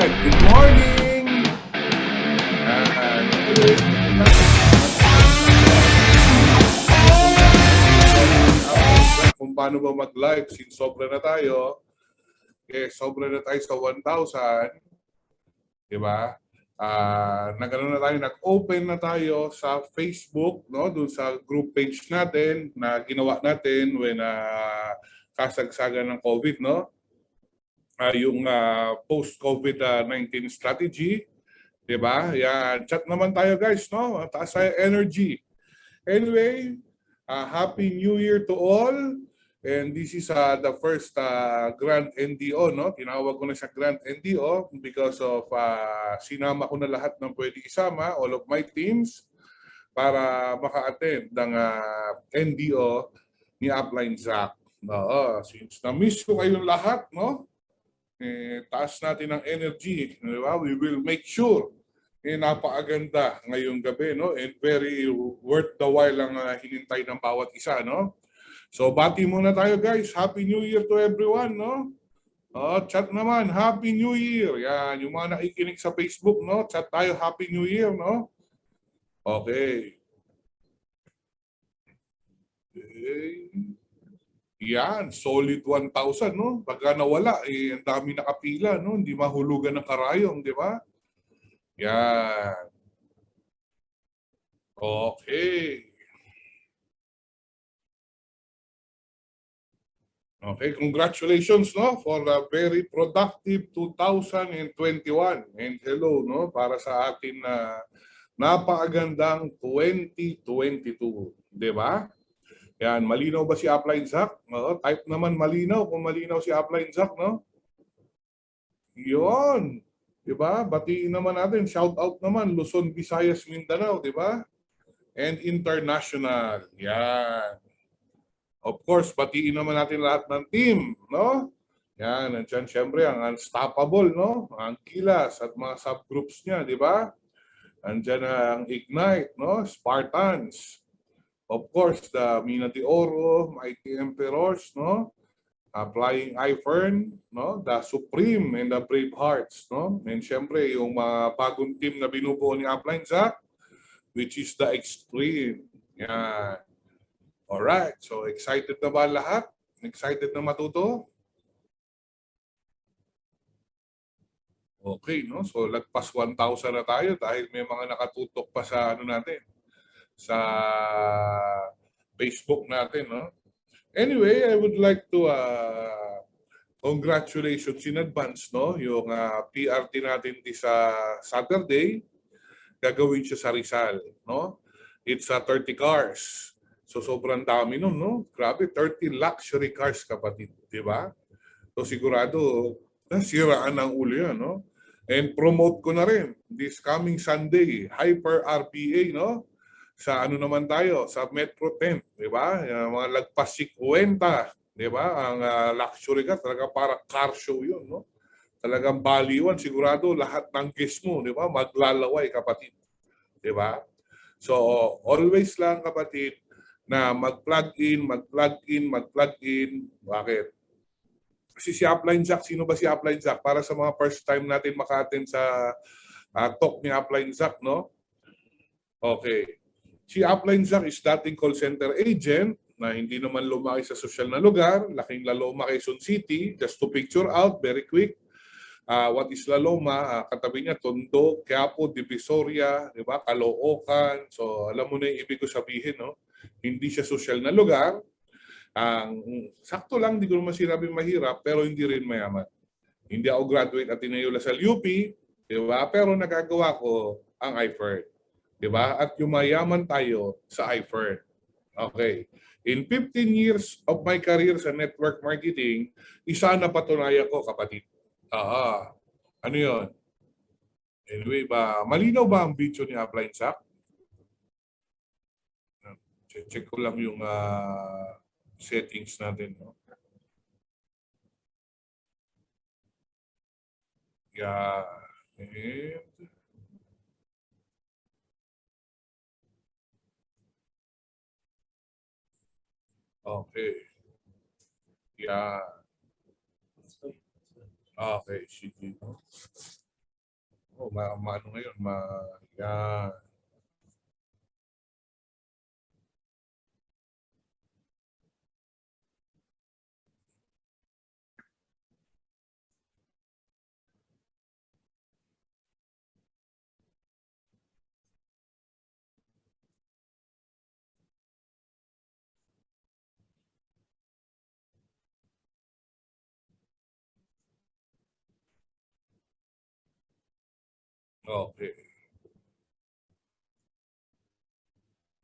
Alright, good morning! Kung paano ba mag-live since sobra na tayo, sobra na tayo sa 1,000, di ba? Nagano na tayo, nag-open na tayo sa Facebook, no? Doon sa group page natin na ginawa natin when kasagsagan ng COVID, no? Yung post-COVID-19 strategy, di ba? Yan, chat naman tayo guys, no? Taas tayo energy. Anyway, Happy New Year to all. And this is the first Grand NDO, no? Tinawag ko na siya Grand NDO because of sinama ko na lahat ng pwede isama, all of my teams, para maka-attend ng NDO ni Upline Zach. Since na-miss ko kayong lahat, no? Taas natin ang energy, di ba? We will make sure napakaganda ngayong gabi, no? And very worth the while ang hinintay ng bawat isa, no? So bati muna tayo guys. Happy New Year to everyone, no? Chat naman, Happy New Year. Yan, yung mga nakikinig sa Facebook, no? Chat tayo, Happy New Year, no? Okay. Yan, solid 1,000, no? Pagka nawala, ang dami nakapila, no? Hindi mahulugan ng karayong, di ba? Yan. Okay. Okay, congratulations, no, for a very productive 2021. And hello, no, para sa atin na napakagandang 2022, di ba? Yan, malinaw ba si Upline Zach? Type naman malinaw kung malinaw si Upline Zach, no? Yun. Di ba? Batiin naman natin, shout out naman Luzon, Visayas, Mindanao, di ba? And international. Yan. Of course, batiin naman natin lahat ng team, no? Yan, nandiyan syempre ang Unstoppable, no? Ang Kilas at mga subgroups niya, di ba? Nandiyan ang Ignite, no? Spartans. Of course, the Mina de Oro, Mighty Emperors, no? Flying iFern, no? The Supreme and the Brave Hearts, no? And syempre, yung mga bagong team na binubuo ni Upline Zach, which is the Extreme. Yan. Alright, so excited na ba lahat? Excited na matuto? Okay, no? So lagpas 1,000 na tayo dahil may mga nakatutok pa sa ano natin, sa Facebook natin, no? Anyway, I would like to congratulations in advance, no? Yung PRT natin sa Saturday, gagawin siya sa Rizal, no? It's 30 cars. So sobrang dami nun, no? Grabe, 30 luxury cars, kapatid, di ba? So sigurado, nasiraan ng ulo yan, no? And promote ko na rin this coming Sunday, Hyper RPA, no? Sa ano naman tayo, sa Metro 10, di ba? Mga lagpas 50, di ba? Ang luxury car, talaga para car show yun, no? Talagang baliwan, sigurado lahat ng guest mo, di ba? Maglalaway, kapatid. Di ba? So, always lang, kapatid, na mag-plug in, mag-plug in, mag-plug in. Bakit? Kasi si Upline Zach, sino ba si Upline Zach? Para sa mga first time natin maka-attend sa talk ni Upline Zach, no? Okay. Si Upline Zach is dating call center agent na hindi naman lumaki sa social na lugar, laking Laloma, Quezon City. Just to picture out, very quick. What is Laloma? Katabi niya, Tondo, Quiapo, Divisoria, di ba? Caloocan. So, alam mo na yung ibig ko sabihin, no? Hindi siya social na lugar. Sakto lang, hindi ko naman sinabing mahirap, pero hindi rin mayaman. Hindi ako graduate at Ateneo Lasal UP, di ba? Pero nagagawa ko ang iFern. Di ba? At yumayaman tayo sa iFern. Okay. In 15 years of my career sa network marketing, isa na patunayan ko, kapatid. Ano yun? Anyway, malinaw ba ang video ni Upline Zach? Check ko lang yung settings natin, no? Yeah. And okay. Yeah. Okay, sige. Oh, ano ngayon, yan. Okay.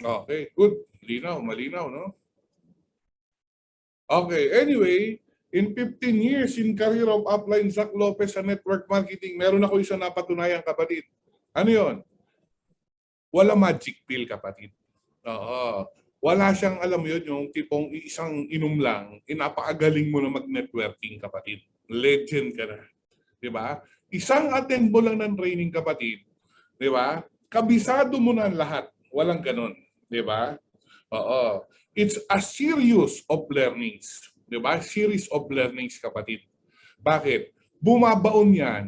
Okay, good. Linaw, malinaw, no? Okay, anyway, in 15 years in career of upline Zach Lopez sa network marketing, meron ako isang napatunayan, kapatid. Ano yon? Wala magic pill, kapatid. Oo. Wala siyang, alam mo yun, yung tipong isang inom lang, inapakagaling mo na mag-networking, kapatid. Legend ka na. Di ba? Isang attend mo lang ng training, kapatid. Di ba? Kabisado mo na lahat. Walang ganun. Di ba? Oo. It's a series of learnings. Di ba? Series of learnings, kapatid. Bakit? Bumabaon yan,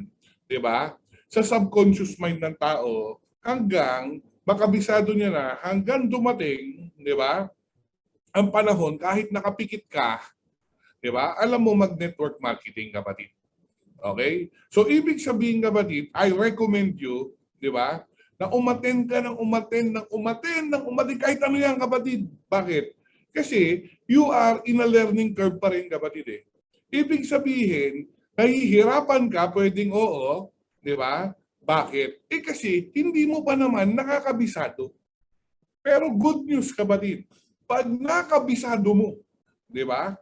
di ba? Sa subconscious mind ng tao hanggang makabisado niya na hanggang dumating, di ba? Ang panahon kahit nakapikit ka, di ba? Alam mo mag-network marketing, kapatid. Okay? So ibig sabihin, kapatid, I recommend you, di ba? Na umattend ka ng umattend kahit ano yan, kapatid. Bakit? Kasi you are in a learning curve pa rin, kapatid eh. Ibig sabihin, nahihirapan ka, pwedeng oo, di ba? Bakit? Eh kasi hindi mo pa naman nakakabisado. Pero good news, kapatid, pag nakabisado mo, di ba?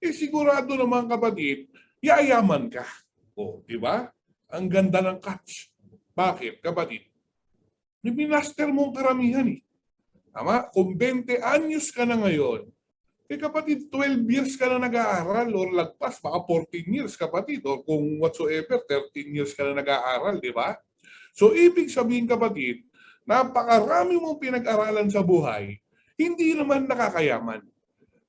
Eh sigurado naman, kapatid, yayaman ka. O, di ba? Ang ganda ng catch. Bakit, kapatid? Minaster mo ang karamihan eh. Tama? Kung 20 anyos ka na ngayon, eh kapatid, 12 years ka na nag-aaral or lagpas, baka 14 years, kapatid. Or kung whatsoever, 13 years ka na nag-aaral, di ba? So, ibig sabihin, kapatid, napakarami mong pinag-aralan sa buhay, hindi naman nakakayaman.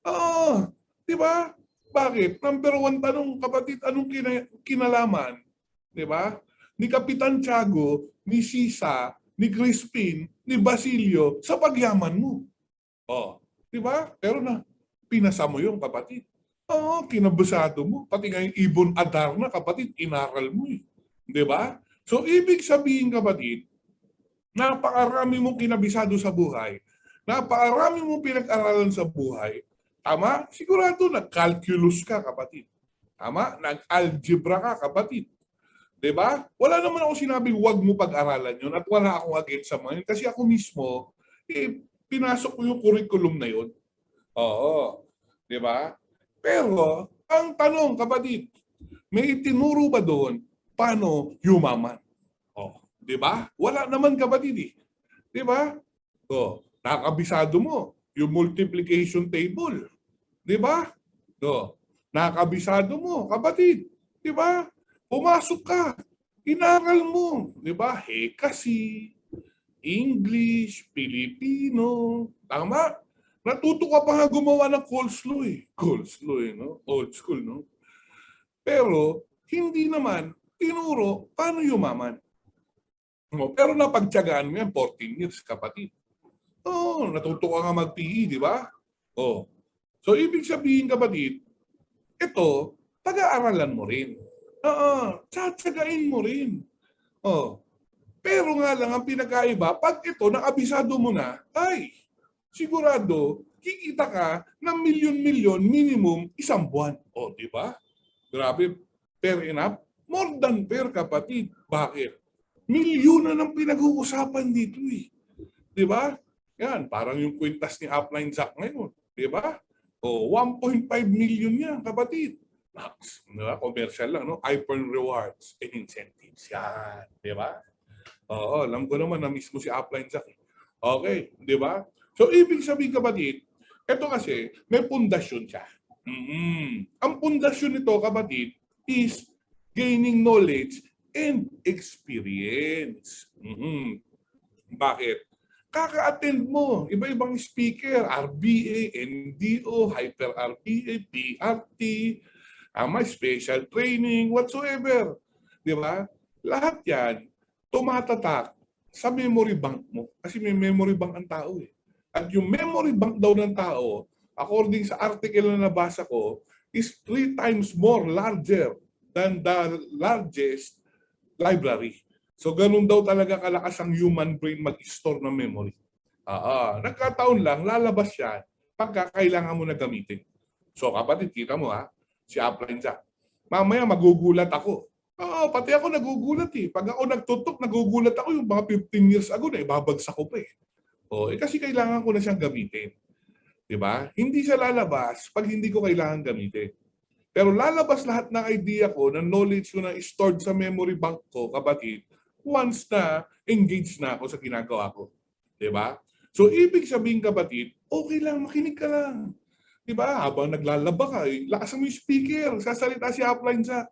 Oo, di ba? Bakit? Number one tanong, kapatid, anong kinalaman? Di ba? Ni Kapitan Tiago, ni Sisa, ni Crispin, ni Basilio sa pagyaman mo. Oh, di ba? Pero na, pinasa mo yung kapatid. Oo, kinabusado mo. Pati nga yung Ibon Adarna, kapatid, inaral mo eh. Di ba? So, ibig sabihin, kapatid, napakarami mong kinabisado sa buhay, napakarami mong pinag-aralan sa buhay. Tama? Sigurado nag-calculus ka, kapatid. Tama? Nag-algebra ka, kapatid. Diba? Wala naman ako sinabing huwag mo pag-aralan yun at wala akong against sa mga yun. Kasi ako mismo, pinasok ko yung curriculum na yun. Oo. Diba? Pero, ang tanong, kapatid, may itinuro ba doon paano yumaman? Oh, 'di ba? Wala naman, kapatid eh. 'Di ba? Oh, nakakabisado mo yung multiplication table. 'Di ba? Oh, nakakabisado mo, kapatid. 'Di ba? Pumasok ka, inaral mo, 'di ba? Kasi English, Filipino, tama? Natuto ka pa nga gumawa ng coleslaw eh. Coleslaw eh, no? Old school, no? Pero, hindi naman tinuro paano yumaman. Pero napagtyagaan mo yan, 14 years, kapatid. Oo, natuto ka nga mag-PE, di ba? Oh. So, ibig sabihin, kapatid, ito, pag-aaralan mo rin. Oo, tsatsagain mo rin. Oh. Pero nga lang, ang pinakaiba, pag ito, nakabisado mo na, ay, sigurado, kikita ka ng milyon-milyon minimum isang buwan. O, di ba? Grabe, fair enough? More than fair, kapatid. Bakit? Milyon na ng pinag-uusapan dito eh. Di ba? Yan, parang yung kwintas ni Upline Zach ngayon. Di ba? O, 1.5 million yan, kapatid. Max, diba? Commercial lang, no? iPhone rewards and incentives. Yan, di ba? Oo, alam ko naman na mismo si Upline Zach. Okay, di ba? So, ibig sabihin, kapatid, ito kasi, may pundasyon siya. Ang pundasyon nito, kapatid, is gaining knowledge and experience. Bakit? Kaka-attend mo, iba-ibang speaker, RBA, NDO, Hyper RBA, PRT, may special training, whatsoever. Di ba? Lahat yan, tumatatak sa memory bank mo. Kasi may memory bank ang tao eh. At yung memory bank daw ng tao, according sa article na nabasa ko, is 3 times more larger than the largest library. So ganun daw talaga kalakas ang human brain mag-store ng memory. Nagkataon lang, lalabas siya pagka kailangan mo na gamitin. So kapatid, kita mo ha, si Upline Jack. Mamaya magugulat ako. Pati ako nagugulat eh. Pag ako nagtutok, nagugulat ako yung mga 15 years ago na ibabagsak ko pa eh. Kasi kailangan ko na siyang gamitin. Diba? Hindi siya lalabas pag hindi ko kailangan gamitin. Pero lalabas lahat ng idea ko, ng knowledge ko na stored sa memory bank ko, kapatid, once na engaged na ako sa ginagawa ko. Diba? So, ibig sabihin, kapatid, okay lang, makinig ka lang. Diba? Habang naglalaba ka, lakasan mo yung speaker, sasalita si Upline Jack.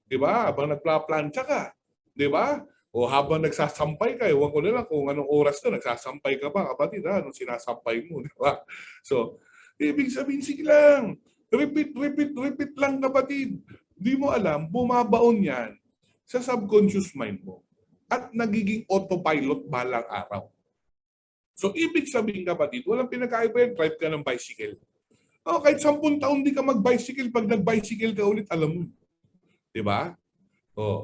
Diba? Habang nagplaplansya ka. Diba? O habang nagsasampay ka, ewan ko na lang kung anong oras na nagsasampay ka pa, kapatid, anong sinasampay mo, di ba? So, ibig sabihin, sige lang. Repeat lang, kapatid. Di mo alam, bumabaon yan sa subconscious mind mo at nagiging autopilot balang araw. So, ibig sabihin, kapatid, walang pinakaiba yan, drive ka ng bicycle. Kahit 10 taon di ka mag-bicycle, pag nag-bicycle ka ulit, alam mo. Di ba?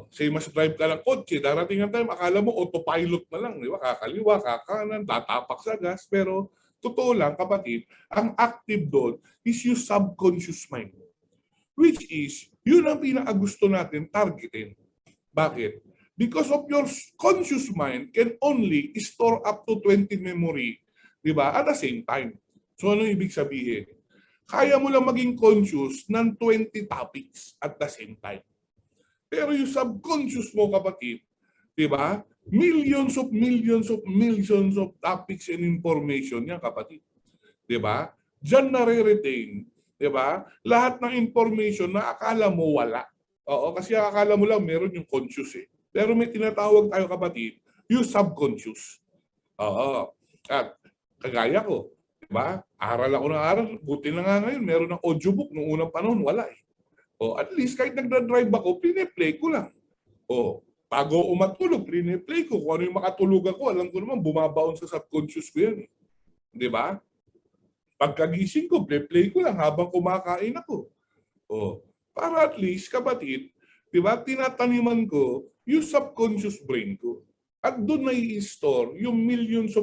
Say mas drive ka ng kotse, darating ang time, akala mo autopilot na lang, di ba? Kakaliwa, kakanan, tatapak sa gas. Pero totoo lang, kapatid, ang active doon is yung subconscious mind. Which is, yun ang pinakagusto natin targetin. Bakit? Because of your conscious mind can only store up to 20 memory, di ba? At the same time. So ano ibig sabihin? Kaya mo lang maging conscious ng 20 topics at the same time. Pero yung subconscious mo, kapatid, di ba? Millions of topics and information yan, kapatid. Di ba? Diyan nare-retain, di ba? Lahat ng information na akala mo wala. Kasi akala mo lang meron yung conscious eh. Pero may tinatawag tayo, kapatid, yung subconscious. At kagaya ko, di ba? Aral ako ng aral, buti na nga ngayon, meron ng audiobook, nung unang panahon, wala eh. At least kahit nagdadrive ako, pine-play ko lang. Bago umatulog, pine-play ko. Kung ano yung makatulog ako, alam ko naman, bumabaon sa subconscious ko yan. Di ba? Pagkagising ko, play ko lang habang kumakain ako. Para at least, kapatid, di ba, tinataniman ko yung subconscious brain ko. At doon na i-store yung millions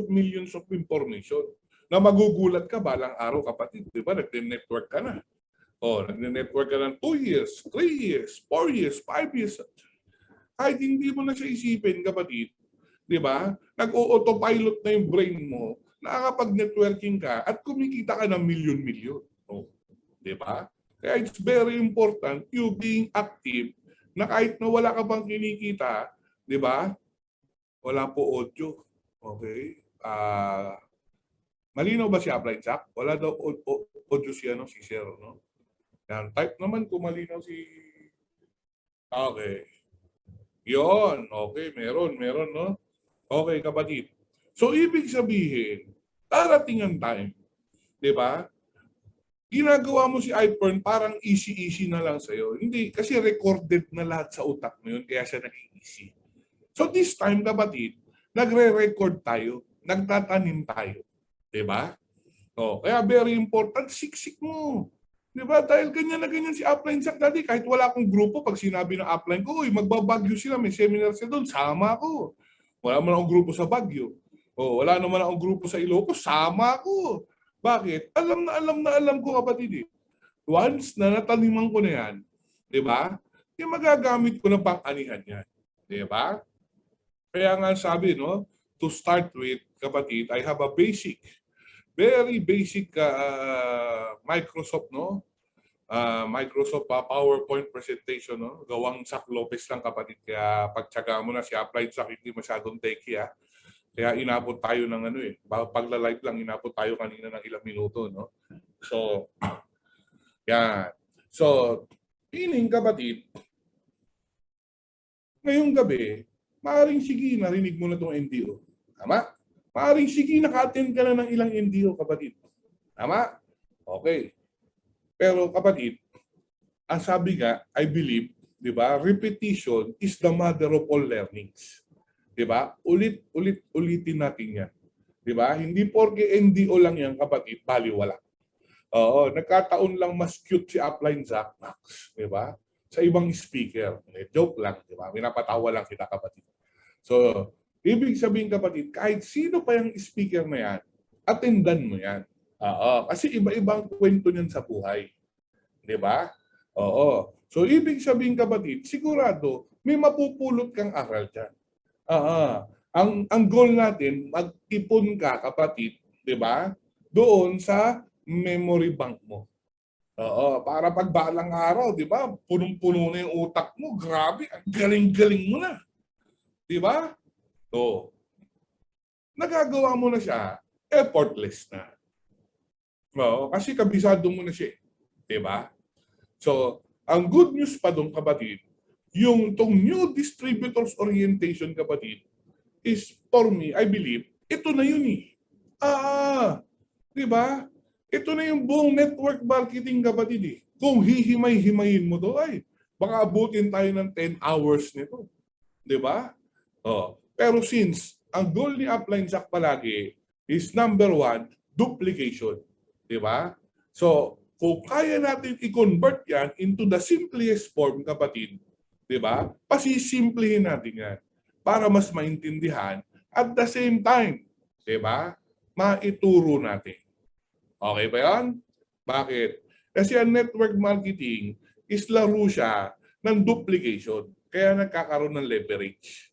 of information na magugulat ka balang araw, kapatid. Di ba? Nag-network ka na. Nagne-network ka ng 2 years, 3 years, 4 years, 5 years. Kahit hindi mo na siya isipin, kapatid, di ba? Nag-autopilot na yung brain mo, nakakapag-networking ka at kumikita ka ng milyon-milyon. Di ba? Kaya it's very important you being active na kahit na wala ka pang kinikita, di ba? Wala po audio. Okay? Malinaw ba si Upline Jack? Wala daw audio si Sir, no? Yan, type naman kung malinaw si... Okay. Yon, okay, meron, no? Okay, kapatid. So, ibig sabihin, darating ang time, di ba? Ginagawa mo si iPhone parang easy na lang sa'yo. Hindi, kasi recorded na lahat sa utak mo yun, kaya siya naging easy. So, this time, kapatid, nagre-record tayo, nagtatanim tayo. Di ba? Kaya very important, siksik mo. Diba? Dahil ganyan na ganyan si Upline Jack dati. Kahit wala akong grupo, pag sinabi ng Upline ko, magbabagyo sila, may seminar sila doon, sama ako. Wala naman akong grupo sa Baguio. Wala naman akong grupo sa Ilocos, sama ako. Bakit? Alam ko, kapatid eh. Once na nataniman ko na yan, di ba? Magagamit ko na pang-anihan yan. Di ba? Kaya nga sabi, no? To start with, kapatid, I have a very basic Microsoft, no? Microsoft PowerPoint presentation, no? Gawang Zach Lopez lang, kapatid. Kaya pagtsaga mo na si Applied Zach, hindi masyadong techy, ha? Kaya inabot tayo ng pagla-live lang, inabot tayo kanina ng ilang minuto, no? So, yan. So, meaning, kapatid, ngayong gabi, maaaring sige, narinig mo na itong NDO. Tama? Maaaring sige, naka-attend ka na ng ilang NDO, kapatid. Tama? Okay. Pero kapatid, ang sabi nga, I believe, di ba, repetition is the mother of all learnings. Di ba? Ulitin natin yan. Di ba? Hindi porke NDO lang yan, kapatid, baliwala. Oo, nagkataon lang mas cute si Upline Zach Max. Di ba? Sa ibang speaker. Joke lang, di ba? Minapatawa lang kita, kapatid. So, ibig sabihin, kapatid, kahit sino pa yung speaker na yan, attendan mo yan. Oo, kasi iba-ibang kwento niyan sa buhay. Di ba? Oo. So, ibig sabihin, kapatid, sigurado, may mapupulot kang aral dyan. Ang goal natin, magtipon ka, kapatid, di ba? Doon sa memory bank mo. Oo, para pag balang araw, di ba? Punong-puno na yung utak mo. Grabe, ang galing-galing mo na. Di ba? So, nagagawa mo na siya, effortless na. Oo, kasi kabisado mo na siya. Di ba? So, ang good news pa doon, kapatid, yung tong new distributors orientation, kapatid, is for me, I believe, ito na yun eh. Di ba? Ito na yung buong network marketing, kapatid eh. Kung hihimay-himayin mo to, ay, baka abutin tayo ng 10 hours nito. Di ba? Oh. Pero since ang goal ni Upline Zach palagi is number 1, duplication. Di ba? So, kung kaya natin i-convert yan into the simplest form, kapatid, di ba? Pasisimplihin natin yan para mas maintindihan at the same time, di ba? Maituro natin. Okay ba yan? Bakit? Kasi ang network marketing is laro siya ng duplication. Kaya nagkakaroon ng leverage.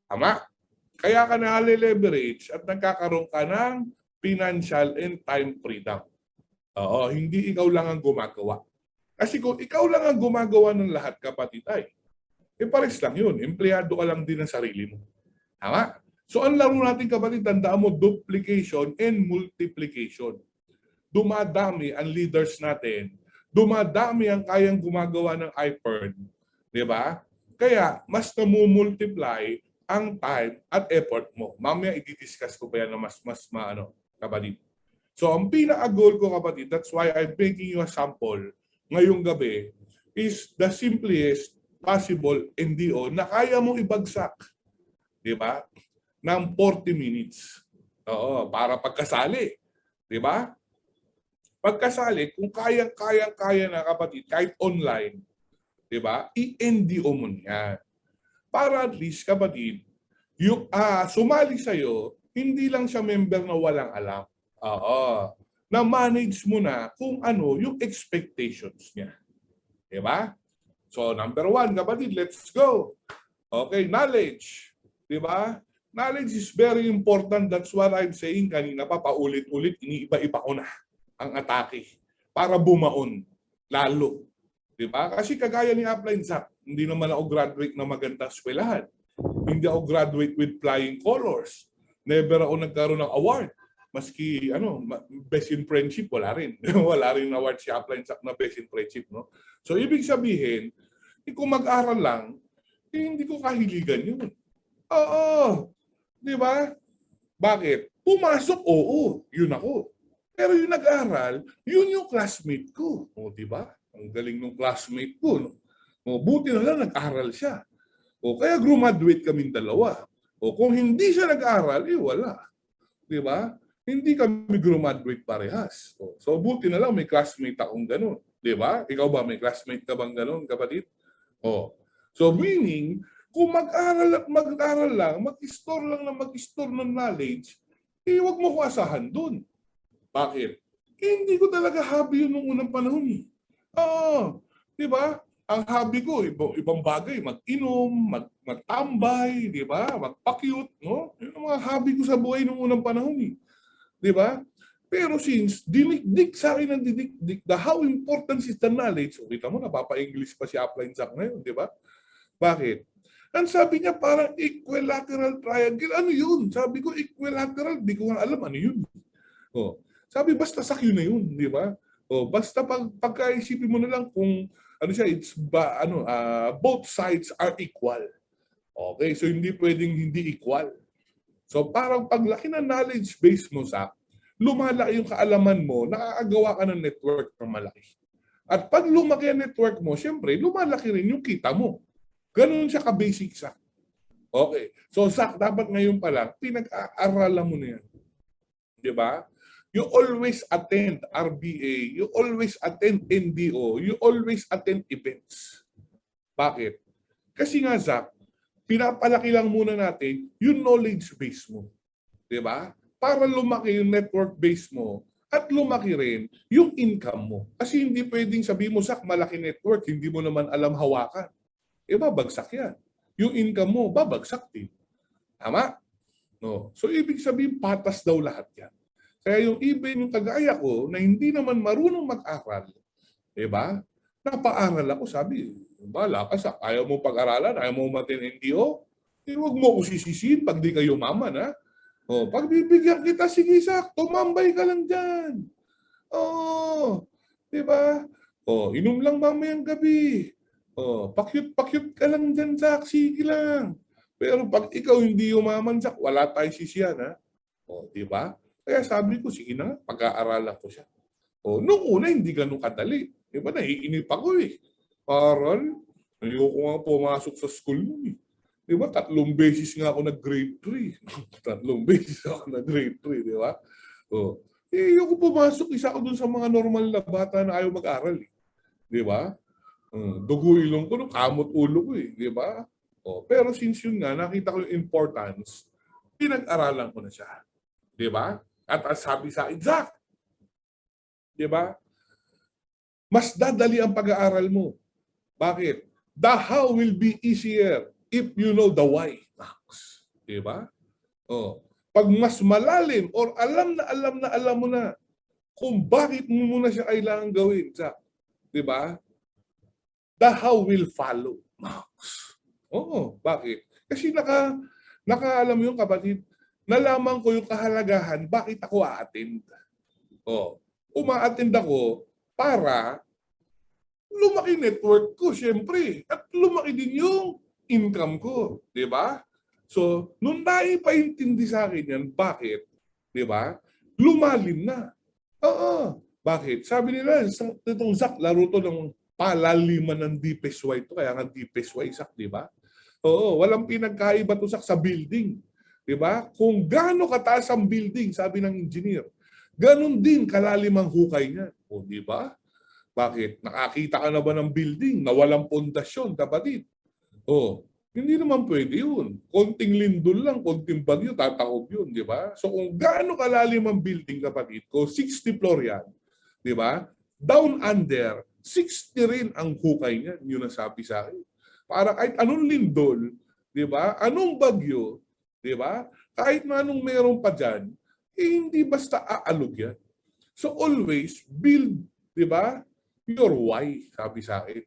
Tama? Kaya ka na-leverage at nagkakaroon ka ng financial and time freedom. Oo, hindi ikaw lang ang gumagawa. Kasi kung ikaw lang ang gumagawa ng lahat, kapatid, ay, pares lang yun. Empleyado ka lang din ng sarili mo. Tama? So, ang laro natin, kapatid, tandaan mo, duplication and multiplication. Dumadami ang leaders natin. Dumadami ang kayang gumagawa ng iPern. Di ba? Kaya, mas namumultiply ang time at effort mo. Mamaya, i-discuss ko pa yan na mas kapatid. So, ang pinaka-goal ko, kapatid, that's why I'm making you a sample ngayong gabi, is the simplest possible NDO na kaya mong ibagsak. Di ba? Ng 40 minutes. Oo, para pagkasali. Di ba? Pagkasali, kung kaya na, kapatid, kahit online, di ba? I-NDO mo niya. Para at least, kapatid, yung sumali sa'yo, hindi lang siya member na walang alam. Oo. Na-manage mo na kung ano yung expectations niya. Di ba? So, number 1, kapatid, let's go. Okay, knowledge. Di ba? Knowledge is very important. That's what I'm saying kanina pa, paulit-ulit, iniiba-iba ko na ang atake para bumaon lalo. Di ba? Kasi kagaya ni Upline Zach, hindi naman ako graduate na magandang eskwelahan. Hindi ako graduate with flying colors. Never ako nagkaroon ng award. Maski best in friendship, wala rin. Wala rin award si Upline Zach na best in friendship. No? So, ibig sabihin, kung mag-aral lang, hindi ko kahiligan yun. Oo. Di ba? Bakit? Pumasok, oo. Yun ako. Pero yung nag-aral, yun yung classmate ko. O, di ba? Ang galing ng classmate ko. No? O, buti na lang nag-aral siya. O, kaya graduate kaming dalawa. O, kung hindi siya nag-aral, wala. Di ba? Hindi kami graduate parehas. O, so, buti na lang may classmate akong ganun. Di ba? Ikaw ba, may classmate ka bang ganun, kapatid? O, so meaning, kung mag-aral lang, mag-store lang na mag-store ng knowledge, huwag mo ko asahan dun. Bakit? Hindi ko talaga hobby yun nung unang panahon eh. Oo. Di ba? Ang hobby ko, ibang bagay, mag-inom, magtambay, di ba? Magpa-cute, no? Yun ang mga hobby ko sa buhay nung unang panahon eh. Di ba? Pero since dinikdik sa akin ng dinikdik, how important is the knowledge, o kita mo, napapa-English pa si Upline Zach ngayon, di ba? Bakit? Ang sabi niya parang equilateral triangle. Ano yun? Sabi ko equilateral, di ko nga alam ano yun. Oh. Sabi, basta sakyo na yun, di ba? O, basta pagkaisipin mo na lang kung ano siya, both sides are equal. Okay, so hindi pwedeng hindi equal. So parang paglaki ng knowledge base mo sa, lumalaki yung kaalaman mo, nakakagawa ka ng network na malaki. At pag lumaki ang network mo, syempre, lumalaki rin yung kita mo. Ganun siya ka-basic sa. Okay. So, Zach, dapat ngayon pa lang, pinag-aaralan mo na yan. Di ba? You always attend RBA, you always attend NDO, you always attend events. Bakit? Kasi nga, Zach, pinapalaki lang muna natin yung knowledge base mo. Di ba? Para lumaki yung network base mo at lumaki rin yung income mo. Kasi hindi pwedeng sabihin mo, Zach, malaki network, hindi mo naman alam hawakan. Babagsak yan. Yung income mo, babagsak din. Tama? No. So, ibig sabihin, patas daw lahat yan. Kaya yung even yung kagaya ko na hindi naman marunong mag-aral, diba? Napaaral ako, sabi, bala ka sa, ayaw mo pag-aralan, ayaw mo matin NDO, huwag mo ako sisisihin pag di kayo maman, ha? Pag bibigyan kita, sige, Sak, tumambay ka lang dyan. Diba? Inom lang mamayang gabi. Pakyut-pakyut ka lang dyan, Sak, sige lang. Pero pag ikaw hindi umaman, Sak, wala tayong sisiyan, ha? Diba? Kaya sabi ko, sige na, pag-aaralan ko siya. Noong una, hindi ganun kadali. Diba, naiinip ako eh. Aral, ayoko nga pumasok sa school nun eh. Diba, 3 beses nga ako nag-grade 3. 3 beses ako nag-grade 3, diba? Ayoko pumasok, isa ako dun sa mga normal na bata na ayaw mag-aral eh. Diba? Dugo ilong ko, kamot ulo ko eh. Diba? Pero since yun nga, nakita ko yung importance, pinag-aralan ko na siya. Diba? At sabi sa akin, Zach, di ba? Mas dadali ang pag-aaral mo. Bakit? The how will be easier if you know the why. Di ba? Pag mas malalim or alam mo na kung bakit mo muna siya kailangan gawin, Zach. Di ba? The how will follow. Bakit? Kasi nakaalam mo yung kapatid, nalaman ko yung kahalagahan, bakit ako a-attend. Uma-attend ako para lumaki network ko, syempre. At lumaki din yung income ko. Di ba? So, nung naipaintindi sa akin yan, bakit? Di ba? Lumalim na. Bakit? Sabi nila, itong Zach, laro to ng palaliman ng deepest Y to. Kaya nga deepest Y, Zach, di ba? Walang pinagkaiba to, Zach, sa building. Diba? Kung gaano kataas ang building, sabi ng engineer, ganun din kalalim ang hukay niya. Diba? Bakit? Nakakita ka na ba ng building na walang pundasyon, kapatid? Hindi naman pwede yun. Konting lindol lang, konting bagyo, tataob yun, di ba? So kung gaano kalalim ang building, kapatid ko, 60 floor yan, di ba? Down under, 60 rin ang hukay niya, yun ang sabi sa akin. Para kahit anong lindol, di ba? Anong bagyo, di ba? Kahit na anong meron pa dyan, hindi basta aalog yan. So always build, di ba? Your why, sabi sa akin.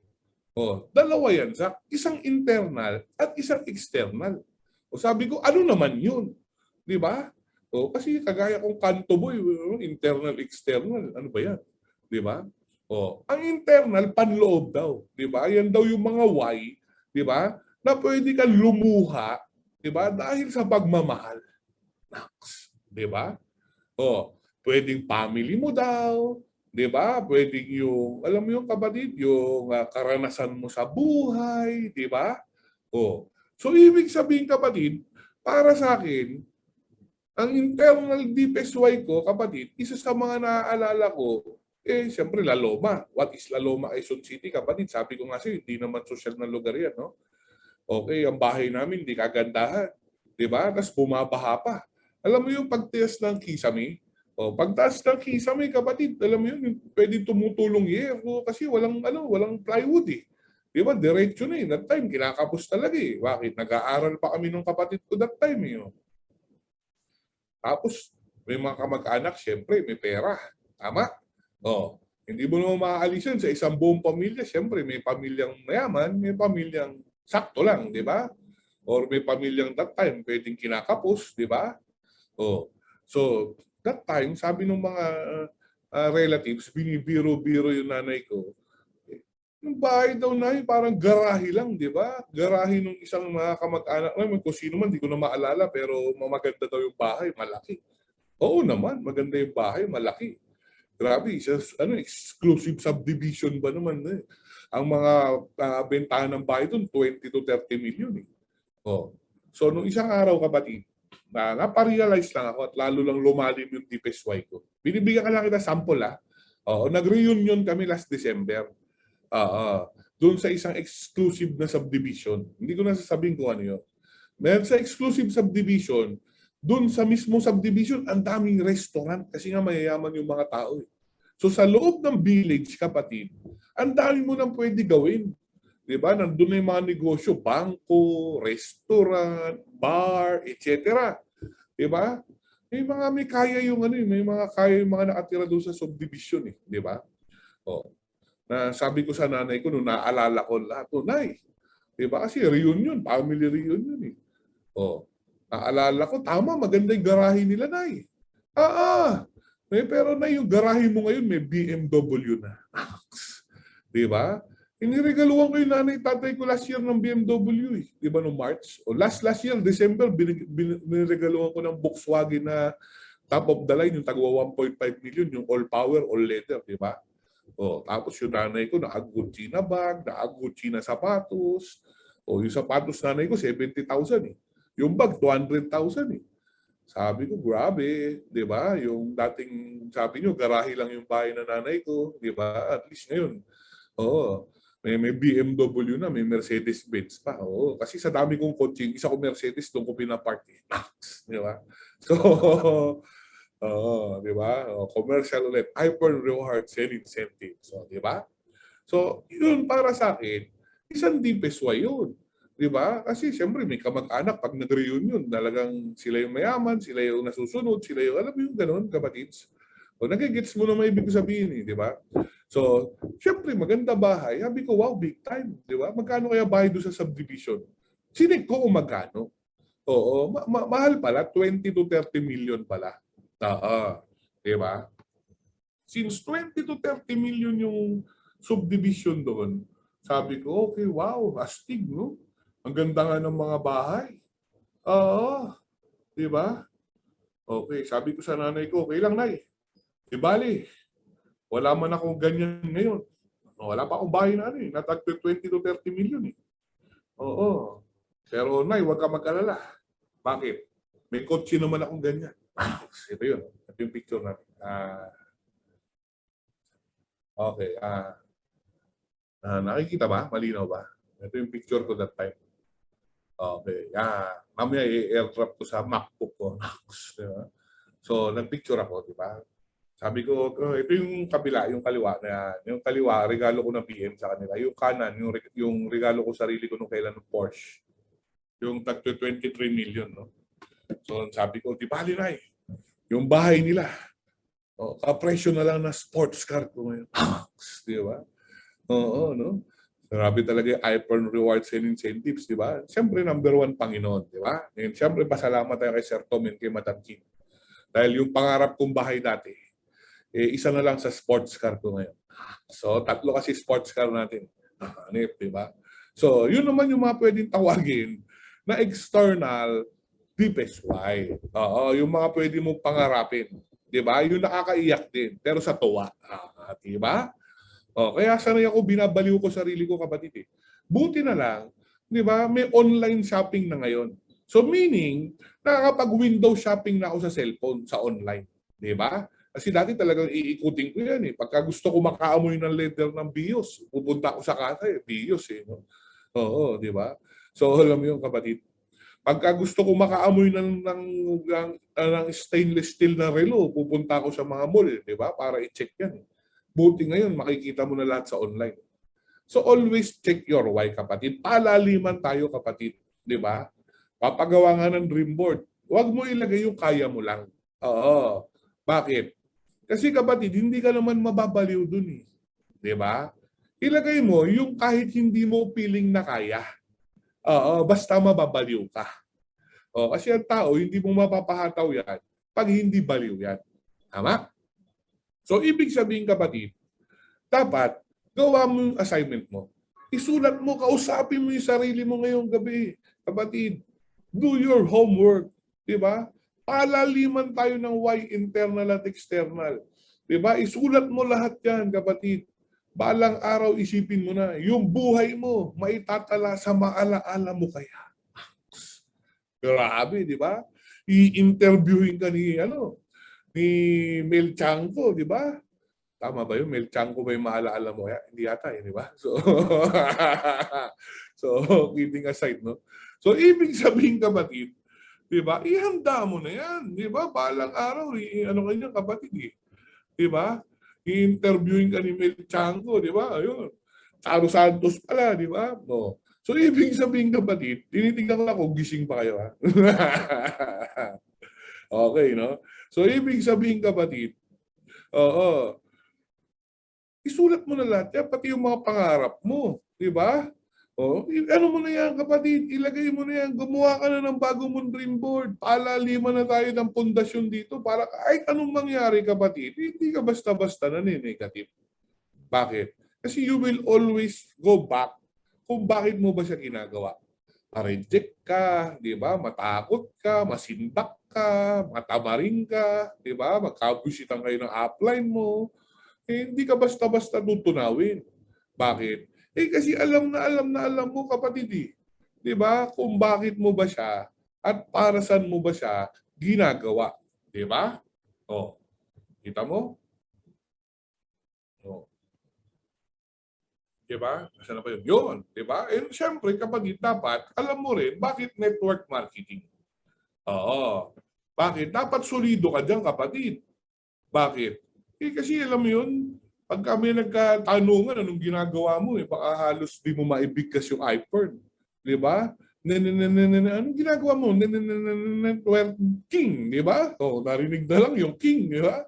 Dalawa yan, Zach. Isang internal at isang external. Sabi ko, ano naman yun? Di ba? Kasi kagaya kong kanto boy, internal, external, ano ba yan? Di ba? Ang internal, panloob daw. Di ba? Yan daw yung mga why, di ba? Na pwede kang lumuha, di ba? Dahil sa pagmamahal. Di ba? Pwedeng family mo daw, di ba? Pwedeng yung, alam mo yung kapatid, yung karanasan mo sa buhay, di ba? So, ibig sabihin kapatid, para sa akin, ang internal DPSY ko, kapatid, isa sa mga naaalala ko, siyempre La Loma. What is La Loma, Quezon City, kapatid? Sabi ko nga sa'yo, hindi naman social na lugar yan, no? Okay, ang bahay namin, hindi kagandahan. Diba? Tapos bumabaha pa. Alam mo yung pagtias ng kisame? Pagtaas ng kisame, kapatid, alam mo yun, pwede tumutulong kasi walang plywood eh. Diba? Diretso na eh. That time, kinakapos talaga eh. Bakit? Nag-aaral pa kami ng kapatid ko that time eh. Tapos, may mga kamag-anak, syempre, may pera. Tama? Hindi mo naman maaalisan sa isang buong pamilya. Syempre, may pamilyang mayaman, may pamilyang sakto lang, di ba? Or may pamilyang that time, pwedeng kinakapos, di ba? So, that time, sabi ng mga relatives, binibiro-biro yung nanay ko, yung bahay daw na parang garahe lang, di ba? Garahe ng isang mga kamag-anak namin, kung sino man, di ko na maalala, pero maganda daw yung bahay, malaki. Oo naman, maganda yung bahay, malaki. Grabe, exclusive subdivision ba naman eh. Ang mga bentahan ng bahay doon, 20 to 30 million eh. So, nung isang araw, kapatid, na naparealize lang ako at lalo lang lumalim yung DPSY ko. Binibigyan ka lang kita sample, ha? Oo, nag-reunion kami last December. Doon sa isang exclusive na subdivision. Hindi ko na sasabihin kung ano yun. Meron sa exclusive subdivision, doon sa mismo subdivision, ang daming restaurant kasi nga mayayaman yung mga tao. So sa loob ng village, kapatid, ang dami mo nang pwede gawin. Diba? Nandun na yung mga negosyo, bangko, restaurant, bar, etc. Diba? May kaya yung may mga kaya yung mga nakatira doon sa subdivision eh, di ba? Oh. Na sabi ko sa nanay ko nung naalala ko lahat, Nay, di ba? Kasi reunion, family reunion eh. Oh. Naalala ko, tama, maganda yung garahe nila, Nay. Pero na yung garahe mo ngayon may BMW na. Di ba? Iniregaluhan ko yung nanay tatay ko last year ng BMW eh. Di ba no March? O last year, December, biniregaluhan ko ng Volkswagen na top of the line, yung tagwa 1.5 million, yung all power, all leather, di ba? O, tapos yung nanay ko, naka-Gucci na bag, naka-Gucci na sapatos. O, yung sapatos nanay ko, 70,000 eh. Yung bag, 200,000 eh. Sabi ko, grabe, di ba? Yung dating, sabi nyo, garahe lang yung bahay na nanay ko, di ba? At least ngayon, oo. May BMW na, may Mercedes-Benz pa. Oo, kasi sa dami kong coaching, isa ko Mercedes, doon ko pinapark. Di ba? So, di ba? Commercial ulit. Hyper rewards and incentives. So, di ba? So, yun para sa akin, isang DPSY yun. Di ba? Kasi siyempre may kamag-anak pag nag-reunion, talagang sila yung mayaman, sila yung nasusunod, sila yung alam yung ganun, kapatids. O nagigits mo na may ibig sabihin eh, di ba? So, siyempre maganda bahay. Sabi ko, wow, big time, di ba? Magkano kaya bahay doon sa subdivision? Sinig ko kung magkano. Oo, mahal pala, 20 to 30 million pala. Di ba? Since 20 to 30 million yung subdivision doon, sabi ko, okay, wow, astig, no? Ang ganda nga ng mga bahay. Oo, di ba? Okay, sabi ko sa nanay ko, okay lang, Nay. Di bali, wala man akong ganyan ngayon. Wala pa akong bahay na natag 20 to 30 million eh. Oo. Pero Nay, huwag ka mag-alala. Bakit? May kotse naman akong ganyan. Ito yun. Ito yung picture natin. Okay. Nakikita ba? Malinaw ba? Ito yung picture ko that time. Okay. Mamaya i-airdrop ko sa MacBook ko. Diba? So, nag-picture ako, di ba? Sabi ko, ito yung kabila, yung kaliwa. Yung kaliwa, regalo ko ng BM sa kanila. Yung kanan, yung regalo ko sarili ko nung kailan ng Porsche. Yung tag 23 million. No? So, sabi ko, di bali na yung bahay nila. Kapresyo na lang na sports car ko ngayon. Di ba? Oo, no? Grabe talaga yung hyper rewards and incentives, di ba? Siyempre, number one, Panginoon, di ba? And siyempre, pasalamat tayo kay Sir Tom and kay Madam Kim. Dahil yung pangarap kong bahay dati, isa na lang sa sports car ko ngayon. So, 3 kasi sports car natin. Di ba? So, yun naman yung mga pwedeng tawagin na external DPSY. Yung mga pwede mong pangarapin. Di ba? Yung nakakaiyak din, pero sa tuwa. Di ba? Kaya sanay ako, binabaliw ko sarili ko, kapatid eh. Buti na lang, di ba, may online shopping na ngayon. So meaning, nakakapag-window shopping na ako sa cellphone, sa online. Di ba? Kasi dati talagang iikutin ko yan eh. Pagka gusto ko makaamoy ng leather ng BIOS, pupunta ako sa kasa eh, BIOS eh. No? Oo, di ba? So alam mo yung kapatid, pagka gusto ko makaamoy ng stainless steel na relo, pupunta ako sa mga mall, di ba? Para i-check yan. Buti ngayon, makikita mo na lahat sa online. So always check your why, kapatid. Palaliman tayo, kapatid. Di ba? Papagawa nga ng dream board. Huwag mo ilagay yung kaya mo lang. Oo. Bakit? Kasi kapatid, hindi ka naman mababaliw dun eh. Di ba? Ilagay mo yung kahit hindi mo feeling na kaya. Basta mababaliw ka. Kasi ang tao, hindi mo mapapahataw yan pag hindi baliw yan. Tama? So, ibig sabihin, kapatid, dapat gawa mo yung assignment mo. Isulat mo, kausapin mo yung sarili mo ngayong gabi. Kapatid, do your homework. Diba? Palaliman tayo ng why, internal at external. Diba? Isulat mo lahat yan, kapatid. Balang araw, isipin mo na, yung buhay mo, maitatala sa maalaala mo kaya. Grabe, di ba? I-interviewin ka ni, ni Mel Chanco, di ba? Tama ba yun? Mel Chanco ba yung maalaala mo? Hindi yata, di ba? So, so, kidding aside, no? So, ibig sabihin, kapatid, di ba? Ihanda mo na yan, di ba? Balang araw, ano kanya kapatid, eh. Di ba? I-interviewin ka ni Mel Chanco, di ba? Ayun. Charo Santos pala, di ba? No. So, ibig sabihin, kapatid, tinitingnan ko lang kung gising pa kayo, ha? Okay, no? So, ibig sabihin, kapatid, oo, isulat mo na lahat yan, pati yung mga pangarap mo. Di ba? O, ano mo na yan, kapatid, ilagay mo na yan, gumawa ka na ng bagong mong dream board. Palaliman na tayo ng pundasyon dito para kahit anong mangyari, kapatid, hindi ka basta-basta negative. Bakit? Kasi you will always go back kung bakit mo ba siya ginagawa. Ma-reject ka, di ba? Matakot ka, masindak ka, matamarin ka, di ba? Magkabusitan kayo ng upline mo. Hindi ka basta-basta tutunawin. Bakit? Kasi alam mo, kapatid, eh. Di ba? Kung bakit mo ba siya at para saan mo ba siya ginagawa. Di ba? O, kita mo? O, di ba? Saan na ba yun? Yun, di ba? Siyempre, kapatid, dapat alam mo rin bakit network marketing. Oo. Bakit? Dapat solido ka dyan, kapatid. Bakit? Kasi alam mo yun, pag kami nagkatanungan, anong ginagawa mo, baka halos di mo maibigkas yung iPhone. Di ba? Anong ginagawa mo? King, di ba? O, narinig na lang yung King, di ba?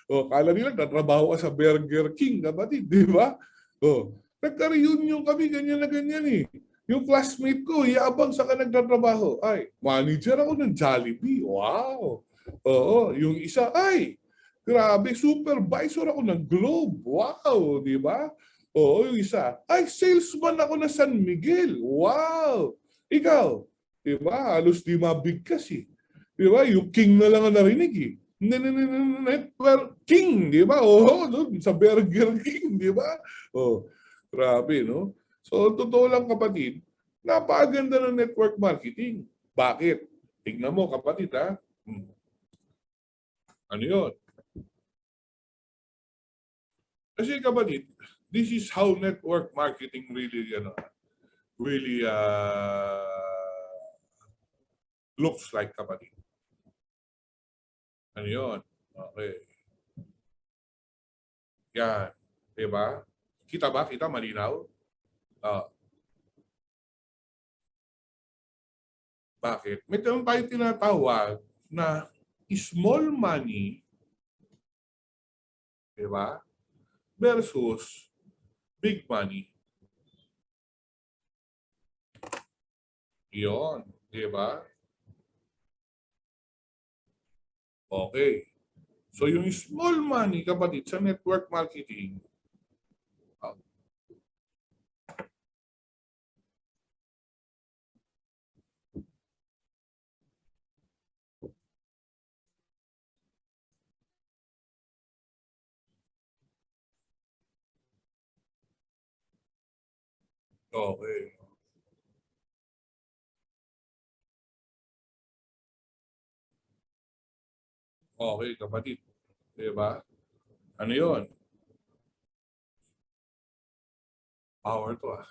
O, kala nila natrabaho ka sa Burger King, kapatid, di ba? O, nagka-reunion kami, ganyan na ganyan eh. Yung classmate ko, yabang sa ka nagtatrabaho. Ay, manager ako ng Jollibee. Wow! Oo, yung isa, ay, grabe, supervisor ako ng Globe. Wow, di ba? Oo, yung isa. Ay, salesman ako na San Miguel. Wow! Ikaw, di ba? Halos di mabigkas eh. Di ba? Yung king na lang ang narinig eh. Network king, di ba? Oo, doon sa Burger King, di ba? Oh, grabe, no? So, totoo lang, kapatid, napakaganda ng network marketing. Bakit? Tignan mo, kapatid, ha? Ano yun? Kasi, kapatid, this is how network marketing really looks like, kapatid. Ano yun? Okay. Yan. Diba? Kita ba? Kita malinaw? Uh, bakit? May tanong tayo tinatawag na small money, diba? Versus big money. Yun. Diba? Okay. So yung small money, kapatid, sa network marketing, okay. Okay, kapatid. Diba? Ano yun? Power to ah.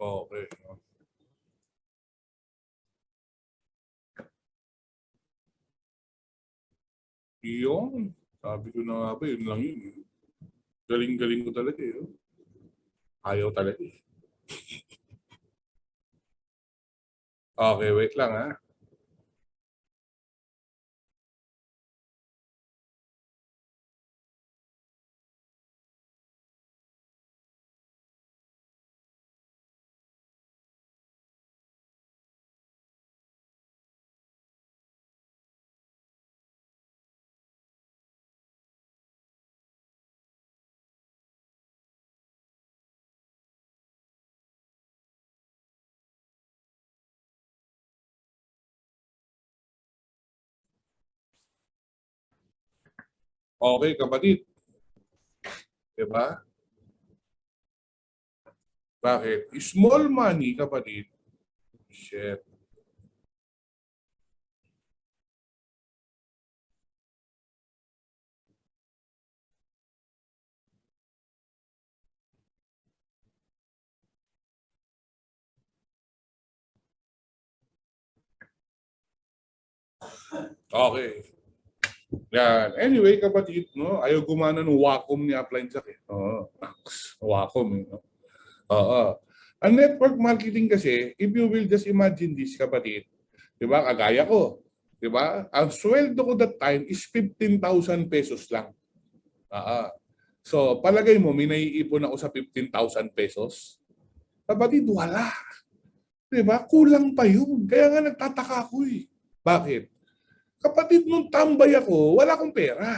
Okay. Yun. Sabi ko na nga ba, yun lang yun. Galing-galing ko talaga eh. Ayaw talaga eh. Okay, wait lang ha. Okay, kapatid. Diba? Bakit? Small money, kapatid. Shit. Okay. Yan. Anyway, kapatid, no? Ayaw gumana ng Wacom ni Upline Jack eh. Oo. Wacom eh. No? Oo. Ang network marketing kasi, if you will just imagine this, kapatid, di ba, kagaya ko, di ba, ang sweldo ko that time is 15,000 pesos lang. So, palagay mo, may naiipon ako sa 15,000 pesos? Kapatid, wala. Di ba? Kulang pa yun. Kaya nga nagtataka ako eh. Bakit? Kapatid, nung tambay ako, wala akong pera.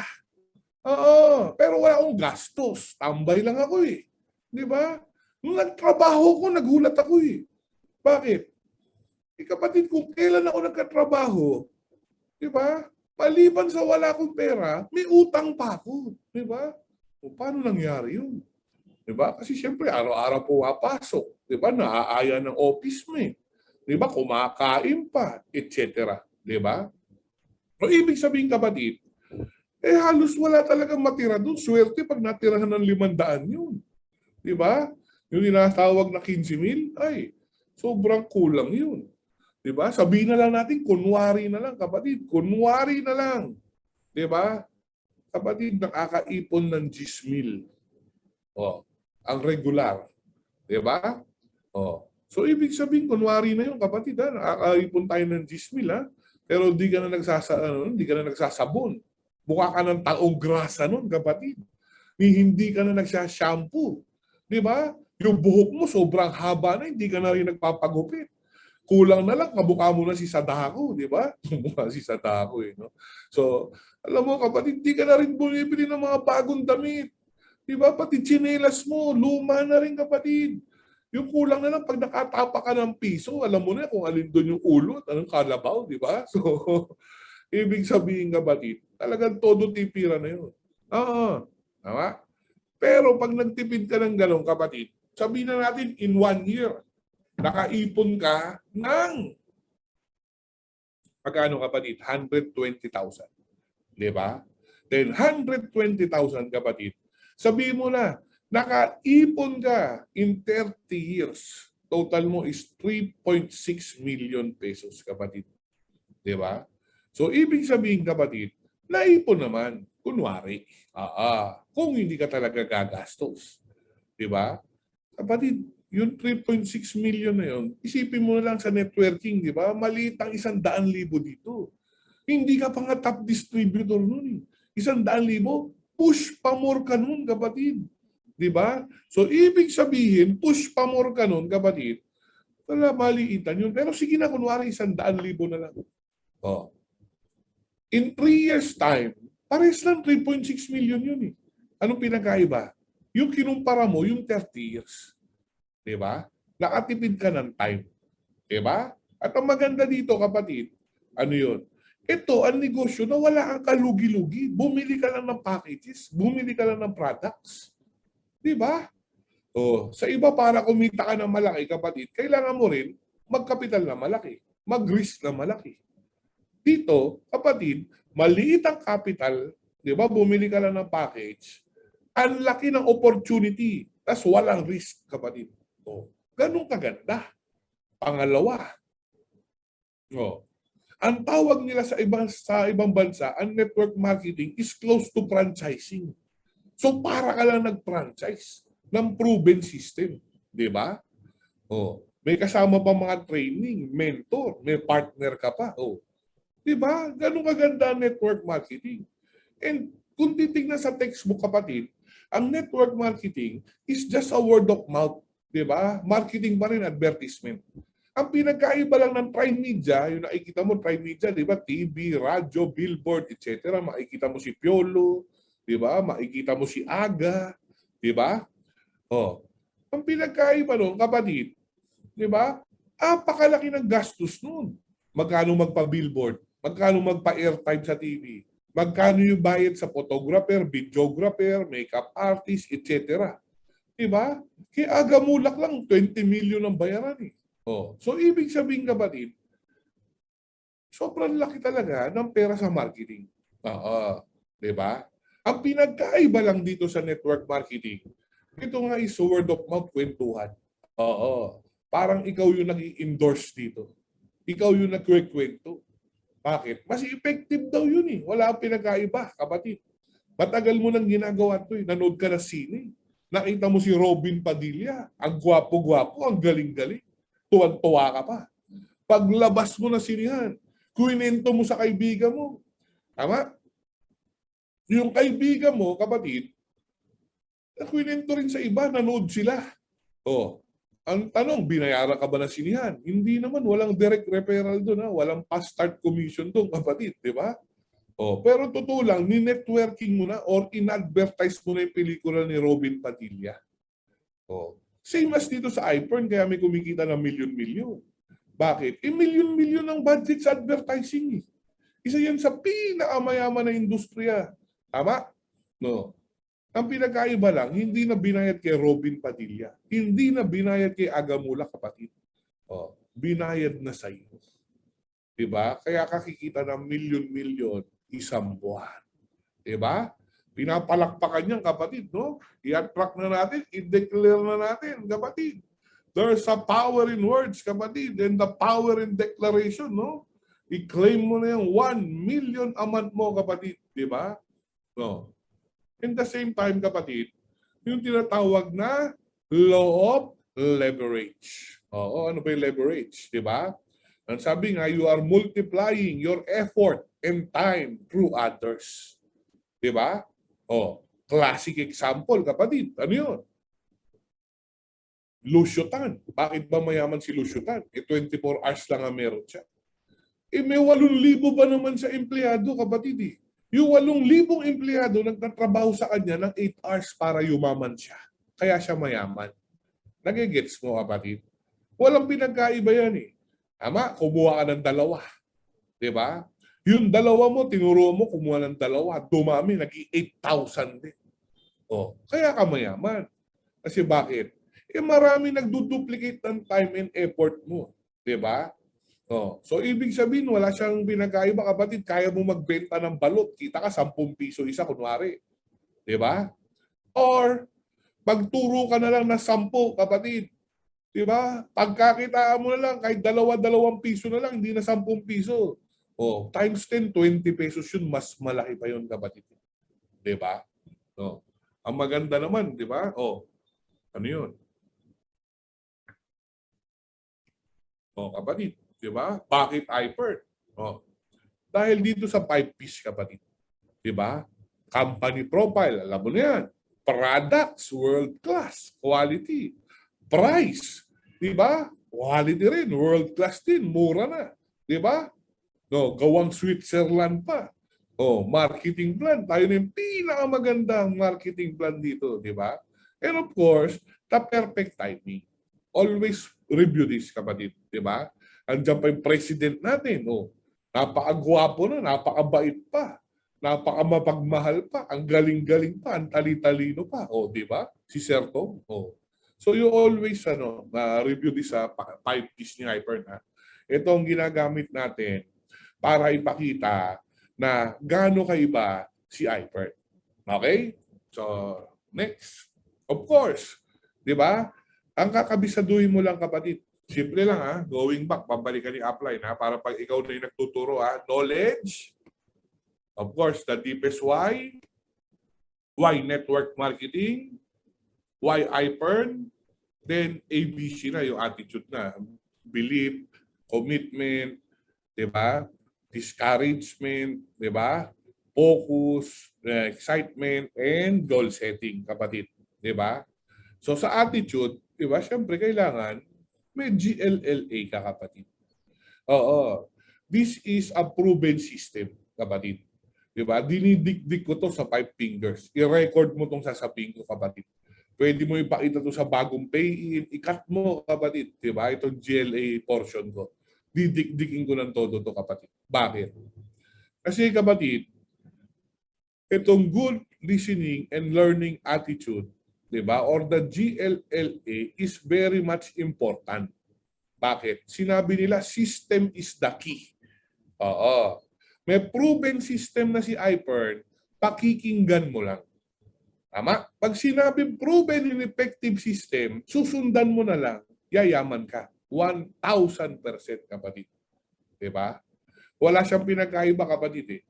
Oo, pero wala akong gastos. Tambay lang ako eh. Di ba? Nung nagtrabaho ko, nagulat ako eh. Bakit? Kapatid, kung kailan ako nagkatrabaho, di ba? Maliban sa wala akong pera, may utang pa ako. Di ba? O paano nangyari yun? Di ba? Kasi siyempre, araw-araw pumapasok. Di ba? Naaaya ng office mo eh. Di ba? Kumakain pa, etc. Di ba? O ibig sabihin, kapatid, halos wala talagang matira doon. Swerte pag natirahan ng 500 yun. Di ba? Yung tinatawag na 15,000, ay, sobrang kulang yun. Di ba? Sabihin na lang natin, kunwari na lang, kapatid. Kunwari na lang. Di ba? Kapatid, nakakaipon ng 10,000. Oh, ang regular. Di ba? Oh. So, ibig sabihin, kunwari na yun, kapatid, nakakaipon tayo ng 10,000, ha? Pero di ka na nagsasabon. Mukha ka ng taong grasa nun, kapatid. Hindi ka na nagsashampoo. Di ba? Yung buhok mo sobrang haba na, hindi ka na rin nagpapagupit. Kulang na lang, kamukha mo na si Sadako, di ba? Mukha si Sadako eh. No? So, alam mo kapatid, hindi ka na rin bumibili ng mga bagong damit. Di ba? Pati tsinelas mo, luma na rin kapatid. Yung kulang na lang pag nakatapa ka ng piso, alam mo na kung alin doon yung ulo at anong kalabaw, di ba? So, ibig sabihin kapatid, talagang todo tipira na yun. Oo. Tama? Pero pag nagtipid ka ng gano'n kapatid, sabihin na natin in 1 year, nakaipon ka ng pagkano kapatid? 120,000. Di ba? Then 120,000 kapatid. Sabihin mo na, nakaipon ka in 30 years. Total mo is 3.6 million pesos kapatid. Di ba? So ibig sabihin kapatid, naipon naman. Kunwari. Kung hindi ka talaga gagastos. Di ba? Kapatid, yung 3.6 million na yun, isipin mo na lang sa networking, di ba? Maliit ang 100,000 dito. Hindi ka pa nga top distributor nun. 100,000, push pa more ka nun, kapatid. Di ba? So, ibig sabihin, push pa more ka nun, kapatid. Wala, maliitan yun. Pero sige na, kunwari 100,000 na lang. Oh. In 3 years time, pares lang 3.6 million yun eh. Anong pinakaiba? Yung kinumpara mo, yung 30 years. Diba? Nakatipid ka ng time. Diba? At ang maganda dito, kapatid, ano yun? Ito, ang negosyo na wala kang kalugi-lugi. Bumili ka lang ng packages. Bumili ka lang ng products. Diba? Oh, sa iba, para kumita ka ng malaki, kapatid, kailangan mo rin magkapital na malaki. Mag-risk na malaki. Dito, kapatid, maliit ang capital, di ba? Bumili ka lang ng package. Ang laki ng opportunity. Tapos walang risk, kapatid. Oh, ganun kaganda. Pangalawa, oh, ang tawag nila sa ibang bansa, ang network marketing is close to franchising. So para ka lang nag-franchise ng proven system. Di ba? Oh, may kasama pa mga training, mentor, may partner ka pa. Oh, di ba? Ganun kaganda ang network marketing. And kung titignan sa textbook, kapatid, ang network marketing is just a word of mouth. Di ba? Marketing pa rin, advertisement. Ang pinagkaiba lang ng Prime Media, yung nakikita mo, Prime Media, di ba? TV, radyo, billboard, etc. Makikita mo si Piolo, di ba? Makikita mo si Aga, di ba? Oh. Ang pinagkaiba nun, kapatid, di ba? Apakalaki ng gastos nun. Magkano magpa-billboard? Magkano magpa-airtime sa TV? Magkano yung bayad sa photographer, videographer, makeup artist, etc. Diba? Kaya agamulak lang, 20 million ang bayaran eh. Oh. So, ibig sabihin kapatid, sobrang laki talaga ng pera sa marketing. Oo. Diba? Ang pinagkaiba lang dito sa network marketing, ito nga is word of mouth kwentuhan. Oo. Parang ikaw yung nag-i-endorse dito. Ikaw yung nagkwekwento. Bakit? Mas effective daw yun eh. Wala ang pinagkaiba, kapatid. Matagal mo nang ginagawa ito eh. Nanood ka na sine. Nakita mo si Robin Padilla. Ang gwapo-gwapo, ang galing-galing. Tuwan-tuwa ka pa. Paglabas mo na sinihan, kuwinento mo sa kaibigan mo. Tama? Yung kaibigan mo, kapatid, kuwinento rin sa iba, nanood sila. Oh, ang tanong, binayaran ka ba ng sinihan? Hindi naman, walang direct referral doon. Ha? Walang fast start commission doon, kapatid. Di ba? Oh, pero totoo lang, ni-networking mo na or in-advertise mo na yung pelikula ni Robin Padilla. Oh. Same as dito sa iPhone, kaya may kumikita ng milyon-milyon. Bakit? Milyon-milyon ang budget sa advertising. Isa yan sa pinakamayaman na industriya. Tama? No. Ang pinagkaiba lang, hindi na binayad kay Robin Padilla. Hindi na binayad kay Agamula, kapatid. Oh, binayad na sa iyo. Diba? Kaya kakikita ng milyon-milyon isang buwan. Diba? Pinapalakpakan niyan, kapatid, no? I-attract na natin, i-declare na natin, kapatid. There's a power in words, kapatid, and the power in declaration, no? I-claim mo na yung 1 million a month mo, kapatid. Diba? No. In the same time, kapatid, yung tinatawag na law of leverage. Oo, ano ba yung leverage? Diba? Ang sabi nga, you are multiplying your effort and time through others. Diba? Oh, classic example, kapatid. Ano yun? Lucio Tan. Bakit ba mayaman si Lucio Tan? 24 hours lang ang meron siya. May 8,000 ba naman sa empleyado, kapatid eh. Yung 8,000 empleyado nagtatrabaho sa kanya ng 8 hours para yumaman siya. Kaya siya mayaman. Nagigets mo, kapatid? Walang pinagkaiba yan eh. Tama, kumuha ka ng 2. Diba? Yung 2 mo, tinuro mo, kumuha ng 2. Dumami, naging 8,000 din. Oh, kaya ka mayaman. Kasi bakit? Marami nagduduplicate ng time and effort mo. Diba? Oh, so ibig sabihin wala siyang pinagkaiba, kapatid. Kaya mo magbenta ng balot, kita ka 10 piso isa kunwari. 'Di ba? Or magturo ka na lang ng 10, kapatid. 'Di ba? Pagkakitaan mo na lang kahit 2 piso na lang, hindi na 10 piso. Oh, times 10, 20 pesos yun, mas malaki pa yun, kapatid. 'Di ba? Oh. Ang maganda naman, 'di ba? Oh. Ano 'yun? Oh, kapatid. Diba? Bakit iPert? Oh. Dahil dito sa 5Ps, kapatid. Diba? Company profile, alam mo na yan. Products, world class, quality. Price, diba? Quality rin, world class din, mura na. Diba? No, gawang Switzerland pa. Oh, marketing plan. Tayo na yung pinakamagandang marketing plan dito, diba? And of course, the perfect timing. Always review this, kapatid. Diba? Andiyan pa yung president natin. Oh. Napakagwapo na, napakabait pa. Napakamapagmahal pa. Ang galing-galing pa. Ang tali-talino pa. Oh, di ba? Si Sir Tom. Oh. So you always review this sa 5Ps ni Hyper na. Ito ang ginagamit natin para ipakita na gaano kaiba si Hyper. Okay? So, next. Of course, di ba? Ang kakabisaduhin mo lang, kapatid, simple lang going back, pabalikan ni upline para pag ikaw na yung nagtuturo knowledge, of course, the deepest why network marketing, why iPern, then ABC na yung attitude na, belief, commitment, diba? Discouragement, diba? Focus, excitement, and goal setting, kapatid, diba? So sa attitude, diba, syempre kailangan may GLLA ka, kapatid. Oo. This is a proven system, kapatid. Diba? Dinidikdik ko to sa 5 fingers. I-record mo tong sasabihin ko, kapatid. Pwede mo ipakita to sa bagong pay-in. I-cut mo, kapatid. Diba? Itong GLA portion ko. Didikdikin ko ng todo to, kapatid. Bakit? Kasi, kapatid, itong good listening and learning attitude, di ba? Or the GLLA is very much important. Bakit? Sinabi nila, system is the key. Oo. May proven system na si iPern, pakikinggan mo lang. Tama? Pag sinabing proven and effective system, susundan mo na lang, yayaman ka. 1,000% kapatid. Diba? Wala siyang pinagkaiba kapatid eh.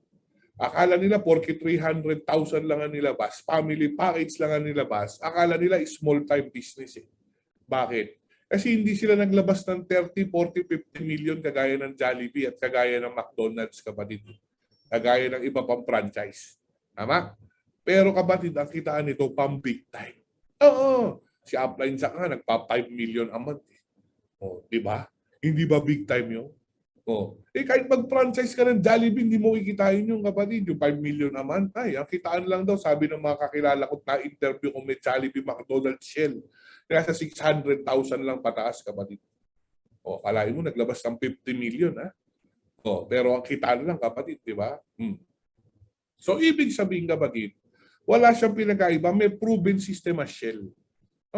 Akala nila porque 300,000 lang ang nilabas, family package lang ang nilabas, akala nila small time business eh. Bakit? Kasi hindi sila naglabas ng 30, 40, 50 million kagaya ng Jollibee at kagaya ng McDonald's kapatid. Kagaya ng iba pang franchise. Tama? Pero kapatid, ang kitaan nito pang big time. Oo. Si Upline sa nga, nagpa 5 million a month. Oh, di ba? Hindi ba big time yun? Oh. Eh kahit mag-franchise ka ng Jollibee, hindi mo kikitain yung kapatid, yung 5 million a month. Ay, ang kitaan lang daw, sabi ng mga kakilala ko na interview ko may Jollibee, McDonald's, Shell. Kaya sa 600,000 lang pataas kapatid. Oh, kalahin mo, naglabas ng 50 million, ha? Oh, pero ang kitaan lang kapatid, di ba? So, ibig sabihin kapatid, wala siyang pinagkaiba. May proven system ang Shell.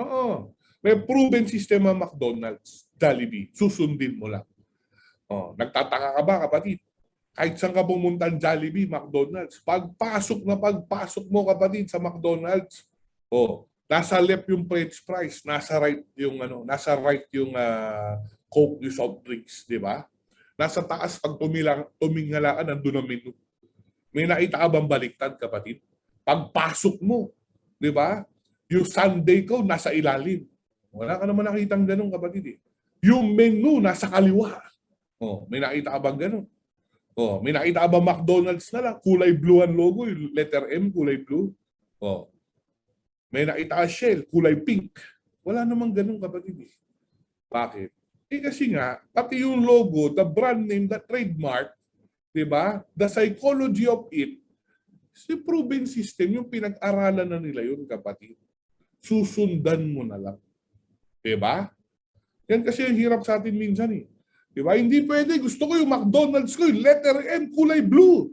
Oo. May proven system ang McDonald's, Jollibee. Susundin mo lang. Oh, nagtataka ka ba kapatid? Kahit saan ka pumunta ang Jollibee, McDonald's, pagpasok mo kapatid sa McDonald's, oh, nasa left yung french fries, nasa right yung Coke, yung soft drinks, di ba? Nasa taas pag tumingala ka, nandun ang menu. May nakita ka bang baliktad kapatid? Pagpasok mo, di ba? Yung sundae ko nasa ilalim. Wala ka naman nakitang ganun kapatid eh. Yung menu nasa kaliwa. Oh, may nakita ka bang ganun? Oh, may nakita ka bang McDonald's na lang? Kulay blue ang logo, yung letter M, kulay blue. Oh. May nakita ka Shell, kulay pink. Wala namang ganun kapatid eh. Bakit? Eh kasi nga, pati yung logo, the brand name, the trademark, di ba? The psychology of it, si proven system, yung pinag-aralan na nila yun kapatid. Susundan mo na lang. Di ba? Yan kasi yung hirap sa atin minsan eh. Di ba? Hindi pwede. Gusto ko yung McDonald's ko, yung letter M, kulay blue.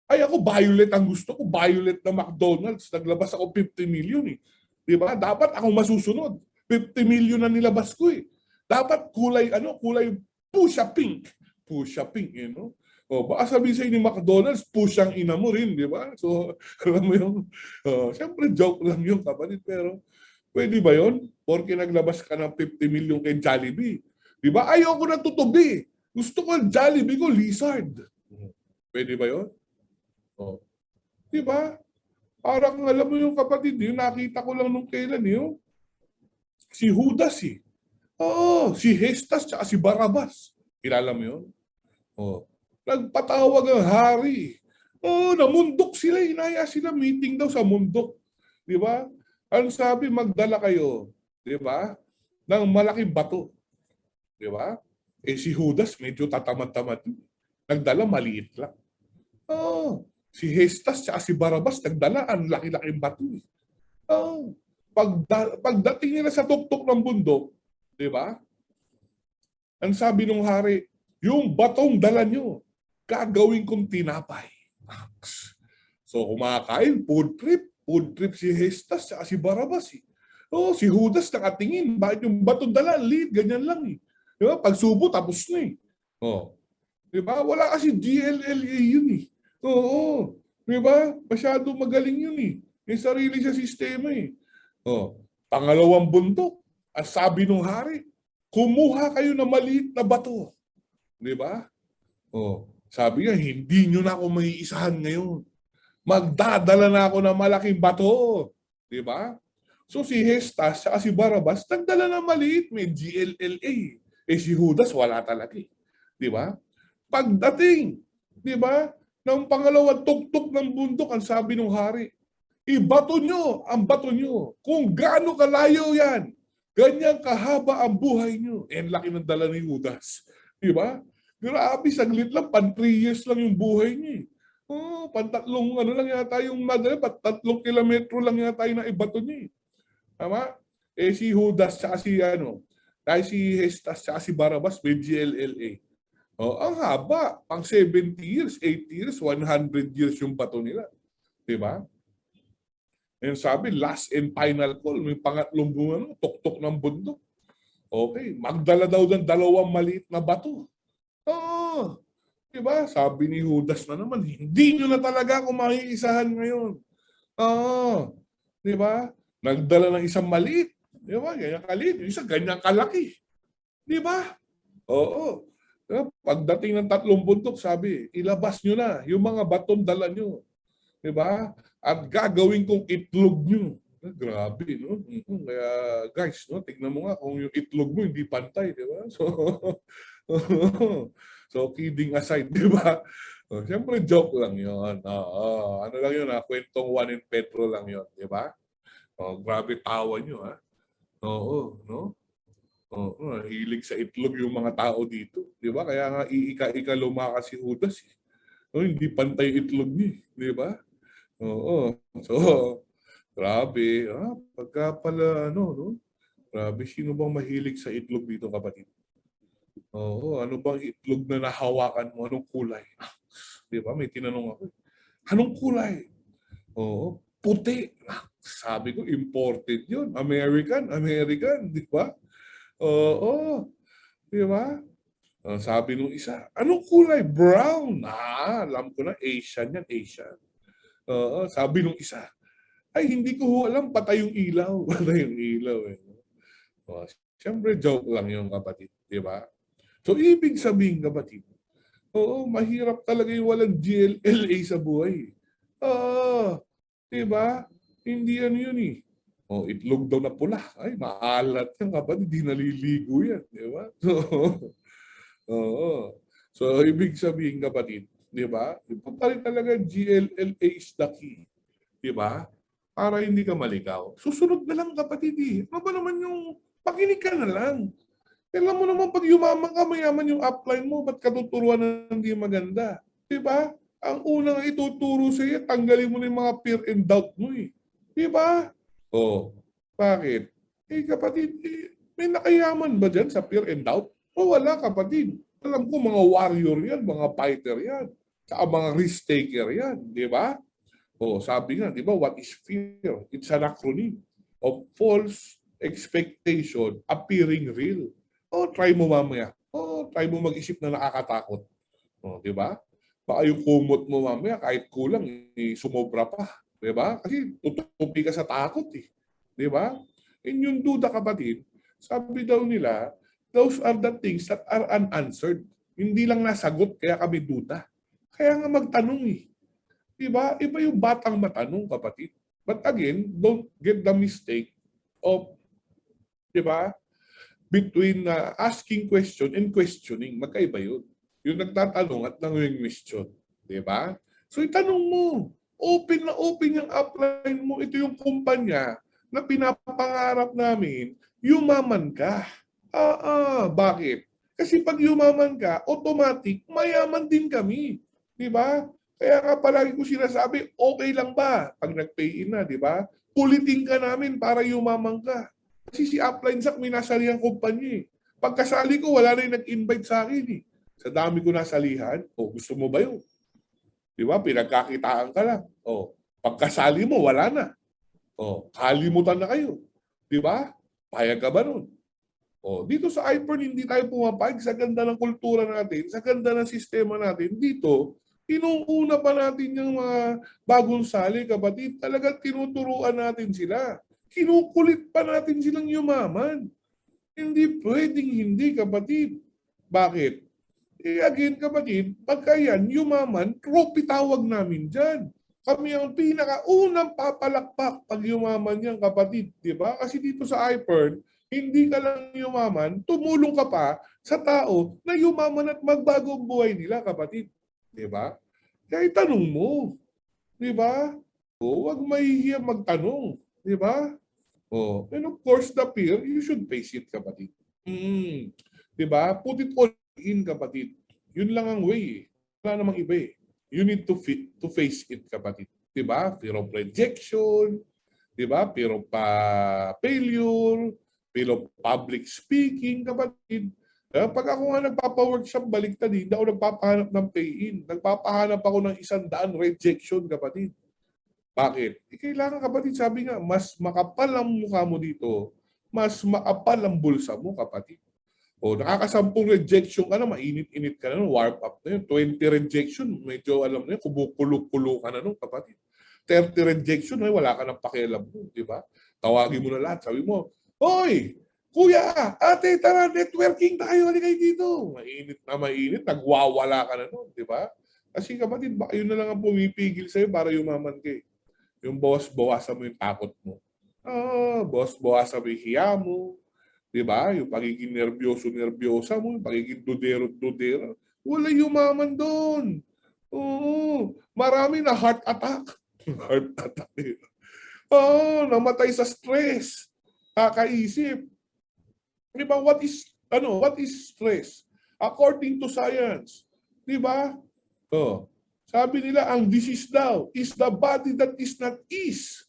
Ay ako, violet ang gusto ko. Violet na McDonald's. Naglabas ako 50 million eh. Di ba? Dapat ako masusunod. 50 million na nilabas ko eh. Dapat kulay pusha pink. Pusha pink, you know? O, baka sabihin sa'yo ni McDonald's, pushang ina mo rin, di ba? So, alam mo yung, siyempre joke lang yung kapatid, pero pwede ba yun? Porque naglabas ka ng 50 million kay Jollibee. Di ba? Ayoko na tutubi. Gusto ko ang Jollibee ko, lizard. Pwede ba yun? Oh. Di ba? Parang alam mo yung kapatid, yung nakita ko lang nung kailan yun. Si Judas eh. Oo, si Hestas at si Barabas. Kilala mo yun? Oh. Nagpatawag ang hari. Oh, namundok sila. Inaya sila. Meeting daw sa mundok. Di ba? Ang sabi, magdala kayo. Di ba? Ng malaking bato. Di ba? Eh si Judas, medyo tatamad-tamad. Nagdala, maliit lang. Oh, si Hestas at si Barabas, nagdala, ang laki-laking bato. Oh, pagdating nila sa tuktok ng bundok, di ba? Ang sabi ng hari, yung batong dala nyo, gagawin kong tinapay. So kumakain, food trip si Hestas at si Barabas. Eh. Oh, si Judas nakatingin, bakit yung batong dala, lead, ganyan lang eh. Di ba? Pagsubo, tapos na eh. Oh. Di ba? Wala kasi GLLA yun eh. Oo. Di ba? Masyado magaling yun eh. May sarili sa sistema eh. Oh. Pangalawang bundok, ang sabi ng hari, kumuha kayo ng maliit na bato. Di ba? Oh. Sabi niya, hindi nyo na ako maiisahan ngayon. Magdadala na ako ng malaking bato. Di ba? So si Hestas at si Barabas, nagdala ng maliit, may GLLA. Eh si Judas, wala talaga eh. Di ba? Pagdating, di ba, ng pangalawang tuktok ng bundok, ang sabi ng hari, ibato nyo ang bato nyo. Kung gaano kalayo yan, ganyan kahaba ang buhay nyo. Eh, laki ng dala ni Judas. Di ba? Grabe, saglit lang, 3 years lang yung buhay niya. Oh, pantatlong lang yata yung madala, 3 kilometro lang yata yung naibato niya. Tama? Eh si Judas, tsaka si dahil si Hestas, tsaka si Barabas, may GLLA. Oh, ang haba. Pang 70 years, 80 years, 100 years yung bato nila. Di ba? Yung sabi, last and final call, may pangatlong bunga, tuktok ng bundok. Okay, magdala daw ng dalawang maliit na bato. Oo. Di ba? Sabi ni Judas na naman, hindi nyo na talaga ako makikisahan ngayon. Oo. Di ba? Nagdala ng isang maliit. Di ba? Ganyan kaliit. Yung isa ganyan kalaki. Di ba? Oo. Pagdating ng tatlong bundok, sabi, ilabas nyo na yung mga batong dala nyo. Diba? At gagawin kong itlog nyo. Grabe, no? Kaya, guys, no, tignan mo nga kung yung itlog mo hindi pantay, di ba? So, so kidding aside, di ba? So, siyempre, joke lang yun. Ano lang yun, kwentong Juan and Pedro lang yun, di ba? Grabe tawa nyo, ha? Oo, no? Oo, hilig sa itlog yung mga tao dito. Di ba? Kaya nga, iika-ika lumakas si Judas. Hindi pantay itlog niya, di ba? Oo. So, grabe. Pagka pala, no? Grabe, sino bang mahilig sa itlog dito, kapatid? Oo, ano bang itlog na nahawakan mo? Anong kulay? Di ba? May tinanong ako. Anong kulay? Oo, puti. Sabi ko, imported yun. American, di ba? Oo, di ba? Sabi nung isa, anong kulay? Brown. Alam ko na, Asian yan, Asian. Oo, sabi nung isa, ay hindi ko alam, patay yung ilaw. Patay yung ilaw eh. Siyempre joke lang yung kapatid, di ba? So ibig sabihin kapatid, oo, mahirap talaga yung walang GLLA sa buhay. Oo, di ba? Hindi yan yun eh. Itlog daw na pula. Ay, maalat yan kapatid, di naliligo yan. Di ba? Oo. So, ibig sabihin kapatid, di ba? Ito pa rin talaga GLLA is the key. Di ba? Para hindi ka maligaw. Susunod na lang kapatid eh. Ano ba naman yung pakinig ka na lang. Alam mo naman pag yumaman ka, mayaman yung upline mo, ba't katuturuan na hindi maganda? Di ba? Ang unang ituturo sa iyo, tanggalin mo na yung mga fear and doubt mo eh. Di ba? Bakit? Kapatid, may nakayaman ba dyan sa fear and doubt? Wala kapatid. Alam ko mga warrior yan, mga fighter yan. Saka mga risk taker yan. Di ba? Sabi nga, di ba, what is fear? It's an acronym of false expectation appearing real. Try mo mamaya. Try mo mag-isip na nakakatakot. Di ba? Baka yung kumot mo mamaya, kahit kulang, sumobra pa. Di ba? Kasi tutupi ka sa takot eh. Di ba? Yung duda kapatid, sabi daw nila, those are the things that are unanswered. Hindi lang nasagot, kaya kami duda. Kaya nga magtanong eh. Diba? Iba yung batang matanong, kapatid. But again, don't get the mistake of, diba, between asking question and questioning. Magkaiba yun. Yung nagtatanong at nangwing-question. Diba? So itanong mo, open na open yung upline mo. Ito yung kumpanya na pinapangarap namin, yumaman ka. Bakit? Kasi pag yumaman ka, automatic, mayaman din kami. Diba? Kaya nga palagi ko sinasabi, okay lang ba pag nag-pay in na, di ba? Kulitin ka namin para yumaman ka. Kasi si Upline Zack may nasali ang kumpanya eh. Pagkasali ko, wala na yung nag-invite sa akin eh. Sa dami ko nasalihan, gusto mo ba yun? Di ba? Pinagkakitaan ka lang. Pagkasali mo, wala na. Kalimutan na kayo. Di ba? Payag ka ba nun? Dito sa iPhone, hindi tayo pumapayag sa ganda ng kultura natin, sa ganda ng sistema natin. Dito, inuuna pa natin yung mga bagong sali, kapatid. Talagang tinuturuan natin sila. Kinukulit pa natin silang yumaman. Hindi pwedeng hindi, kapatid. Bakit? Again, kapatid, pagka yan, yumaman, trophy tawag namin dyan. Kami ang pinakaunang papalakpak pag yumaman yan, kapatid. Diba? Kasi dito sa iPhone, hindi ka lang yumaman, tumulong ka pa sa tao na yumaman at magbago ang buhay nila, kapatid. Diba? Kaya itanong mo. Diba? Huwag mahihiya magtanong. Diba? And of course, the fear, you should face it, kapatid. Diba? Put it all in, kapatid. Yun lang ang way. Wala namang iba eh. You need to face it, kapatid. Diba? Fear of rejection. Diba? Fear of failure. Fear of public speaking, kapatid. Kaya pag ako nga nagpapa-workshop, baliktad, hindi ako nagpapahanap ng pay-in. Nagpapahanap ako ng 100 rejection, kapatid. Bakit? Kailangan, kapatid, sabi nga, mas makapal ang mukha mo dito, mas makapal ang bulsa mo, kapatid. O, nakakasampung rejection ka na, mainit-init ka na, warm up na yun. 20 rejection, medyo alam na yun, kumukulo-kulo ka na nun, kapatid. 30 rejection, ay wala ka ng pakialam mo, di ba? Tawagin mo na lahat, sabi mo, "Hoy, kuya, ate, tara, networking tayo, halika kayo dito." Mainit na mainit, nagwawala ka na nun, di ba? Kasi kapatid, baka yun na lang ang pumipigil sa'yo para yumaman ka. Yung boss, bawasan mo yung takot mo. Boss, bawasan mo yung hiya mo. Diba? Yung pagiging nervyoso-nervyosa mo, yung pagiging dudero-dudero. Wala yumaman doon. Oo. Marami na heart attack. Heart attack. Namatay sa stress. Kakaisip. Diba? What is stress? According to science. Diba? Sabi nila, ang disease daw is the body that is not ease.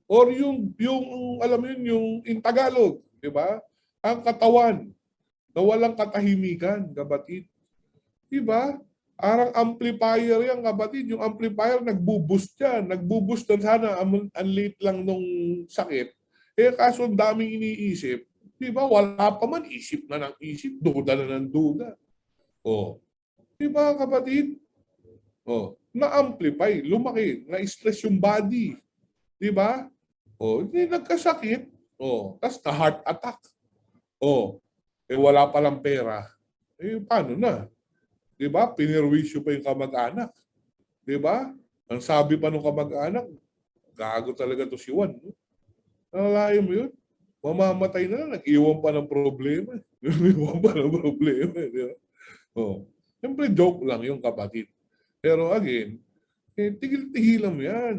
Or yung alam mo yun, yung in Tagalog, di ba? Ang katawan na walang katahimikan, kapatid. Di ba? Arang amplifier yan, kapatid. Yung amplifier, nagbo-boost yan. Nagbo-boost na sana, ang late lang nung sakit. Kaso ang daming iniisip. Di ba? Wala pa man, isip na ng isip, duda na ng duda. Di ba, kapatid? Na-amplify, lumaki, na-stress yung body. Di ba? Hindi nagkasakit. Tapos na-heart attack. Wala palang pera. Paano na? Di ba? Pinirwisyo pa yung kamag-anak. Di ba? Ang sabi pa ng kamag-anak, gago talaga to si Juan. Nalalayo mo yun? Mamamatay na lang, nag-iwan pa ng problema. Nag-iwan pa ng problema. Di ba? Siyempre, joke lang yung kapatid. Pero again, tigil-tigilan mo yan.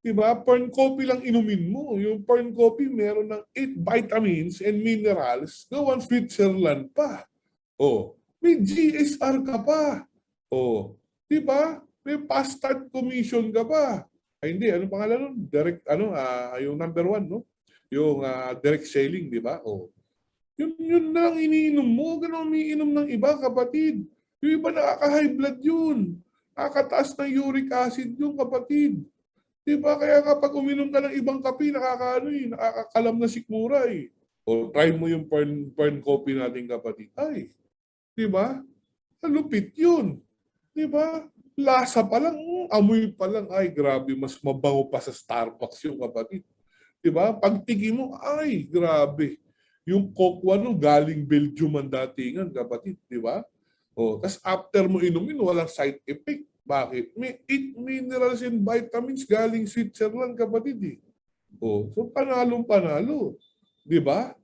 Diba? Pern coffee lang inumin mo. Yung pern coffee meron ng 8 vitamins and minerals. Gawan Switzerland pa. May GSR ka pa. Diba? May past-start commission ka pa. Ay hindi, ano pangalan nun? Direct, yung number 1, no? Yung direct selling, diba? Yun na lang iniinom mo. Ganun umiinom ng iba, kapatid. Yung iba nakaka-high blood yun. Nakakataas ng uric acid yung kapatid. Diba? Kaya kapag uminom ka ng ibang kape, nakakakalam na sikmura eh. Try mo yung pern coffee natin, kapatid. Ay, diba? Lupit yun. Diba? Lasa pa lang, amoy pa lang. Ay, grabe, mas mabango pa sa Starbucks yung kapatid. Diba? Pagtingin mo, ay, grabe. Yung Coke galing Belgium ang datingan, kapatid. Diba? Tapos after mo inumin, walang side effect. Bakit? May 8 minerals and vitamins galing Switzerland, kapatid eh. So panalong-panalo. Di ba?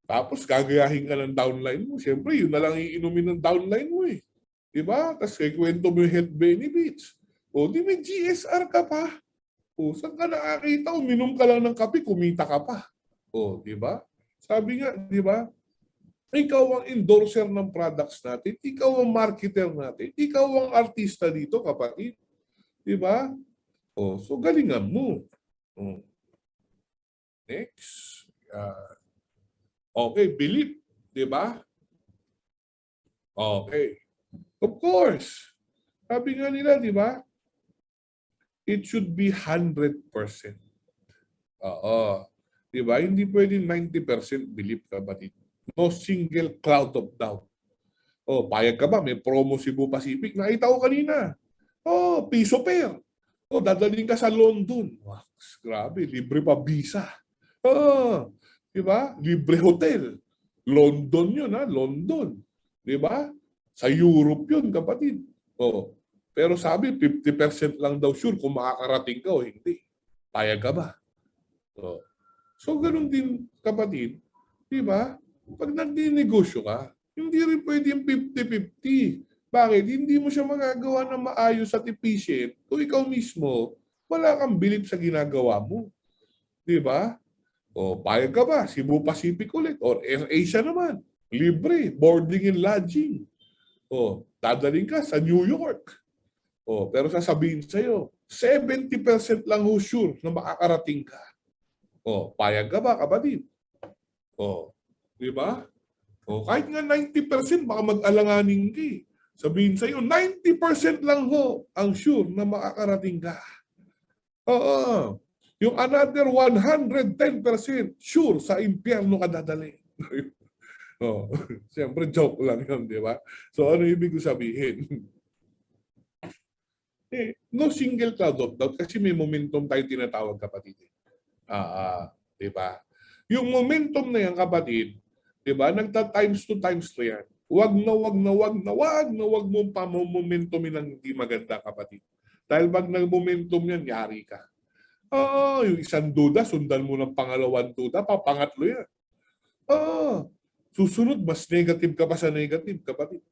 Tapos gagayahin ka ng downline mo. Siyempre, yun na lang iinumin ng downline mo eh. Di ba? Tapos kwento mo yung health benefits. Di may GSR ka pa. Saan ka nakakita? Uminom ka lang ng kape, kumita ka pa. Di ba? Sabi nga, di ba? Ikaw ang endorser ng products natin. Ikaw ang marketer natin. Ikaw ang artista dito, kapatid. Diba? So galingan mo. Next. Okay, believe. Diba? Okay. Of course. Sabi nga nila, diba? It should be 100%. Diba? Hindi pwedeng 90% believe, kapatid. No single cloud of doubt. Payag ka ba? May promo Cebu Pacific. Nakita ko kanina. Piso pair. Dadaling ka sa London. Wow, grabe, libre pa visa. Diba? Libre hotel. London yun, ha? London. Diba? Sa Europe yun, kapatid. Pero sabi, 50% lang daw sure kung makakarating ka o hindi. Payag ka ba? So, ganun din, kapatid. Diba? Pag nagdinegosyo ka, hindi rin pwede yung 50-50. Bakit? Hindi mo siya magagawa na maayos at efficient kung ikaw mismo, wala kang bilib sa ginagawa mo. Di ba? Payag ka ba? Cebu Pacific ulit. Or AirAsia naman. Libre. Boarding and lodging. Dadaling ka sa New York. Pero sasabihin sa'yo, 70% lang ho sure na makakarating ka. Payag ka ba, kapatid? Di ba? O, kahit nga 90%, baka mag-alanganin ka eh. Sabihin sa'yo, 90% lang ho ang sure na makakarating ka. Oo. Yung another 110% sure sa impyerno ka dadali. Oh, siyempre joke lang yun, di ba? So ano ibig ko sabihin? No single cloud of doubt kasi may momentum tayo tinatawag, kapatid. Di ba? Yung momentum na yan, kapatid, di ba? Nagta-times 2 times 3 yan. Wag mong pamommomentumin ng hindi maganda, kapatid. Dahil pag nag-momentum yan, yari ka. Yung isang duda, sundan mo ng pangalawang duda, papangatlo yan. Susunod, mas negative ka pa sa negative, kapatid.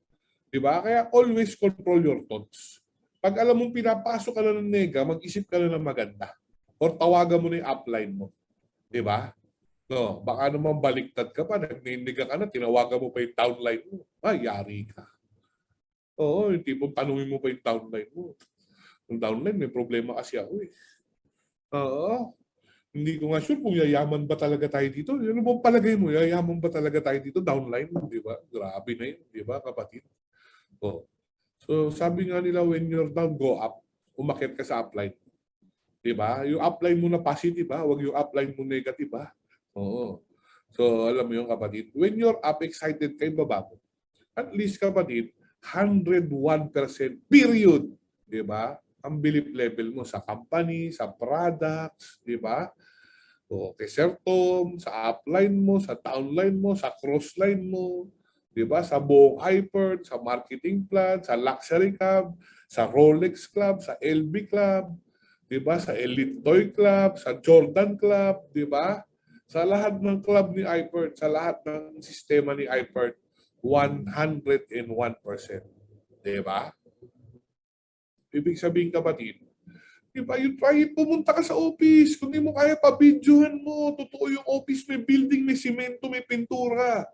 Diba? Kaya always control your thoughts. Pag alam mong pinapasok ka na ng nega, mag-isip ka na ng maganda. Or tawagan mo na yung upline mo. Diba? No, baka naman baliktad ka pa, nagniniga ka na, tinawagan mo pa yung downline mo. Ay, yari ka. Oo, yung tipong tanungin mo pa yung downline mo. Yung downline, may problema kasi ako eh. Oo. Hindi ko nga sure kung yayaman ba talaga tayo dito. Ano bang palagay mo? Yayaman ba talaga tayo dito? Downline, di ba? Grabe na yun, di ba, kapatid? Oh. So, sabi nga nila, when you're down, go up. Umakyat ka sa upline. Di ba? Yung upline mo na positive, ha? Huwag yung upline mo negative, ha? Oo. So, alam mo yung kapatid, when you're up, excited kayo, baba mo. At least, kapatid, 101% period. Di ba? Ang belief level mo sa company, sa products, di ba? O kay Sir Tom, sa upline mo, sa downline mo, sa crossline mo, di ba? Sa buong Hyper, sa marketing plan, sa luxury club, sa Rolex Club, sa LB Club, di ba? Sa Elite Toy Club, sa Jordan Club, di ba? Sa lahat ng club ni Hyper, sa lahat ng sistema ni Hyper, 101%. Di ba? Ibig sabihin, kapatid, diba? You try, pumunta ka sa office. Kung di mo kaya, pa-videohan mo. Totoo yung office, may building, may simento, may pintura.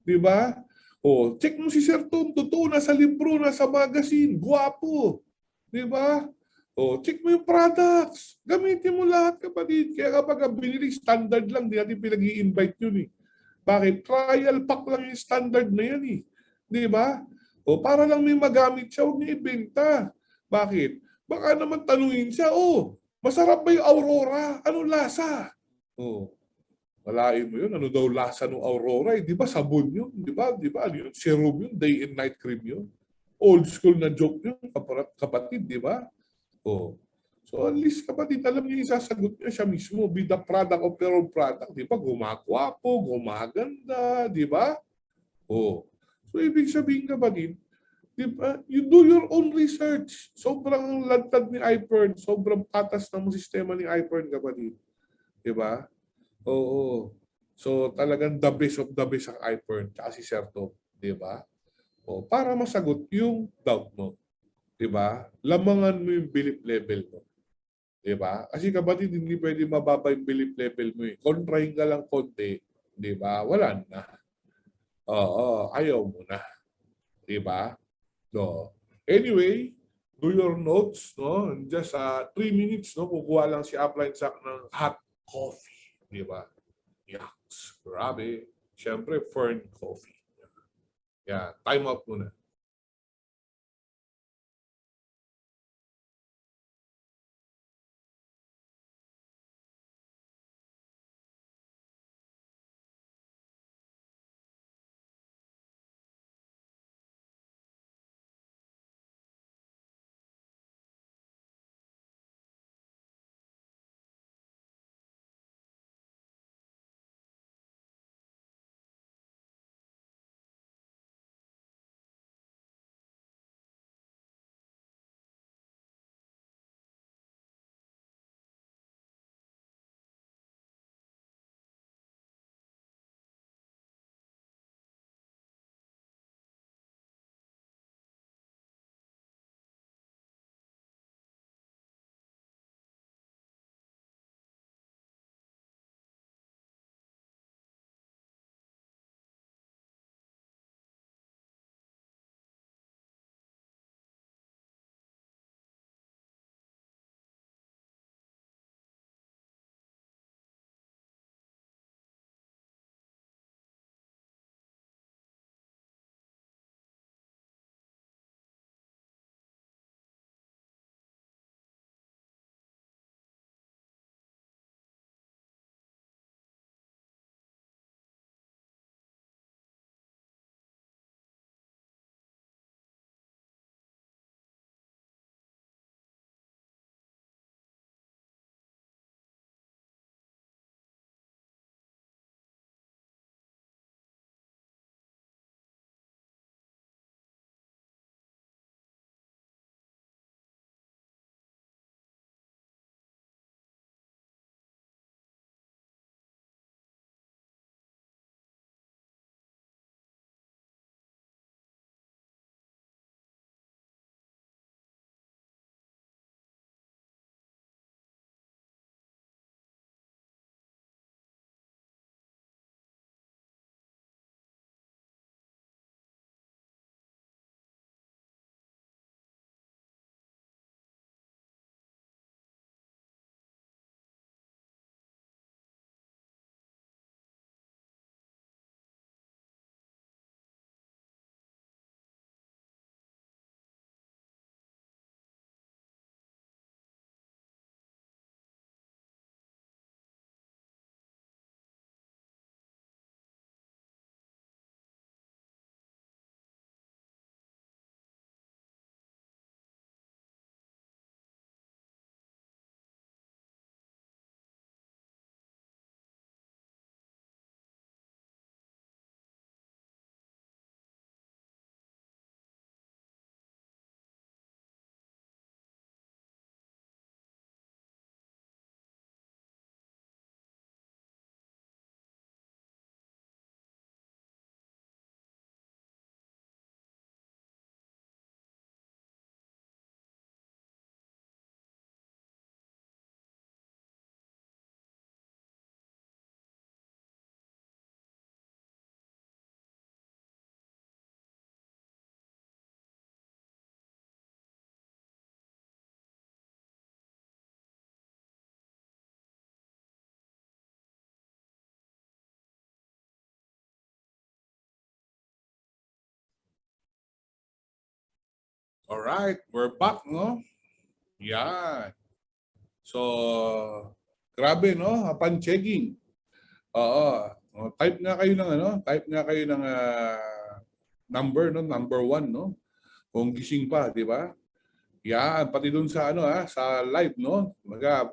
Diba? O, check mo si Sir Tom. Totoo, nasa libro, nasa magazine. Guwapo. Diba? O, check mo yung products. Gamitin mo lahat, kapatid. Kaya kapag binili, standard lang. Di natin pinag-i-invite yun eh. Bakit? Trial pack lang yung standard na yan eh. Diba? O, para lang may magamit siya, huwag niya ibenta. Bakit? Baka naman tanungin siya, masarap ba yung Aurora? Anong lasa? Malain mo yun. Ano daw lasa ng Aurora? Di ba sabon yun? Di ba? Ano yun? Serum yun? Day and night cream yun? Old school na joke yun, kapatid, di ba? So at least, kapatid, alam niyo yung sasagot niya siya mismo. Be the product of your own product. Di ba? Gumagwapo, gumaganda, di ba? So ibig sabihin, kapatid, diba? You do your own research. Sobrang lantad ni iPern. Sobrang patas ng sistema ni iPern, kapatid. Diba? Oo. So talagang the best of the best ang iPern tsaka si Sir Tom. Diba? Para masagot yung doubt mo. Diba? Lamangan mo yung belief level mo. Diba? Kasi, kapatid, hindi pwede mababa yung belief level mo eh. Kontrahin ka lang konti. Diba? Wala na. Ayaw mo na. Diba? No. Anyway, do your notes, no? In just 3 minutes, no? Kukuha lang si Upline Sack ng hot coffee. Di ba? Yaks. Grabe. Siyempre, Fern Coffee. Yeah. Time out muna. Alright, we're back, no? Yan. So, grabe, no? Upon checking. Oo. Type nga kayo ng type nga kayo ng number, no? Number 1, no? Kung gising pa, di ba? Yan, pati dun sa sa live, no?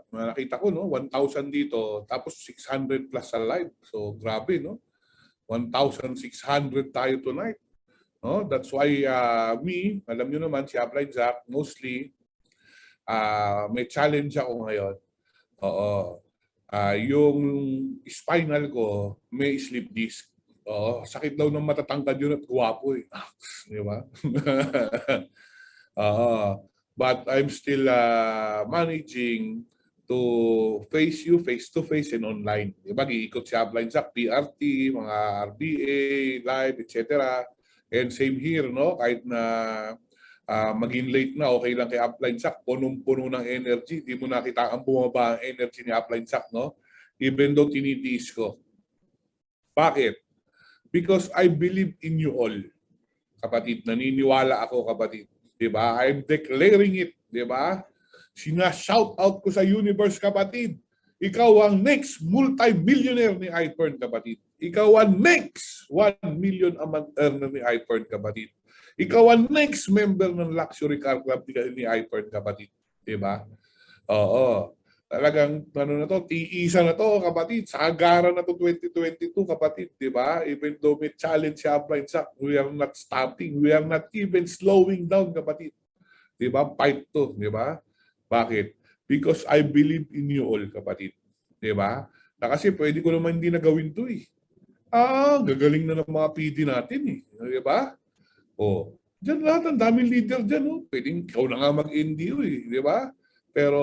Nakita ko, no? 1,000 dito, tapos 600 plus sa live. So, grabe, no? 1,600 tayo tonight. No? That's why alam nyo naman, si Upline Zach, mostly, may challenge ako ngayon. Oo. Yung spinal ko, may sleep disc. Oo. Sakit daw ng matatangkad yun at guwapo eh. Di ba? But I'm still managing to face you face-to-face and online. Diba? Iikot si Upline Zach, PRT, mga RBA, live, etc. And same here, no? Kahit na maging late na, okay lang kay Upline Zach. Punong-puno ng energy. Di mo nakita ang bumaba ang energy ni Upline Zach, no? Even though tinitiis ko. Bakit? Because I believe in you all. Kapatid, naniniwala ako, kapatid. Diba? I'm declaring it. Diba? Sina-shout out ko sa universe, kapatid. Ikaw ang next multi-millionaire ni iPern, kapatid. Ikaw ang next 1 million a month earner ni iPern, kapatid. Ikaw ang next member ng Luxury Car Club ni iPern, kapatid. Diba? Oo. Talagang na to, tiisa na to, kapatid. Sagara na to 2022, kapatid, di ba? Even though may challenge si Upline Zach, we are not stopping. We are not even slowing down, kapatid. Di ba? Fight to, di ba? Bakit? Because I believe in you all, kapatid. Di ba? Na kasi pwede ko naman hindi na gawin to eh. Gagaling na ng mga PD natin eh. Di ba? O, dyan lahat, ang daming leader dyan. Oh. Pwedeng ikaw na nga mag-NDO eh. Di ba? Pero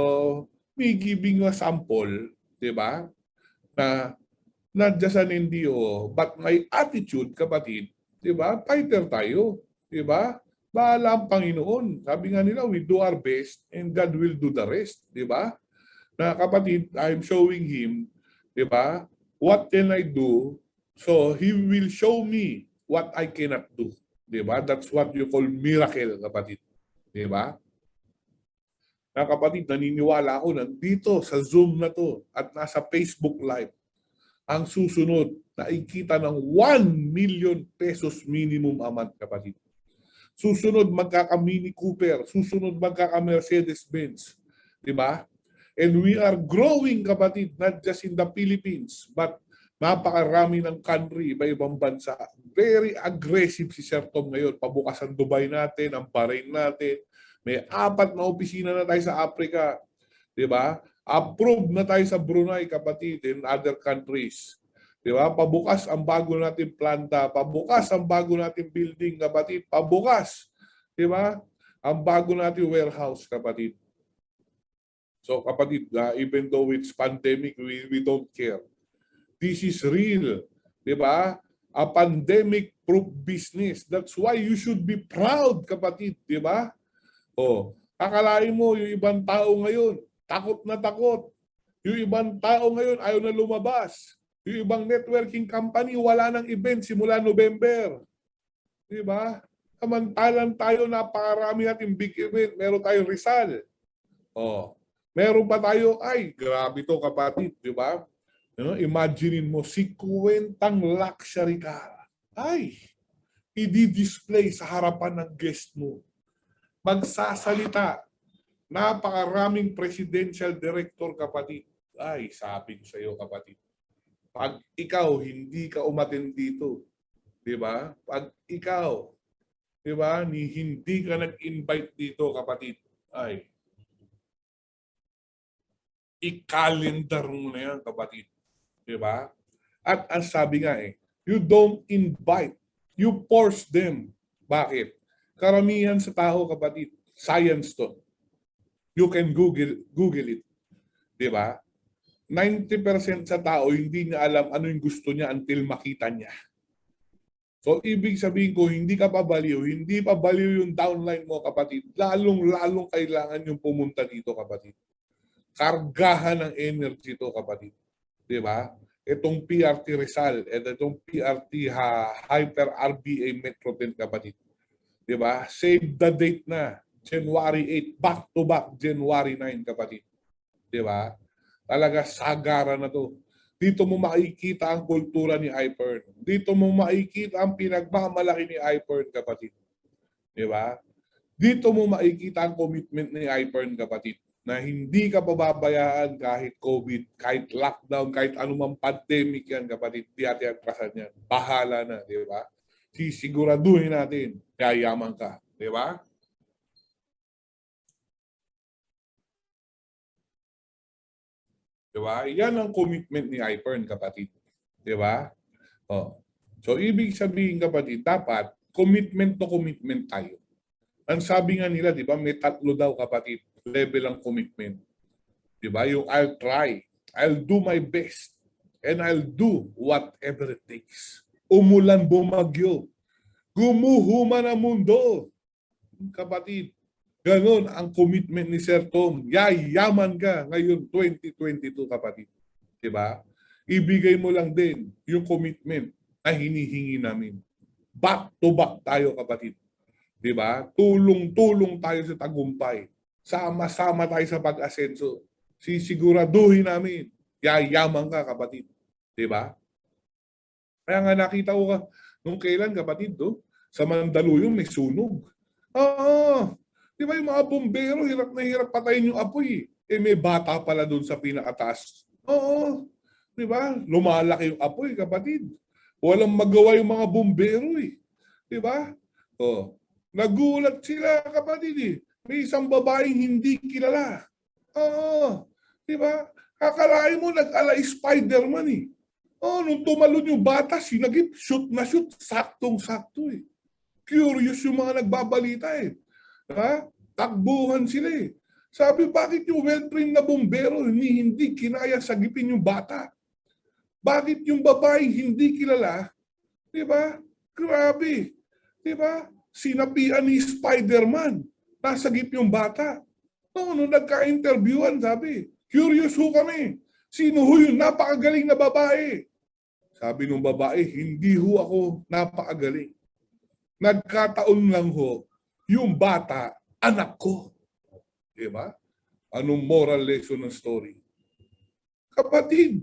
may giving a sample, di ba? Na not just an NDO, but my attitude, kapatid, di ba? Fighter tayo, di ba? Bahala ang Panginoon. Sabi nga nila, we do our best and God will do the rest, di ba? Na kapatid, I'm showing him, di ba? What can I do? So he will show me what I cannot do. Di ba? That's what you call miracle, kapatid. Di ba? Na kapatid, naniniwala ako nandito sa Zoom na to at nasa Facebook Live, ang susunod na ikita ng 1 million pesos minimum a month, kapatid. Susunod magkaka-Mini Cooper, susunod magkaka-Mercedes-Benz. Di ba? And we are growing, kapatid, not just in the Philippines, but napakarami ng country, iba-ibang bansa. Very aggressive si Sir Tom ngayon. Pabukas ang Dubai natin, ang Bahrain natin. May 4 na opisina na tayo sa Africa. Diba? Approved na tayo sa Brunei, kapatid, in other countries. Diba? Pabukas ang bago natin planta. Pabukas ang bago natin building, kapatid. Pabukas. Diba? Ang bago natin warehouse, kapatid. So, kapatid, even though it's pandemic, we don't care. This is real. Diba? A pandemic-proof business. That's why you should be proud, kapatid. Diba? Akalain mo, yung ibang tao ngayon, takot na takot. Yung ibang tao ngayon, ayaw na lumabas. Yung ibang networking company, wala nang event simula November. Diba? Samantalang tayo, napakarami natin big event. Meron tayong Rizal. Meron pa tayo, ay, grabe to, kapatid. Diba? Imaginein mo, 50 luxury car. Ay, i-display sa harapan ng guest mo. Magsasalita. Napakaraming presidential director, kapatid. Ay, sabi ko sa iyo, kapatid. Pag ikaw hindi ka umattend dito, di ba? Pag ikaw, di ba, hindi ka nag-invite dito, kapatid, ay, i-calendar mo na yan, kapatid. Di ba? At ang sabi nga you don't invite, you force them. Bakit? Karamihan sa tao, kapatid, science to. You can Google it. Di ba? 90% sa tao, hindi niya alam ano yung gusto niya until makita niya. So, ibig sabihin ko, hindi ka pa baliw, hindi pa baliw yung downline mo, kapatid. Lalong kailangan yung pumunta dito, kapatid. Kargahan ng energy to, kapatid. Di ba? Itong PRT Rizal at itong PRT Hyper RBA Metro 10, kapatid. Di ba? Save the date na. January 8, back to back January 9, kapatid. Di ba? Talaga sagara na to. Dito mo makikita ang kultura ni iPern. Dito mo makikita ang pinagmamalaki ni iPern, kapatid. Di ba? Dito mo makikita ang commitment ni iPern, kapatid, na hindi ka pababayaan kahit COVID, kahit lockdown, kahit anumang pandemic yan, kapatid. Di atin atrasan yan. Bahala na, di ba? Sisiguraduhin natin, yayaman ka. Di ba? Diba? Yan ang commitment ni iPern, kapatid. Diba? Oh. So, ibig sabihin, kapatid, dapat commitment to commitment tayo. Ang sabi nga nila, di ba, may tatlo daw, kapatid, level ang commitment. Di ba? Yung I'll try, I'll do my best, and I'll do whatever it takes. Umulan, bumagyo, gumuhuman ang mundo. Kapatid, ganon ang commitment ni Sir Tom. Yayaman ka ngayon 2022, kapatid. Diba? Ibigay mo lang din yung commitment na hinihingi namin. Back to back tayo, kapatid. Diba? Tulong-tulong tayo sa tagumpay. Sama-sama tayo sa pag-asenso. Sisiguraduhin namin. Yayaman ka, kapatid. Diba? Kaya nga nakita ko ka nung kailan, kapatid, sa Mandaluyong may sunog. Oo. Di ba yung mga bombero, hirap na hirap patayin yung apoy. May bata pala doon sa pinakataas. Oo. Di ba? Lumalaki yung apoy, kapatid. Walang magawa yung mga bombero eh. Di ba? Oh. Nagulat sila, kapatid. May isang babaeng hindi kilala. Oo. Di ba? Kakalain mo, nag-ala Spider-Man eh. Oh, nung tumalon yung bata, sinagip, shoot na shoot, saktong-sakto eh. Curious yung mga nagbabalita eh. Ha? Takbuhan sila eh. Sabi, bakit yung well-trained na bombero hindi kinaya sagipin yung bata? Bakit yung babae hindi kilala? Diba? Grabe. Diba? Sinapian ni Spider-Man. Nasagip yung bata. Nung nagka-interviewan, sabi, curious ho kami. Sino ho yung napakagaling na babae? Sabi nung babae, hindi ho ako napakagaling. Nagkataon lang ho, yung bata, anak ko. Diba? Anong moral lesson ng story? Kapatid,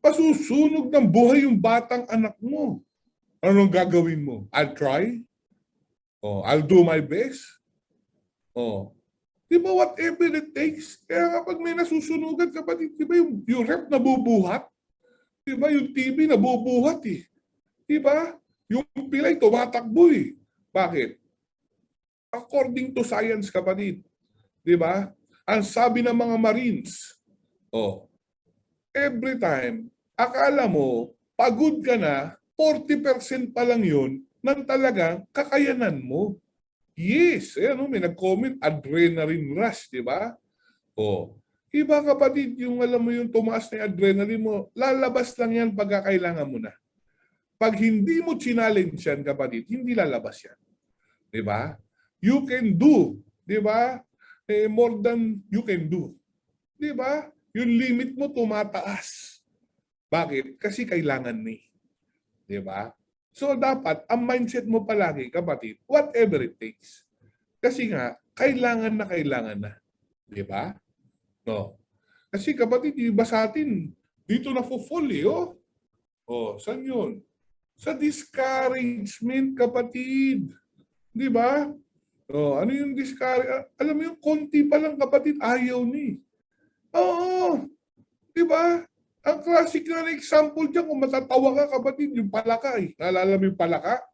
pasusunog ng buhay yung batang anak mo. Anong gagawin mo? I'll try? Oh, I'll do my best? Oh. Diba whatever it takes? Kaya kapag may nasusunugan, kapatid, diba yung rep nabubuhat? Diba yung TV nabubuhat eh? Diba? Yung pilay tumatakbo eh. Bakit? According to science, kapatid. Di ba? Ang sabi ng mga Marines, every time, akala mo, pagod ka na, 40% pa lang yun ng talagang kakayanan mo. Yes, ayan, may nag-comment, adrenaline rush, di ba? Iba, kapatid, yung alam mo yung tumaas na yung adrenaline mo, lalabas lang yan pagka kailangan mo na. Pag hindi mo challenge yan, kapatid, hindi lalabas yan. Di ba? You can do, di ba? More than you can do. Di ba? Yung limit mo tumataas. Bakit? Kasi kailangan ni. Di ba? So dapat, ang mindset mo palagi, kapatid, whatever it takes. Kasi nga, kailangan na. Di ba? No. Kasi kapatid, iba sa atin, dito na fall eh, saan yun? Sa discouragement, kapatid. Di ba? Ano yung discourage? Alam mo yung konti pa lang, kapatid, ayaw ni. Oo. Di ba? Ang classic na example dyan, kung matatawa ka, kapatid, yung palaka eh. Naalala mo yung palaka?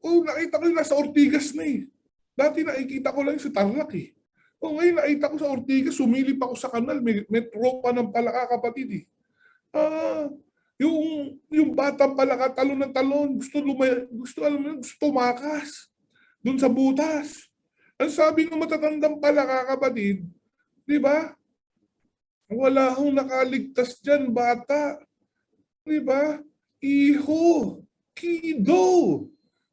Nakita ko yung nasa Ortigas na eh. Dati nakikita ko lang sa Tarlac eh. Ngayon nakita ko sa Ortigas, sumilip ako sa kanal, may tropa ng palaka, kapatid eh. Yung batang palaka, talon ng talon, gusto tumakas doon sa butas. Ang sabi ng matatandang palaka, kapatid, di ba? Wala hong nakaligtas dyan, bata. Di ba? Iho, kido.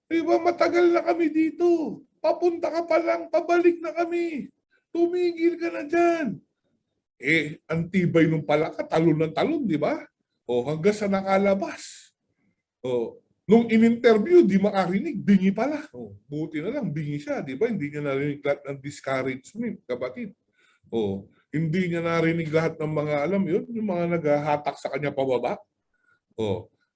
Di ba? Matagal na kami dito. Papunta ka pa lang, pabalik na kami. Tumigil ka na dyan. Ang tibay nung palaka, talon ng talon, di ba? Hanggang sa nakalabas. Nung in-interview, di makarinig, bingi pala. Buti na lang, bingi siya, di ba? Hindi niya narinig lahat ng discouragement, kapatid. Hindi niya narinig lahat ng mga, alam yun, yung mga naghahatak sa kanya pababa.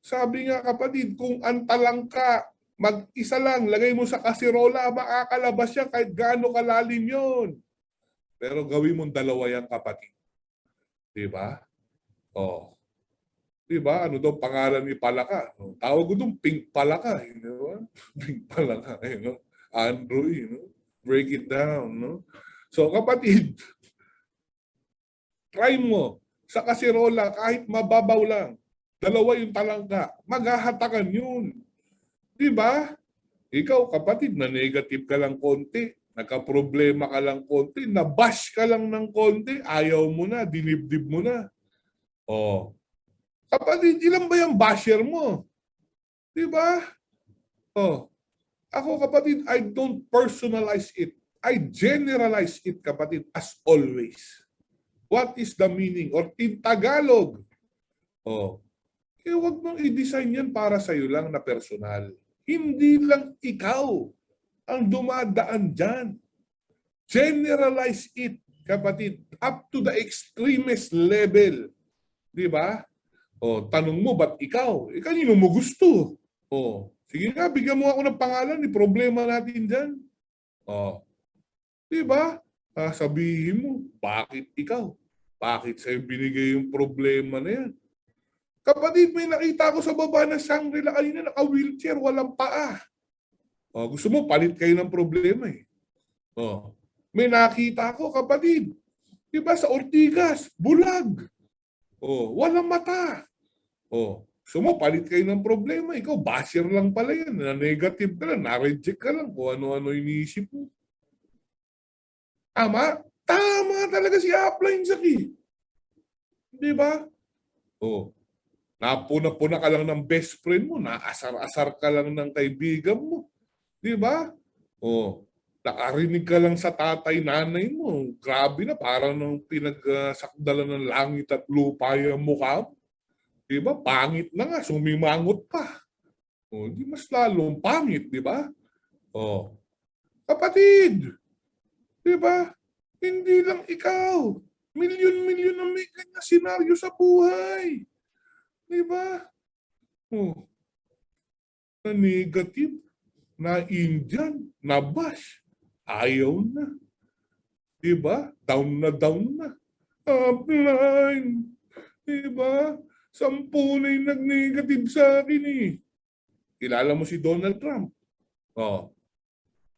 Sabi nga, kapatid, kung antalang ka, mag-isa lang, lagay mo sa kasirola, makakalabas siya kahit gaano kalalim yun. Pero gawin mong dalawa yan, kapatid. Di ba? Di ba? Ano daw pangalan ni Palaka? Tawag ko doon, Pink Palaka. Di ba? Pink Palaka. No? Andrew, break it down. No? So, kapatid, try mo sa kasirola kahit mababaw lang. Dalawa yung talangka. Maghahatakan yun. Di ba? Ikaw, kapatid, na negative ka lang konti, nagka-problema ka lang konti, nabash ka lang ng konti, ayaw mo na, dinibdib mo na. Kapatid, ilan ba yung basher mo? Di ba? Ako, kapatid, I don't personalize it. I generalize it, kapatid, as always. What is the meaning? Or in Tagalog, huwag mong i-design yan para sa'yo lang na personal. Hindi lang ikaw ang dumadaan dyan. Generalize it, kapatid, up to the extremist level. Di ba? Tanong mo, ba't ikaw? Kanino mo gusto? Sige nga, bigyan mo ako ng pangalan, problema natin dyan. Di ba? Sabihin mo, bakit ikaw? Bakit sa'yo binigay yung problema na yan? Kapatid, may nakita ko sa baba ng Shangri-La kanina, naka-wheelchair, walang paa. Gusto mo, palit kayo ng problema eh. May nakita ko, kapatid. Diba sa Ortigas, bulag. Walang mata. Gusto mo, palit kayo ng problema. Ikaw, basher lang pala yan. Na-negative ka lang, na-reject ka lang. Kung ano-ano iniisip mo. Tama? Tama talaga si Upline Zaki. Diba? Napuna-puna ka lang ng best friend mo, naasar-asar ka lang ng kaibigan mo. Di ba? Nakarinig ka lang sa tatay, nanay mo. Grabe na, parang nang pinagsakdalan ng langit at lupa yung mukha mo. Di ba? Pangit na nga, sumimangot pa. Di mas lalong pangit, di ba? Kapatid, di ba? Hindi lang ikaw. Milyon-milyon na may kanya senaryo sa buhay. Di ba? Na negative, na Indian, na bash, ayaw na. Di ba? Down na. Upline. Di ba? 10 na yung nag-negative sa akin eh. Kilala mo si Donald Trump?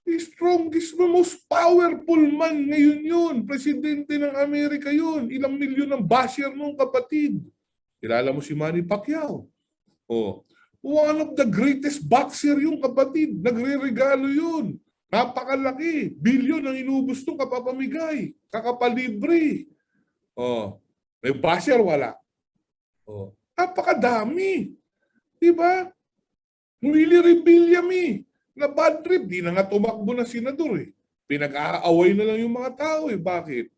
The strongest, most powerful man ngayon yun. Presidente ng Amerika yun. Ilang milyon ng basher nung kapatid. Kilala mo si Manny Pacquiao? One of the greatest boxer yung kapatid. Nagre-regalo yun. Napakalaki. Bilyon ang inubos nung kapapamigay. Kakapalibre. May basher, wala. Napakadami. Diba? Willie Rebillame, na bad trip. Di na nga tumakbo na senador eh. Pinag-aaway na lang yung mga tao eh. Bakit?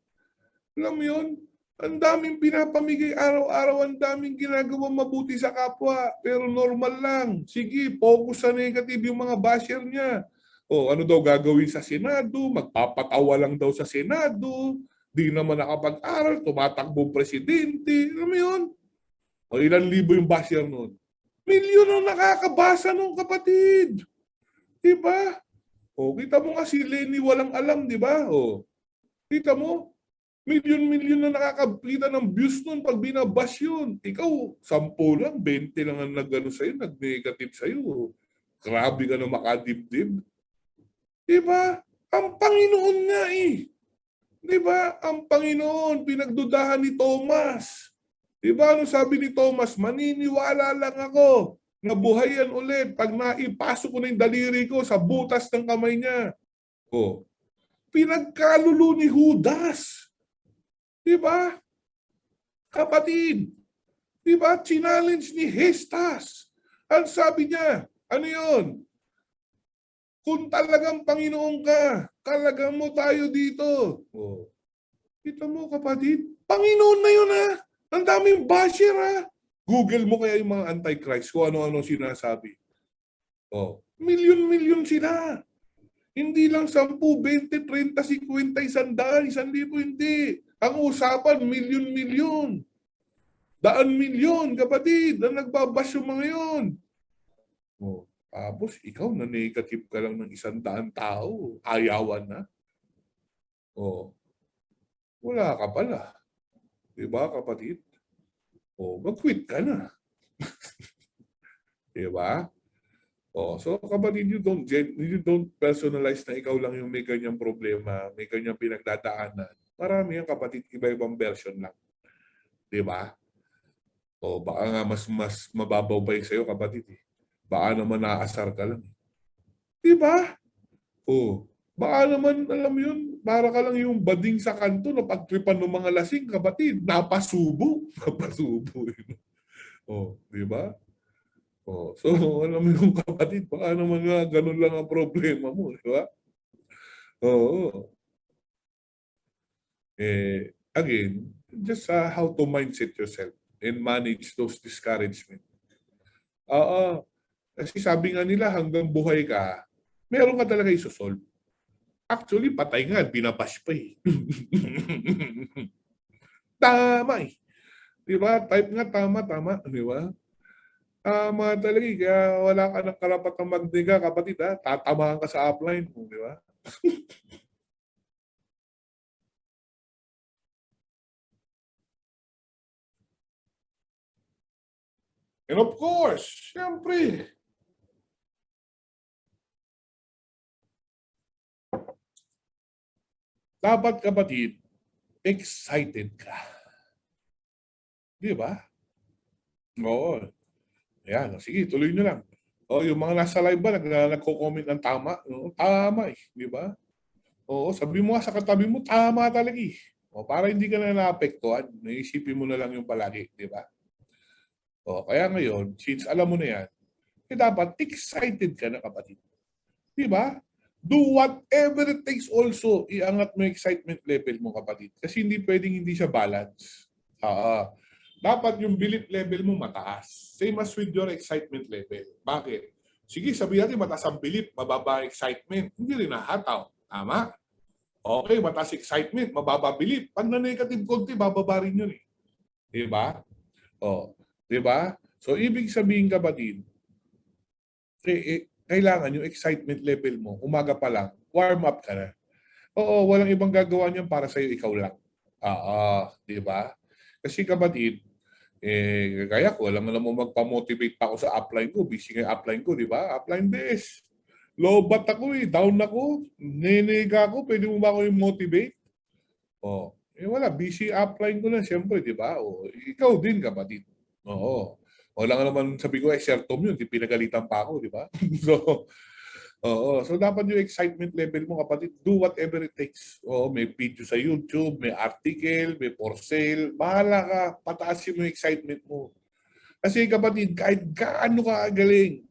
Alam mo yun? Ang daming pinapamigay araw-araw, ang daming ginagawa mabuti sa kapwa. Pero normal lang. Sige, focus sa negative yung mga basher niya. Ano daw gagawin sa Senado? Magpapatawa lang daw sa Senado. Di naman nakapag-aral, tumatakbo presidente. Alam mo yun? Ilan libo yung basher nun? Milyon ang nakakabasa nung kapatid. Diba? Kita mo nga si Lenny walang alam, diba? Kita mo? Milyon-milyon na nakakapita ng views nun pag binabash yun. Ikaw, 10 lang, 20 lang ang nag-ano sa'yo, nag-negative sa'yo. Grabe ka na makadibdib. Diba? Ang Panginoon nga eh. Diba? Ang Panginoon, pinagdudahan ni Thomas. Diba? Ano sabi ni Thomas? Maniniwala lang ako na buhayan ulit pag naipasok ko na yung daliri ko sa butas ng kamay niya. Pinagkalulo ni Judas. Diba? Kapatid. Diba? Challenge ni Hestas. Ang sabi niya, ano yun? Kung talagang Panginoon ka, kalagang mo tayo dito. Kita mo kapatid, Panginoon na yun ha. Ang daming basher ha. Google mo kaya yung mga antichrist kung ano-ano sinasabi. Milyon-milyon sila. Hindi lang 10, 20, 30, 50, 100, 1,000, hindi. Ang usapan, milyon-milyon. Daan milyon, kapatid, ang nagbabas yung mga yun. Tapos ikaw na negative ka lang ng 100 tao, ayawan na. Wala ka pala. Diba, kapatid? Mag-quit ka na. Diba? So kapatid, you don't personalize na ikaw lang yung may ganyang problema, may ganyang pinagdadaanan. Marami yan, kapatid, iba-ibang version lang. Diba? Baka nga mas mababaw pa yung sa'yo, kapatid. Baka naman naasar ka lang. Diba? Baka naman, alam yun, para ka lang yung bading sa kanto na pagtripan ng mga lasing, kapatid. Napasubo. Napasubo. Diba? So, alam mo yung kapatid, baka naman nga ganun lang ang problema mo, di ba? Again, just how to mindset yourself and manage those discouragement. Kasi sabi nga nila, hanggang buhay ka, meron ka talaga isosolve. Actually, patay nga, binabash pa eh. Tama eh. Di ba? Type nga, tama. Di ba? Tama talaga eh. Kaya wala ka ng karapatang magdiga, kapatid ha. Tatamahan ka sa upline mo, di ba? And of course, syempre, dapat, kapatid, excited ka. Di ba? Oo. Yan. Sige, tuloy nyo lang. Yung mga nasa live ba, nagko-comment ng tama? Tama eh. Di ba? Sabi mo nga sa katabi mo, tama talaga eh. Para hindi ka na naapektuhan, naisipin mo na lang yung palagi. Di ba? Kaya ngayon, since alam mo na yan, dapat excited ka na, kapatid. Di ba? Do whatever it takes also, iangat mo yung excitement level mo, kapatid. Kasi hindi pwedeng hindi siya balance. Dapat yung belief level mo mataas. Same as with your excitement level. Bakit? Sige, sabihin natin mataas ang belief, mababa ang excitement. Hindi rin nahataw. Tama? Okay, mataas excitement, mababa belief. Pag na-negative konti, bababa rin yun eh. Diba? Diba? So, ibig sabihin, kapatid, kailangan yung excitement level mo, umaga pa lang, warm up ka na. Walang ibang gagawa niyan para sa'yo, ikaw lang. Diba? Kasi, kapatid, kaya ko, alam mo magpa-motivate pa ako sa upline ko. Busy nga upline ko, di ba? Upline base. Lobat ako eh. Down ako. Nenega ako. Pwede mo ba ako yung motivate? Wala. Busy upline ko na, siyempre, di ba? Ikaw din, kapatid. Wala nga naman sabi ko, share tom yun. Di pinagalitan pa ako, di ba? So dapat yung excitement level mo, kapatid, do whatever it takes. May video sa YouTube, may article, may for sale. Bahala ka, pataasin mo yung excitement mo. Kasi, kapatid, kahit gaano ka galing,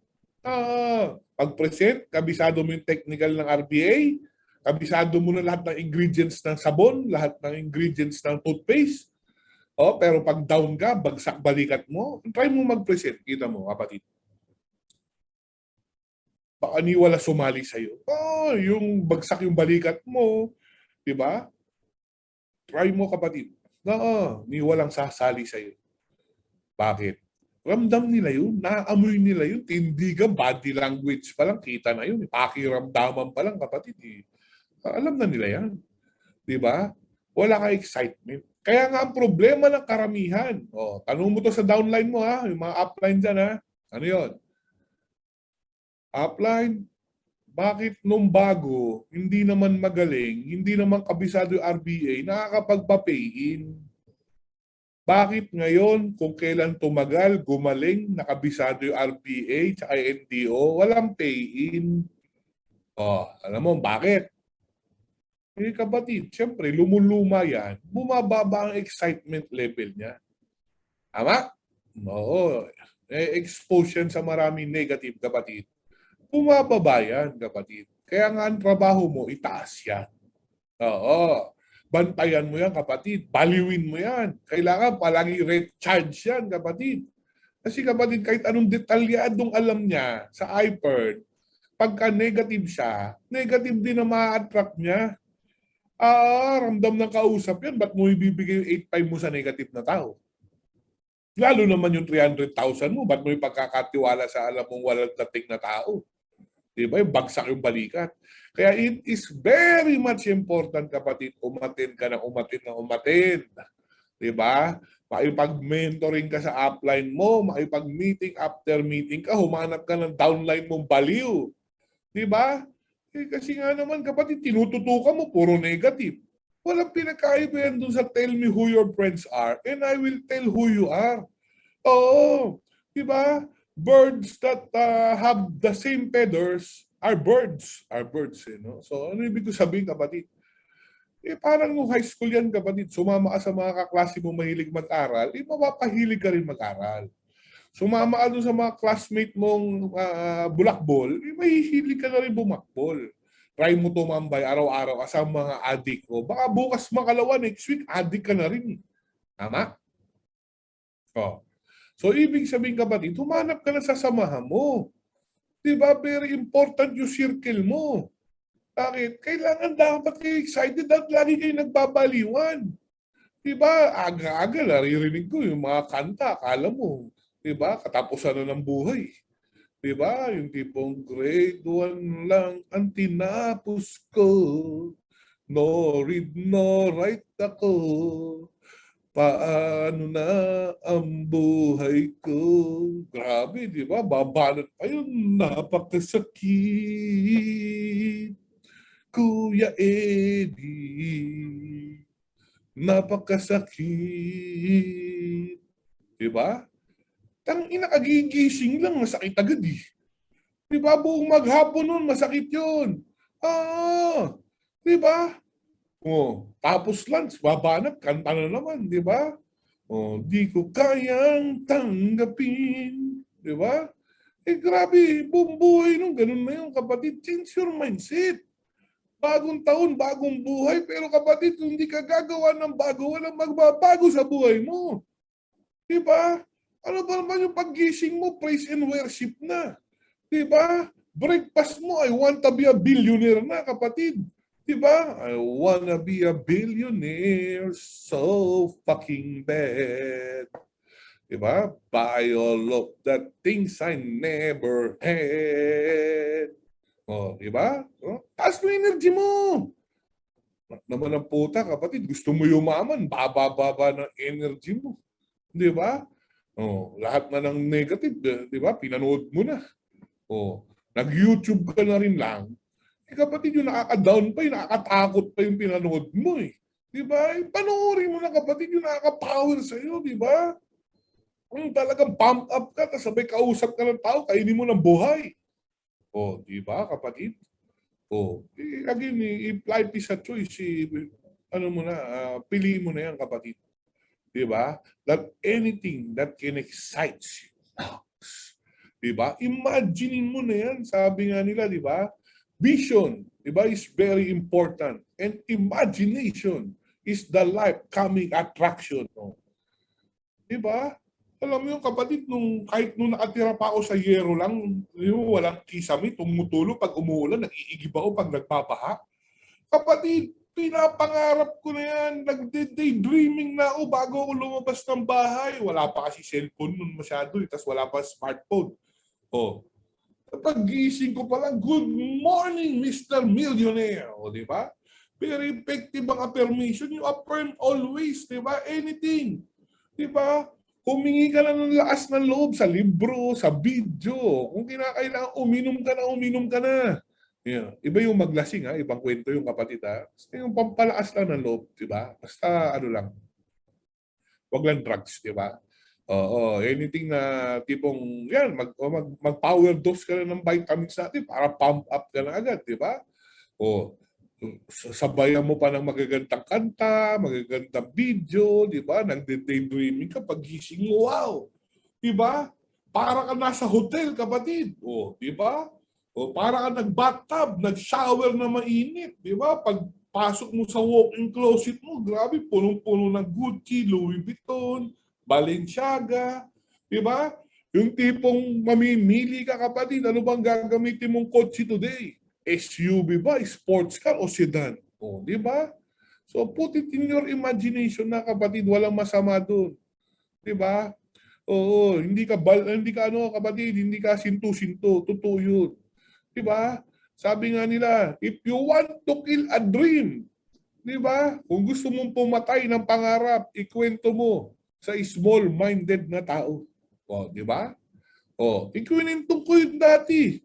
pag-present, kabisado mo yung technical ng RBA, kabisado mo na lahat ng ingredients ng sabon, lahat ng ingredients ng toothpaste. Pero pag down ka, bagsak balikat mo, try mo mag-present. Kita mo, kapatid. Baka ni wala sumali sa'yo. Yung bagsak yung balikat mo, di ba? Try mo, kapatid. Ni walang sasali sa'yo. Bakit? Ramdam nila yun. Naamoy nila yun. Tindigan, body language pa lang. Kita na yun. Pakiramdaman pa lang, kapatid. Alam na nila yan. Di ba? Wala ka excitement. Kaya nga ang problema ng karamihan. Tanong mo to sa downline mo ha. Yung mga upline dyan ha. Ano yun? Upline, bakit nung bago, hindi naman magaling, hindi naman kabisado yung RBA, nakakapagpa-pay-in? Bakit ngayon, kung kailan tumagal, gumaling, nakabisado yung RBA at NTO, walang pay-in? Alam mo, bakit? Kapatid, siyempre, lumuluma yan, bumababa ang excitement level niya. Tama? Oo. Expose yan sa maraming negative, kapatid. Bumababa yan, kapatid. Kaya nga ang trabaho mo, itaas yan. Bantayan mo yan, kapatid. Baliwin mo yan. Kailangan palagi recharge yan, kapatid. Kasi kapatid, kahit anong detalyadong alam niya sa iPad, pagka negative siya, negative din na ma-attract niya. Ramdam ng kausap yan, ba't mo ibibigay yung 8.5 mo sa negative na tao? Lalo naman yung 300,000 mo, ba't mo ipagkakatiwala sa alam mong walang dating na tao? Diba? Yung bagsak yung balikat. Kaya it is very much important, kapatid, umatin ka na umatin na umatin. Diba? Makipag-mentoring ka sa upline mo, makipag-meeting after meeting ka, humanap ka ng downline mong baliw. Diba? Kasi nga naman, kapatid, tinututukan mo, puro negative. Walang pinakaiba yan dun sa tell me who your friends are and I will tell who you are. Oo. Diba? Birds that have the same feathers are birds. Are birds, eh, no? So, ano ibig ko sabihin, kapatid? Parang nung high school yan, kapatid, sumama ka sa mga kaklase mo mahilig mag-aral, mapapahilig ka rin mag-aral. Sumama ka dun sa mga classmate mong bulakbol, mahihilig ka na rin bumakbol. Try mo tumambay araw-araw kasama mga adik ko. Baka bukas makalawa, next week, adik ka na rin. Tama? Oh. So, ibig sabihin, kapatid, humanap ka na sa samahan mo. Diba? Very important yung circle mo. Bakit? Kailangan dapat kayo excited at lagi kayo nagbabaliwan. Diba? Aga-aga, naririnig ko yung mga kanta. Akala mo, diba? Katapusan na ng buhay. Diba? Yung tipong grade 1 lang ang tinapos ko. No read, no write ako. Paano na ang buhay ko? Grabe, di ba? Babanat pa yun. Napakasakit. Kuya Eddie. Napakasakit. Di ba? Tangina, kagigising lang, masakit agad eh. Di ba? Buong maghapon nun, masakit yun. Di ba? Tapos lunch, babanat, kanta na naman, di ba? Di ko kayang tanggapin. Di ba? Grabe, buong buhay nung ganun na yun, kapatid. Change your mindset. Bagong taon, bagong buhay. Pero kapatid, kung hindi ka gagawa ng bago, walang magbabago sa buhay mo. Di ba? Ano ba naman yung paggising mo? Praise and worship na. Diba? Breakfast mo, I want to be a billionaire na, kapatid. Diba? I wanna be a billionaire so fucking bad. Diba? Buy all of the things I never had. Diba? Taas mo energy mo. Naman ang puta, kapatid. Gusto mo yumaman, baba-baba ng energy mo. Diba? Lahat na ng negative, diba? Pinanood mo na. Nag-YouTube ka na rin lang. Kapatid, yung nakaka-down pa, yung nakakatakot pa yung pinanood mo eh. Diba? Panoorin mo na, kapatid, yung nakaka-power sa'yo, diba? Kung talagang pump up ka, tapos sabay kausap ka ng tao, kainin mo ng buhay. Diba, kapatid? Again, if life is a choice, ano mo na, piliin mo na yan, kapatid. Diba? That anything that can excite you. Diba? Imagine mo na yan. Sabi nga nila, diba? Vision, diba, is very important. And imagination is the life-coming attraction. Diba? Alam mo yung kapatid, kahit nung nakatira pa ako sa yero lang, yung walang kisame, tumutulo pag umuulan, nag-iigib ako pag nagpapaha. Kapatid, pinapangarap ko na yan. Nag-daydreaming na ako bago ako lumabas ng bahay. Wala pa kasi cellphone nun masyado. Tapos wala pa smartphone. Pag gising ko pa lang, good morning, Mr. Millionaire. Di ba? Very effective ang affirmation. You affirm always, di ba? Anything. Di ba? Humingi ka lang ng lakas ng loob sa libro, sa video. Kung kinakailangan, uminom ka na. Yeah. Iba yung maglasing, ha? Ibang kwento yung, kapatid, ha? Basta yung pampalakas lang ng loob, di ba? Basta ano lang. Wag lang drugs, di ba? Anything na tipong yan, mag-power dose ka na ng vitamins natin para pump up ka na agad, di ba? Sabayan mo pa ng magagandang kanta, magagandang video, di ba? Nagde-daydreaming ka, pag gising mo, wow! Di ba? Para ka nasa hotel, kapatid. Di ba? Para ka nag-bathtub, nag-shower na mainit, di ba? Pag pasok mo sa walk-in closet mo, grabe, punong-puno ng Gucci, Louis Vuitton, Balenciaga, di ba? Yung tipong mamimili ka, kapatid, ano bang gagamitin mong kotse today? SUV ba, sports car o sedan? O, di ba? So put it in your imagination na, kapatid, walang masama doon. Di ba? Oo, hindi ka ano, kapatid, hindi ka sinto-sinto. Totoo yun. Di ba? Sabi nga nila, if you want to kill a dream, di ba? Kung gusto mong pumatay ng pangarap, ikwento mo sa small-minded na tao. O, di ba? O, ikwento ko yun dati.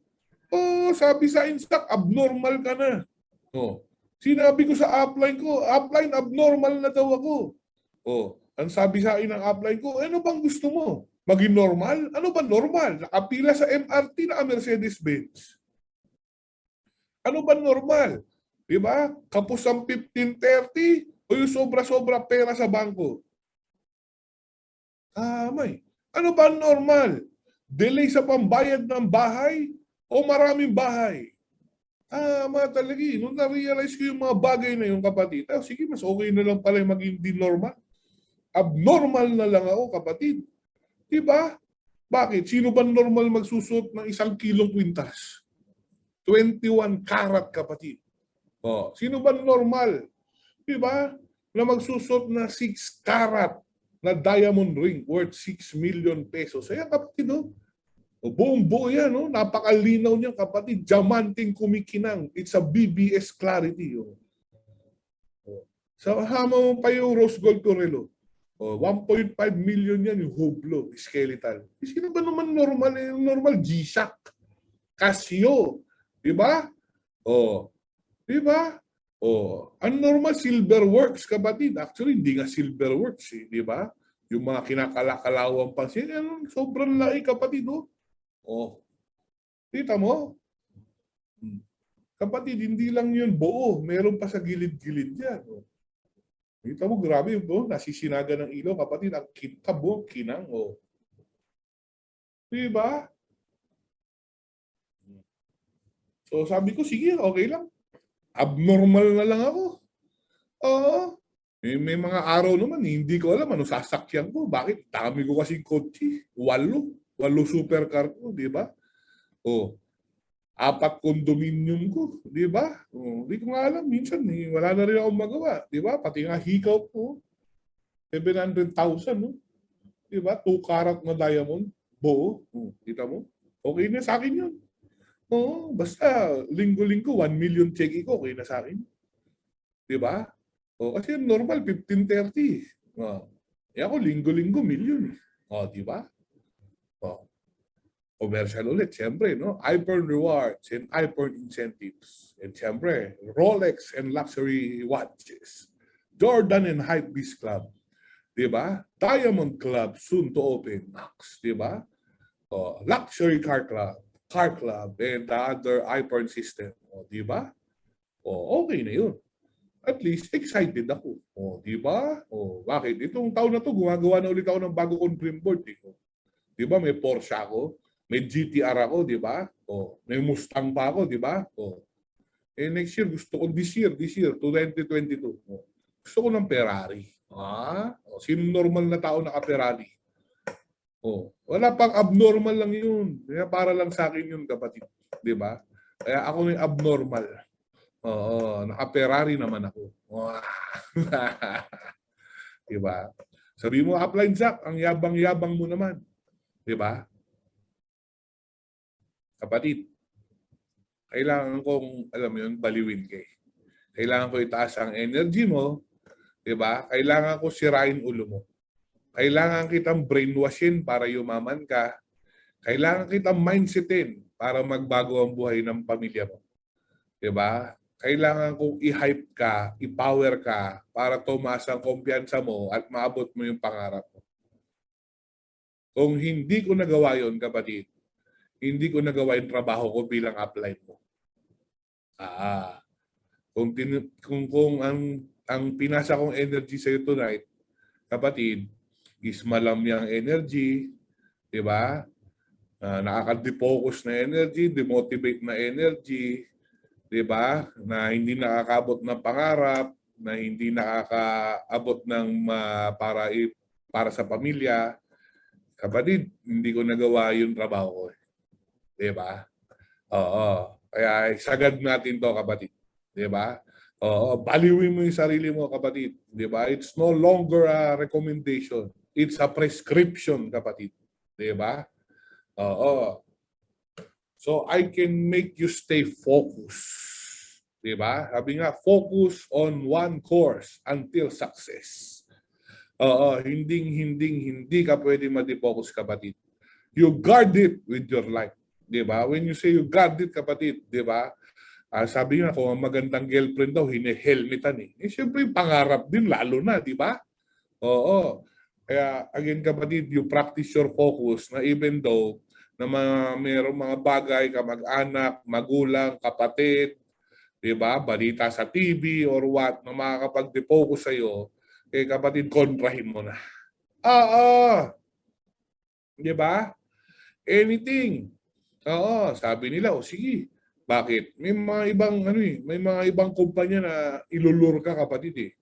O, sabi sa Instac, abnormal ka na. O, sinabi ko sa upline abnormal na daw ako. O, ang sabi sa akin ng upline ko, ano bang gusto mo? Maging normal? Ano ba normal? Nakapila sa MRT na Mercedes-Benz. Ano ba normal? Di ba? Kapos ang 1530 o yung sobra-sobra pera sa bangko? May. Ano ba normal? Delay sa pambayad ng bahay o maraming bahay? Talaga. Nung na-realize ko yung mga bagay na yung, kapatid, sige, mas okay na lang pala yung maging di normal. Abnormal na lang ako, kapatid. Diba? Bakit? Sino ba normal magsusot ng 1 kilong kwintas? 21 karat, kapatid. Sino ba normal? Diba? Na magsusot na 6 karat na diamond ring worth 6 million pesos. Ayan, kapatid, no? Buong buo yan, no? Napakalinaw niya, kapatid. Diamanting kumikinang. It's a BBS clarity. So, hama mo pa yung rose gold correlo. 1.5 million yan yung hublo, skeletal. Sino ba naman normal? Normal G-Shock. Casio. Diba? Diba? Ang normal Silverworks, kapatid. Actually, hindi nga Silverworks. Diba? Yung mga kinakalakalawang pa siya, sobrang laki, kapatid. Kita mo? Kapatid, hindi lang yun buo. Meron pa sa gilid-gilid yan. Kita mo, grabe yun. Nasisinaga ng ilaw, kapatid. Ang kitab mo, kinang. Diba? So sabi ko, sige, okay lang. Abnormal na lang ako. May mga araw naman, hindi ko alam ano sasakyan ko. Bakit? Dami ko kasing kotse. 8 supercar ko, di ba? 4 condominium ko, di ba? Hindi ko nga alam. Minsan, wala na rin akong magawa. Di ba? Pati nga hikaw ko. 700,000, no? Di ba? 2 karat na diamond. Buo. Kita mo? Okay na sa akin yun. Basta linggo-linggo, 1 million check ko, okay na sa akin. Di ba? Kasi normal, 1530. Ako, linggo-linggo, million. Di ba? Commercial ulit, siyempre, no? iPhone rewards and iPhone incentives. And siyempre, Rolex and luxury watches. Jordan and Hypebeast Club. Diba? Diamond Club soon to open. Max, diba? Luxury car club, and the other iPhone system. Diba? Okay na yun. At least, excited ako. Diba? Bakit? Itong taon na to, gumagawa na ulit ako ng bago kong dream board. Diba? May Porsche ako. May GTR ako, di ba? May Mustang pa ako, di ba? Next year, gusto ko, this year, 2022, gusto ko ng Ferrari. Sino normal na tao naka-Ferrari? Wala pang abnormal lang yun. Kaya para lang sa akin yun, kapatid. Di ba? Kaya ako yung abnormal. Naka-Ferrari naman ako. Di ba? Sabi mo, upline Zach, ang yabang-yabang mo naman. Di ba? Kapatid, kailangan kong, alam mo yun, baliwin kay. Kailangan ko itaas ang energy mo, di ba? Kailangan ko sirain ulo mo. Kailangan kitang brainwashin para yumaman ka. Kailangan kitang mindsetin para magbago ang buhay ng pamilya mo. Di ba? Kailangan kong i-hype ka, i-power ka para tumaas ang kumpiyansa mo at maabot mo yung pangarap mo. Kung hindi ko nagawa yun, kapatid, hindi ko nagawa yung trabaho ko bilang upline mo. Kung ang pinasa kong energy sa iyo tonight, kapatid, is malamyang energy, di ba? Nakaka-defocus na energy, demotivate na energy, di ba? Na hindi nakakabot ng pangarap, na hindi nakakaabot ng para sa pamilya. Kapatid, hindi ko nagawa yung trabaho ko. Di ba? Oo. Kaya sagad natin to, kapatid. Di ba? Oo. Baliwin mo yung sarili mo, kapatid. Di ba? It's no longer a recommendation. It's a prescription, kapatid. Di ba? Oo. So I can make you stay focused. Diba? Sabi nga, focus on one course until success. Oo, hindi ka pwede ma-defocus, kapatid. You guard it with your life. Diba? When you say you guard it, kapatid, diba? Sabi nga, kung ang magandang girlfriend daw, hine-helmetan eh. Eh, syempre, pangarap din, lalo na, diba? Oo. Kaya, again, kapatid, you practice your focus na even though na mayroong mga bagay, kamag-anak, magulang, kapatid, di ba? Balita sa TV or what, na makakapag-defocus sa'yo, eh kapatid, kontrahin mo na. Oo. Di ba? Anything. Oo. Sabi nila, o sige. Bakit? May mga ibang, may mga ibang kumpanya na ilulur ka, kapatid eh.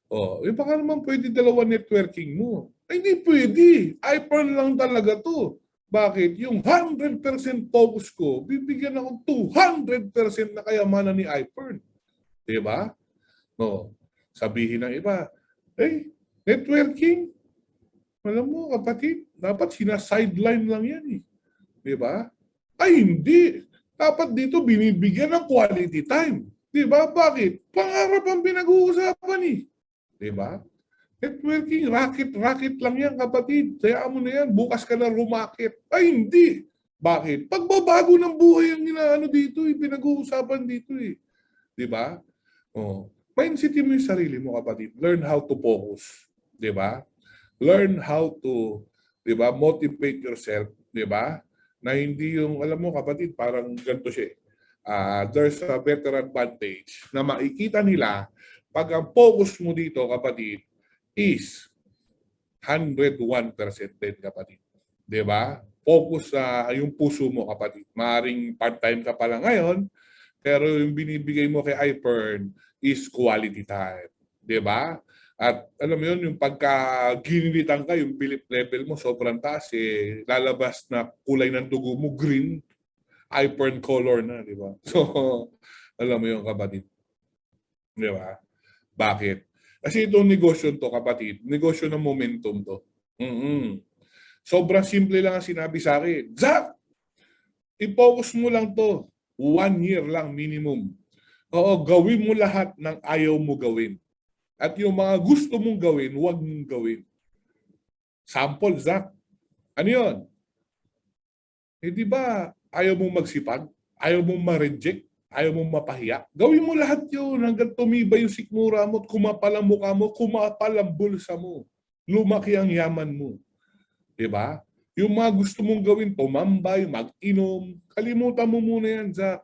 Oh, eh baka naman pwede dalawa networking mo. Ay, hindi pwede. iPhone lang talaga to. Bakit? Yung 100% focus ko, bibigyan ako 200% na kayamanan ni iPhone. Diba? No. Sabihin ng iba, eh, networking, alam mo kapatid, dapat sina-sideline lang yan eh. Diba? Ay, hindi. Dapat dito binibigyan ng quality time. Diba? Bakit? Pangarap ang pinag-uusapan eh. Diba? Networking, racket lang yan, kapatid. Kaya mo na yan, bukas ka na rumakit. Ay, hindi. Bakit? Pagbabago ng buhay ang inaano dito, pinag-uusapan dito eh. Di ba? Oh. Mindset mo yung sarili mo, kapatid. Learn how to focus. Di ba? Learn how to, di ba, motivate yourself. Di ba? Na hindi yung, alam mo, kapatid, parang ganito siya. There's a better advantage na makikita nila pag ang focus mo dito, kapatid, is 101% din, kapatid. Di ba? Focus sa yung puso mo, kapatid. Maaring part-time ka pa lang ngayon, pero yung binibigay mo kay iPern is quality time. Di ba? At alam mo yun, yung pagka ginilitan ka, yung belief level mo sobrang taas, eh, lalabas na kulay ng dugo mo, green, iPern color na, di ba? So, alam mo yun, kapatid. Di ba? Bakit? Kasi itong negosyo to, kapatid, negosyo ng momentum to. Sobrang simple lang ang sinabi sa akin. Zach, i-focus mo lang to. 1 year lang minimum. Oo, gawin mo lahat ng ayaw mo gawin. At yung mga gusto mong gawin, huwag mong gawin. Sample, Zach. Ano yun? Eh di ba ayaw mong magsipag? Ayaw mong ma-reject? Ayaw mong mapahiya? Gawin mo lahat yun hanggang tumibay yung sikmura mo, kumapal ang mukha mo, kumapal ang bulsa mo. Lumaki ang yaman mo. Diba? Yung mga gusto mong gawin, tumambay, mag-inom, kalimutan mo muna yan, Zach.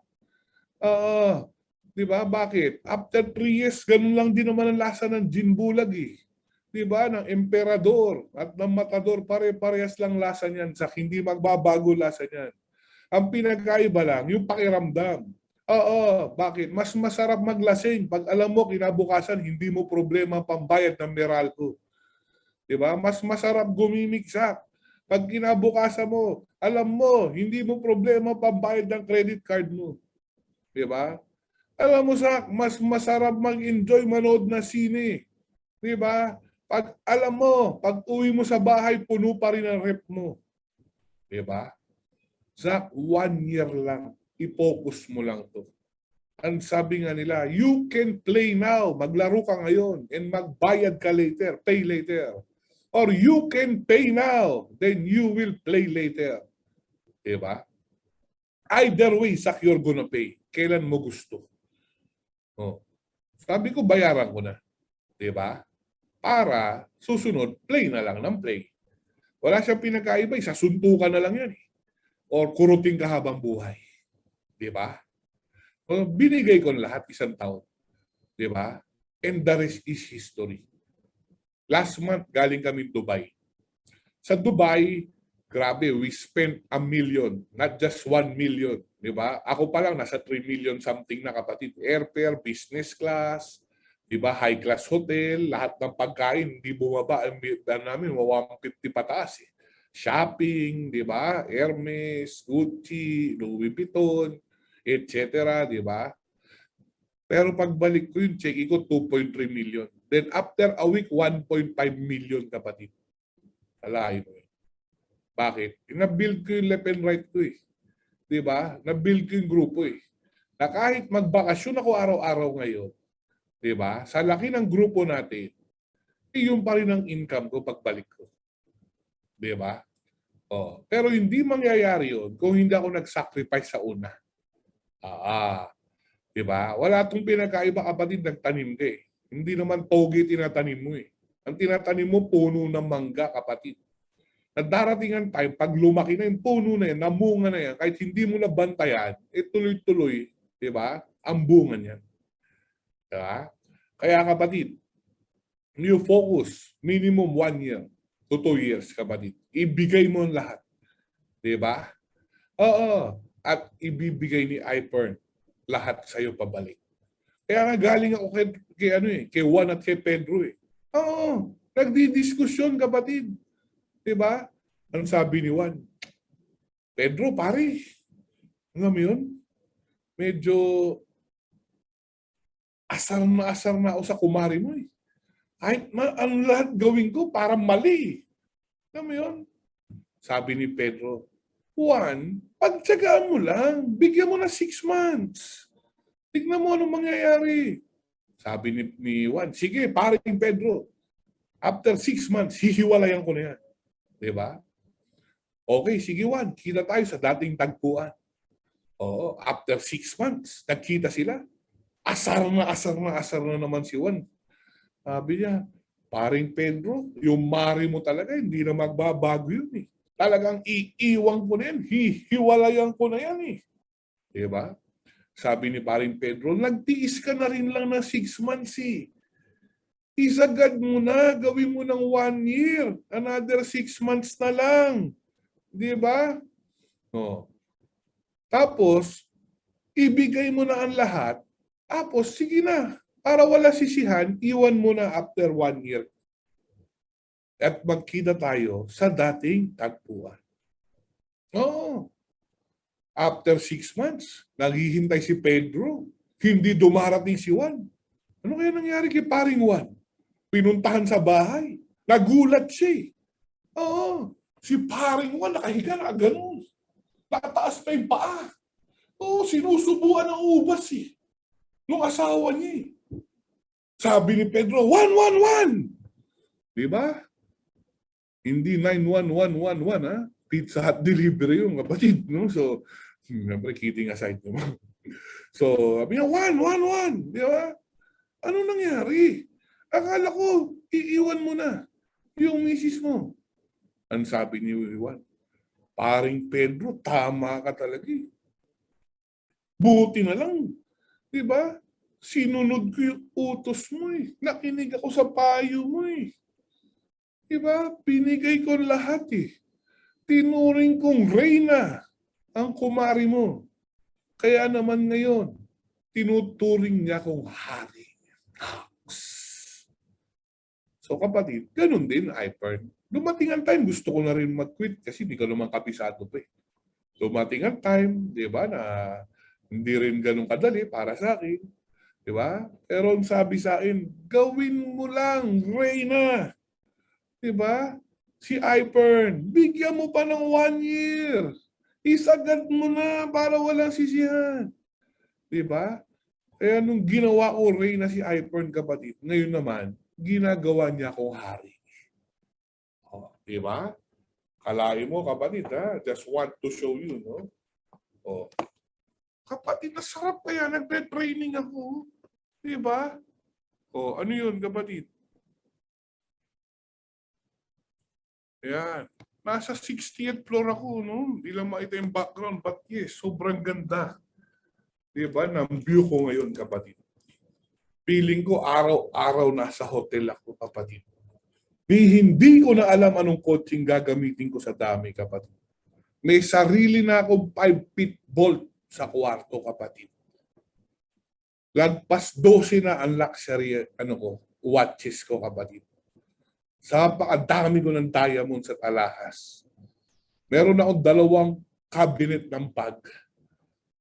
Diba? Bakit? After 3 years, ganun lang din naman ang lasa ng gin bulag eh. Diba? Ng emperador at ng matador, pare-parehas lang lasa niyan, Zach. Hindi magbabago lasa niyan. Ang pinagkaiba lang, yung pakiramdam. Bakit? Mas masarap maglasing pag alam mo kinabukasan hindi mo problema pambayad ng Meralco. 'Di ba? Mas masarap gumimiksak pag kinabukasan mo, alam mo hindi mo problema pambayad ng credit card mo. 'Di ba? Alam mo sa mas masarap mag-enjoy manood na sine. 'Di ba? Pag alam mo, pag uwi mo sa bahay puno pa rin ang rep mo. 'Di ba? Zach, 1 year lang. I-focus mo lang to. Ang sabi nga nila, you can play now. Maglaro ka ngayon and magbayad ka later, pay later. Or you can pay now, then you will play later. Diba? Either way, Zach, you're gonna pay. Kailan mo gusto. Oh. Sabi ko, bayaran ko na. Diba? Para susunod, play na lang ng play. Wala siyang pinagkaiba. Sasuntukan na lang yan eh. Or kuruting ka habang buhay. Di ba? So, binigay ko lahat 1 taon. Di ba? And the rest is history. Last month, galing kami Dubai. Sa Dubai, grabe, we spent 1 million, not just 1 million. Di ba? Ako pa lang, nasa 3 million something na, kapatid. Airfare, business class, di ba? High class hotel, lahat ng pagkain, hindi bumaba. Ang namin, 150 pataas eh. shopping, di ba? Hermes, Gucci, Louis Vuitton, etc. Di ba? Pero pagbalik ko yung check ko, 2.3 million. Then after a week, 1.5 million, kapatid. Alahin mo. Bakit? Na-build ko yung left and right ko eh. Di ba? Na-build ko yung grupo eh. Na kahit magbakasyon ako araw-araw ngayon, di ba? Sa laki ng grupo natin, yun pa rin ang income ko pagbalik ko. Di ba? Oh, pero hindi mangyayari yun kung hindi ako nag-sacrifice sa una. Di ba? Wala itong pinakaiba, kapatid, nagtanim ka eh. Hindi naman toge tinatanim mo eh. Ang tinatanim mo, puno ng mangga, kapatid. Na darating ang time, pag lumaki na yung puno na yan, namunga na yan, kahit hindi mo na bantayan, tuloy-tuloy, di ba? Ang bunga niyan. Di ba? Kaya, kapatid, you focus minimum 1 year to 2 years, kapatid. Ibigay mo ang lahat. Di ba? Oo. At ibibigay ni iPern lahat sa'yo pabalik. Kaya nga galing ako kay Juan at kay Pedro eh. Oo. Nagdidiskusyon, kapatid. Diba? Anong sabi ni Juan? Pedro, pare. Alam mo yun? Medyo asar na ako sa kumari mo eh. Kahit ang lahat gawin ko, parang mali. Alam mo yun? Sabi ni Pedro, Juan, pagtsagaan mo lang. Bigyan mo na 6 months. Tignan mo anong mangyayari. Sabi ni Juan, sige, paring Pedro. After 6 months, hihiwalayan ko na yan. Diba? Okay, sige Juan, kita tayo sa dating tagpuan. Oo, after 6 months, nagkita sila. Asar na naman si Juan. Sabi niya, paring Pedro, yung mari mo talaga, hindi na magbabago yun eh. Talagang iiwang ko na yan, hihiwalayan ko na yan eh. Diba? Sabi ni paring Pedro, nagtiis ka na rin lang na 6 months eh. Isagad mo na, gawin mo ng 1 year. Another 6 months na lang. Di ba? Oh. Tapos, ibigay mo na ang lahat. Tapos, sige na. Para wala sisihan, iwan mo na after 1 year. At magkita tayo sa dating tagpuan. Oo. After 6 months, naghihintay si Pedro. Hindi dumarating si Juan. Ano kaya nangyari kay paring Juan? Pinuntahan sa bahay. Nagulat siya. Oo. Si paring Juan nakahiga na ganun. Tataas pa yung paa. Oo, sinusubuan ng ubas eh. Nung asawa niya eh. Sabi ni Pedro, 111! Diba? Hindi 91111 ha. Pizza Hut delivery yung kapatid. No? So, siyempre, kidding aside naman. So, sabi niya, 111! Diba? Ano nangyari? Akala ko, iiwan mo na yung misis mo. Ang sabi ni Juan, paring Pedro, tama ka talaga eh. Buti na lang. Diba? Sinunod ko yung utos mo eh. Nakinig ako sa payo mo eh. Diba? Pinigay ko lahat eh. Tinuring kong reyna ang kumari mo. Kaya naman ngayon, tinuturing niya kong hari. So kapatid, ganun din, iPern. Dumating ang time, gusto ko na rin mag-quit kasi di ka naman kapisado pa eh. Dumating ang time, di ba, na hindi rin ganun kadali para sa akin. Di ba? Pero ang sabi sa akin, gawin mo lang, Reyna. Di ba? Si iPern, bigyan mo pa ng 1 year. Isagad mo na para walang sisihan. Di ba? Kaya nung ginawa ko Reyna si iPern, kapatid, ngayon naman, ginagawa niya akong hari. Oh, di ba? Kalahin mo, kapatid, ha? Just want to show you, no? Oh. Kapatid, nasarap kaya. Nagpe-training ako. Di ba? Oh, ano yun, kapatid? Ayan. Nasa 60th floor ako, no? Hindi lang makita yung background, but yes, sobrang ganda. Di ba? Ng view ko ngayon, kapatid. Feeling ko araw-araw nasa hotel ako, kapatid. Hindi ko na alam anong coaching gagamitin ko sa dami, kapatid. May sarili na akong 5-feet vault sa kwarto, kapatid. Lagpas 12 na ang luxury watches ko, kapatid. Sa pakadami ko ng diamond sa alahas. Meron akong 2 cabinet ng bag.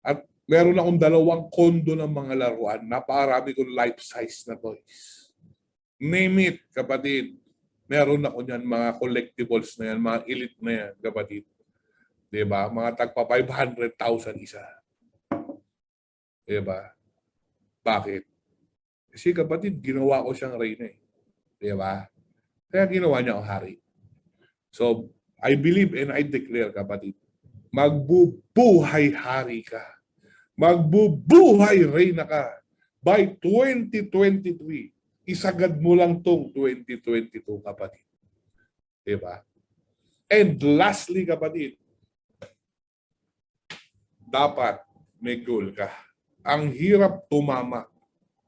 At meron akong 2 kondo ng mga laruan. Napakarami kong life-size na toys. Name it, kapatid. Meron ako niyan, mga collectibles na yan, mga elite na yan, kapatid. Diba? Mga tagpa 500,000 isa. Diba? Bakit? Kasi kapatid, ginawa ko siyang reyna eh. Diba? Kaya ginawa niya ang hari. So, I believe and I declare, kapatid, magbubuhay hari ka. Magbubuhay reyna ka. By 2023, isagad mo lang tong 2022, kapatid. Diba? And lastly, kapatid, dapat may goal ka. Ang hirap tumama.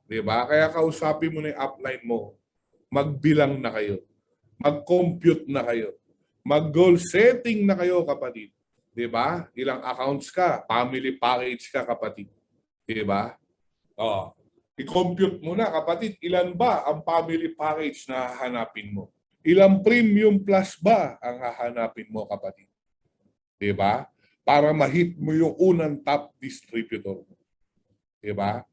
Diba? Kaya kausapin mo na yung upline mo. Magbilang na kayo. Mag-compute na kayo. Mag-goal setting na kayo, kapatid. Diba? Ilang accounts ka, family package ka, kapatid. Diba? Oh. I-compute mo na, kapatid, ilan ba ang family package na hahanapin mo? Ilang premium plus ba ang hahanapin mo, kapatid? Diba? Para ma-hit mo yung unang top distributor mo. Diba?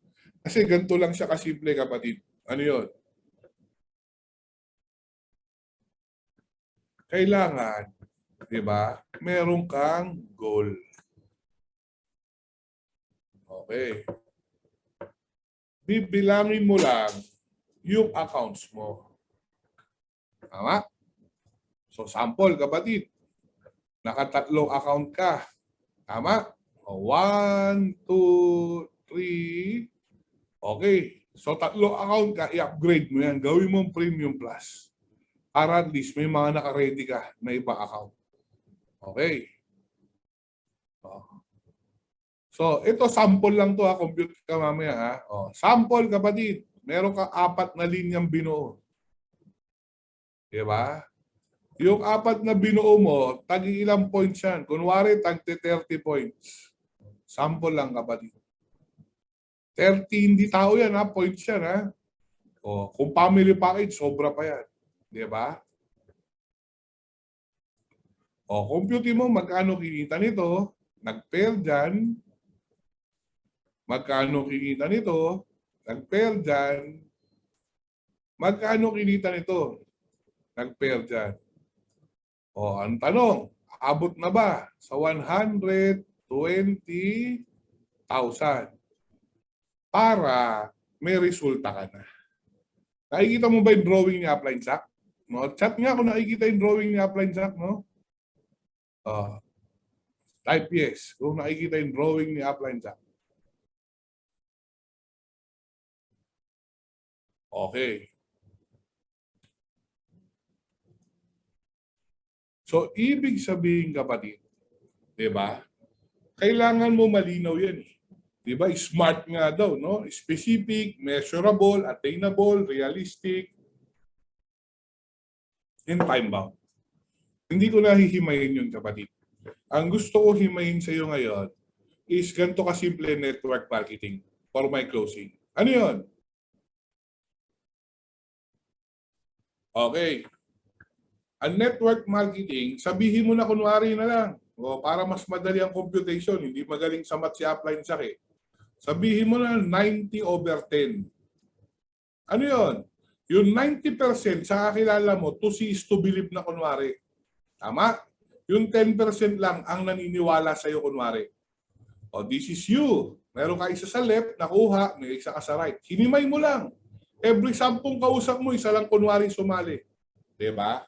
Kasi ganito lang siya kasimple, kapatid. Ano yun? Kailangan, di ba, meron kang goal. Okay. Bibilangin mo lang yung accounts mo. Tama? So, sample, kapatid. Nakatatlong account ka. Tama? 1, 2, 3. Okay. So, 3 account ka, i-upgrade mo yan. Gawin mo premium plus. Para at least may mga naka-ready ka na iba account. Okay. So, ito sample lang to ha. Compute ka mamaya ha. Sample, kapatid. Meron ka 4 na linyang binuo. Diba? Yung 4 na binuo mo, tagi ilang points yan. Kunwari, tagti 30 points. Sample lang, kapatid. 30, hindi tao yan ha. Points yan ha. Kung family package, sobra pa yan. Diba? Compute mo magkano kinita nito. Nag-pair dyan. Magkano kinita nito. Nag-pair dyan. Magkano kinita nito. Nag-pair dyan. Ang tanong, abot na ba sa 120,000 para may resulta ka na? Nakikita mo ba yung drawing ni Upline Jack? No? Chat nga kung nakikita yung drawing ni Upline Jack, no? Type yes. Kung nakikita yung drawing ni Upline Jack. Okay. So, ibig sabihin, kapatid, di ba? Kailangan mo malinaw yan eh. Di ba? Smart nga daw, no? Specific, measurable, attainable, realistic, and time-bound. Hindi ko nahihimayin yun, kapatid. Ang gusto ko himayin sa iyo ngayon is ganito kasimple network marketing for my closing. Ano yun? Okay. Ang network marketing, sabihin mo na kunwari na lang. Para mas madali ang computation, hindi magaling sa math si Upline Jack eh. Sabihin mo na 90/10. Ano yun? Yung 90% sa kakilala mo, to see is to believe na kunwari. Tama? Yung 10% lang ang naniniwala sa'yo kunwari. This is you. Meron ka isa sa left, nakuha, may isa ka sa right. Hinimay mo lang. Every 10 kausap mo, isa lang kunwari sumali. Diba?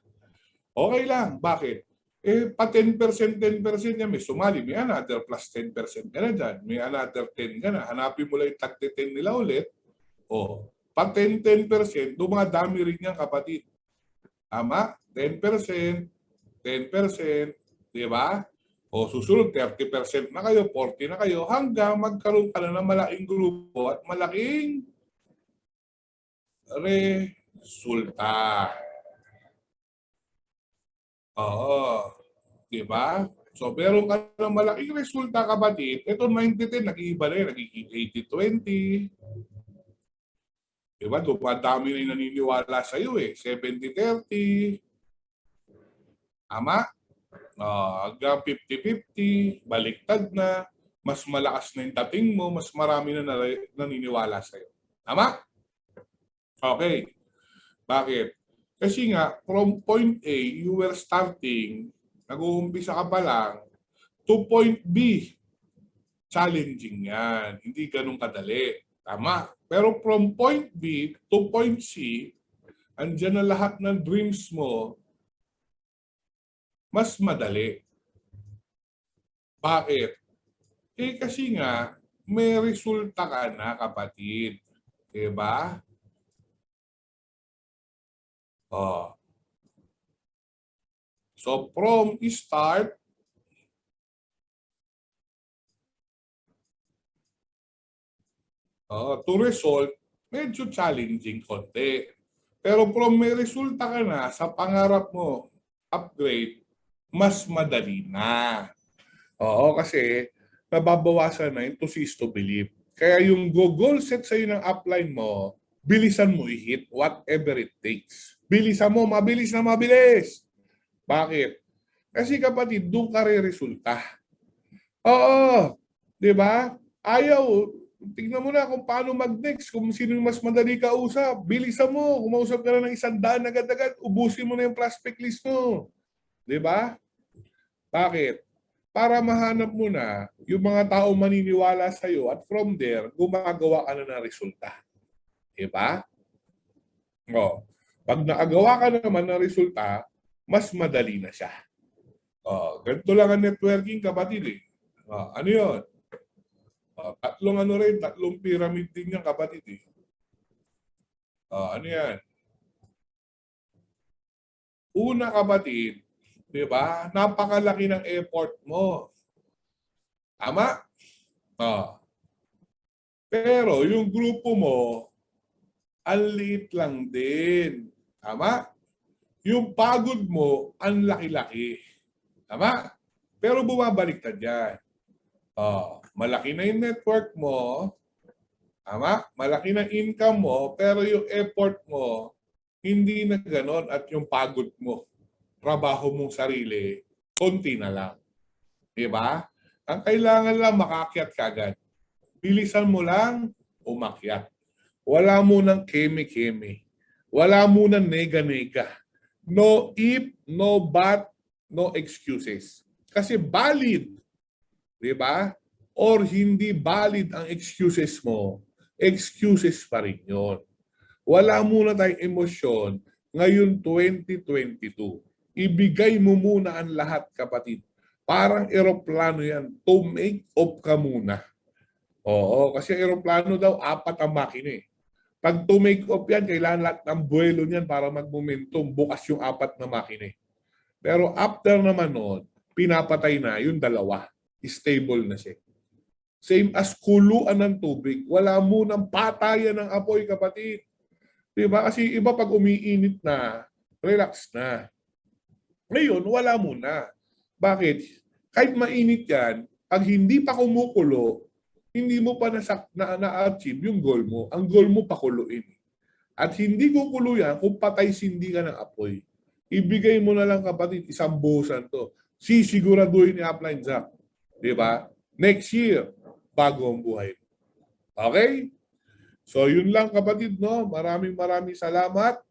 Okay lang. Bakit? Pa 10%, 10% niya, may sumali. May another plus 10% ka na dyan. May another 10 ka na. Hanapin mo lang yung tag 10 nila ulit. Pa 10%, dumadami rin yan, kapatid. Tama? 10%, 10%, di ba? Susunod, 30% na kayo, 40% na kayo, hanggang magkaroon ka na ng malaking grupo at malaking resulta. Di ba? So, meron ka ng malaking resulta, kapatid. Ito 90-10, nag-iiba na yun, nagiging 80-20. Diba? Dumadami na yung naniniwala sa iyo eh. 70-30. Tama? Hanggang 50-50, baliktad na, mas malakas na yung dating mo, mas marami na naniniwala sa'yo. Tama? Okay. Bakit? Kasi nga, from point A, you were starting, nag-uumpisa ka pa lang, to point B, challenging yan. Hindi ganun kadali. Tama. Pero from point B to point C, andyan na lahat ng dreams mo, mas madali. Bakit? Kasi nga, may resulta ka na, kapatid. Diba? So, from start, to result, medyo challenging konti. Pero from may resulta ka na sa pangarap mo, upgrade, mas madali na. Kasi nababawasan na yung to cease to believe. Kaya yung goal set sa'yo ng upline mo, bilisan mo i-hit whatever it takes. Bilisan mo, mabilis na mabilis. Bakit? Kasi kapatid, doon ka re-resulta. Di ba? Ayaw. Tingnan mo na kung paano mag-next, kung sino yung mas madali kausap. Bilisan mo. Kumausap ka na ng 100 agad-agad, ubusin mo na yung prospect list mo. Di ba? Bakit? Para mahanap mo na yung mga tao maniniwala sa'yo at from there, gumagawa ka na ng resulta. Diba? Pag nakagawa ka naman ng resulta, mas madali na siya. Ganito lang ang networking, kapatid. Ano yun? Tatlong pyramid din yan, kapatid. Ano yan? Una, kapatid, diba? Napakalaki ng effort mo. Tama? Pero yung grupo mo, ang liit lang din. Tama? Yung pagod mo, ang laki-laki. Tama? Pero bumabaliktad yan. Malaki na yung network mo. Tama? Malaki na income mo, pero yung effort mo, hindi na ganon. At yung pagod mo, trabaho mong sarili, konti na lang. Diba? Ang kailangan lang makakyat kagad. Bilisan mo lang, umakyat. Wala munang keme-keme. Wala munang nega-nega. No if, no but, no excuses. Kasi valid, di ba? Or hindi valid ang excuses mo, excuses pa rin yun. Wala muna tayong emosyon ngayon 2022. Ibigay mo muna ang lahat, kapatid. Parang eroplano yan. To make off ka muna. Kasi eroplano daw, 4 ang makina. Pag to make off yan, kailangan lahat ng buwelo niyan para mag-momentum. Bukas yung 4 na makina. Pero after naman noon, pinapatay na yung 2. Stable na siya. Same as kuluan ng tubig. Wala munang patayan ng apoy, kapatid. Diba? Kasi iba pag umiinit na, relax na. Ngayon, wala muna. Bakit? Kahit mainit yan, pag hindi pa kumukulo, hindi mo pa na-achieve yung goal mo. Ang goal mo pakuluin. At hindi kukulo yan kung patay sindi ka ng apoy. Ibigay mo na lang, kapatid, 1 buhusan to. Sisiguraduhin ni Upline Zach. Diba? Next year, bago ang buhay. Okay? So, yun lang, kapatid, no? Maraming salamat.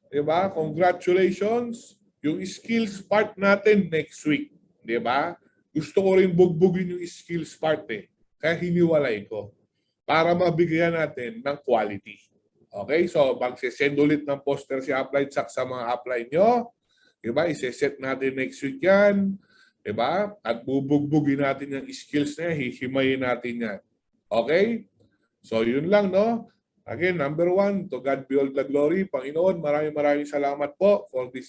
Diba? Congratulations. Yung skills part natin next week. Diba? Gusto ko rin bugbugin yung skills part Kaya hiniwalay ko. Para mabigyan natin ng quality. Okay? So, magsisend ulit ng poster si Upline Zach sa mga upline nyo. Diba? Iseset natin next week yan. Diba? At bubugbugin natin yung skills na yan. Hihimayin natin yan. Okay? So, yun lang, no? Again, number 1, to God be all the glory. Panginoon, maraming salamat po for this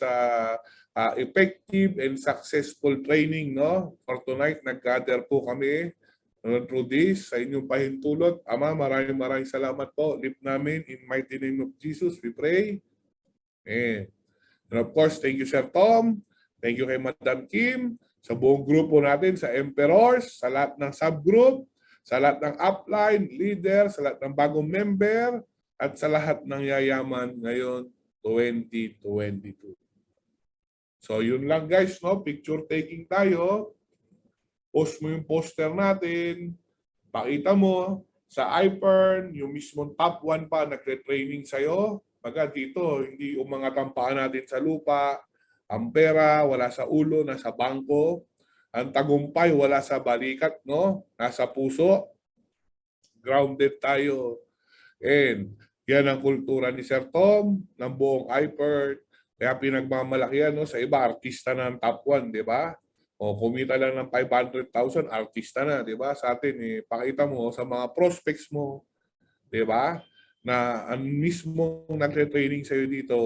effective and successful training, no? For tonight, nag-gather po kami through this sa inyong pahintulot. Ama, maraming salamat po. Lift namin in mighty name of Jesus, we pray. And of course, thank you, Sir Tom. Thank you kay Madam Kim, sa buong grupo natin, sa Emperors, sa lahat ng subgroup, sa lahat ng upline, leader, sa lahat ng bagong member, at sa lahat ng yayaman ngayon 2022. So yun lang guys, no? Picture taking tayo. Post mo yung poster natin. Pakita mo sa iPern, yung mismong top 1 pa nagre-training sa'yo. Baga dito, hindi umangat ang paa natin sa lupa. Ang pera, wala sa ulo, nasa bangko. Ang tagumpay, wala sa balikat, no? Nasa puso. Grounded tayo. And yan ang kultura ni Sir Tom, ng buong iPern. Kaya pinagmamalaki yan, no? Sa iba, artista na ng top 1, di ba? O kumita lang ng 500,000, artista na, di ba? Sa atin, pakita mo sa mga prospects mo, di ba? Na ang mismo nagre-training sa'yo dito,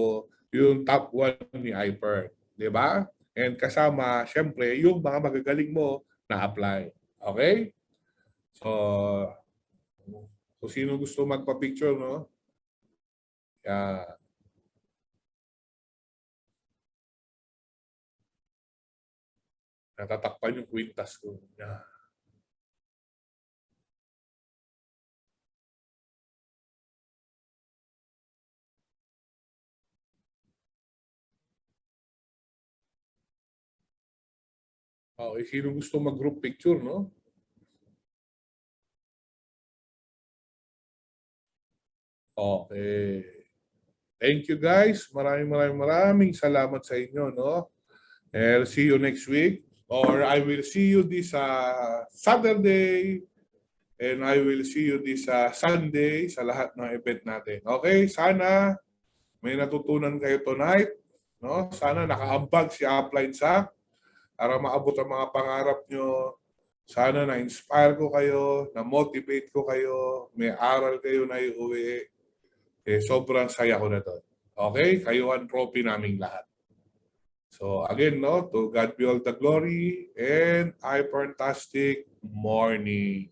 yung top 1 ni iPern, di ba? And kasama, syempre, yung mga magagaling mo na apply. Okay? So, kung sino gusto magpa-picture, no? Yeah. Natatakpan yung kwintas ko. Yeah. Okay, sino gusto mag-group picture, no? Okay. Thank you guys. Maraming salamat sa inyo, no? I'll see you next week. Or I will see you this Saturday. And I will see you this Sunday sa lahat ng event natin. Okay? Sana may natutunan kayo tonight. No? Sana nakaambag si Upline Sack para maabot ang mga pangarap nyo. Sana na-inspire ko kayo, na-motivate ko kayo, may aral kayo na iuwi. Sobrang saya ko na to. Okay? Kayo ang trophy naming lahat. So again, no, to God be all the glory and I fantastic morning.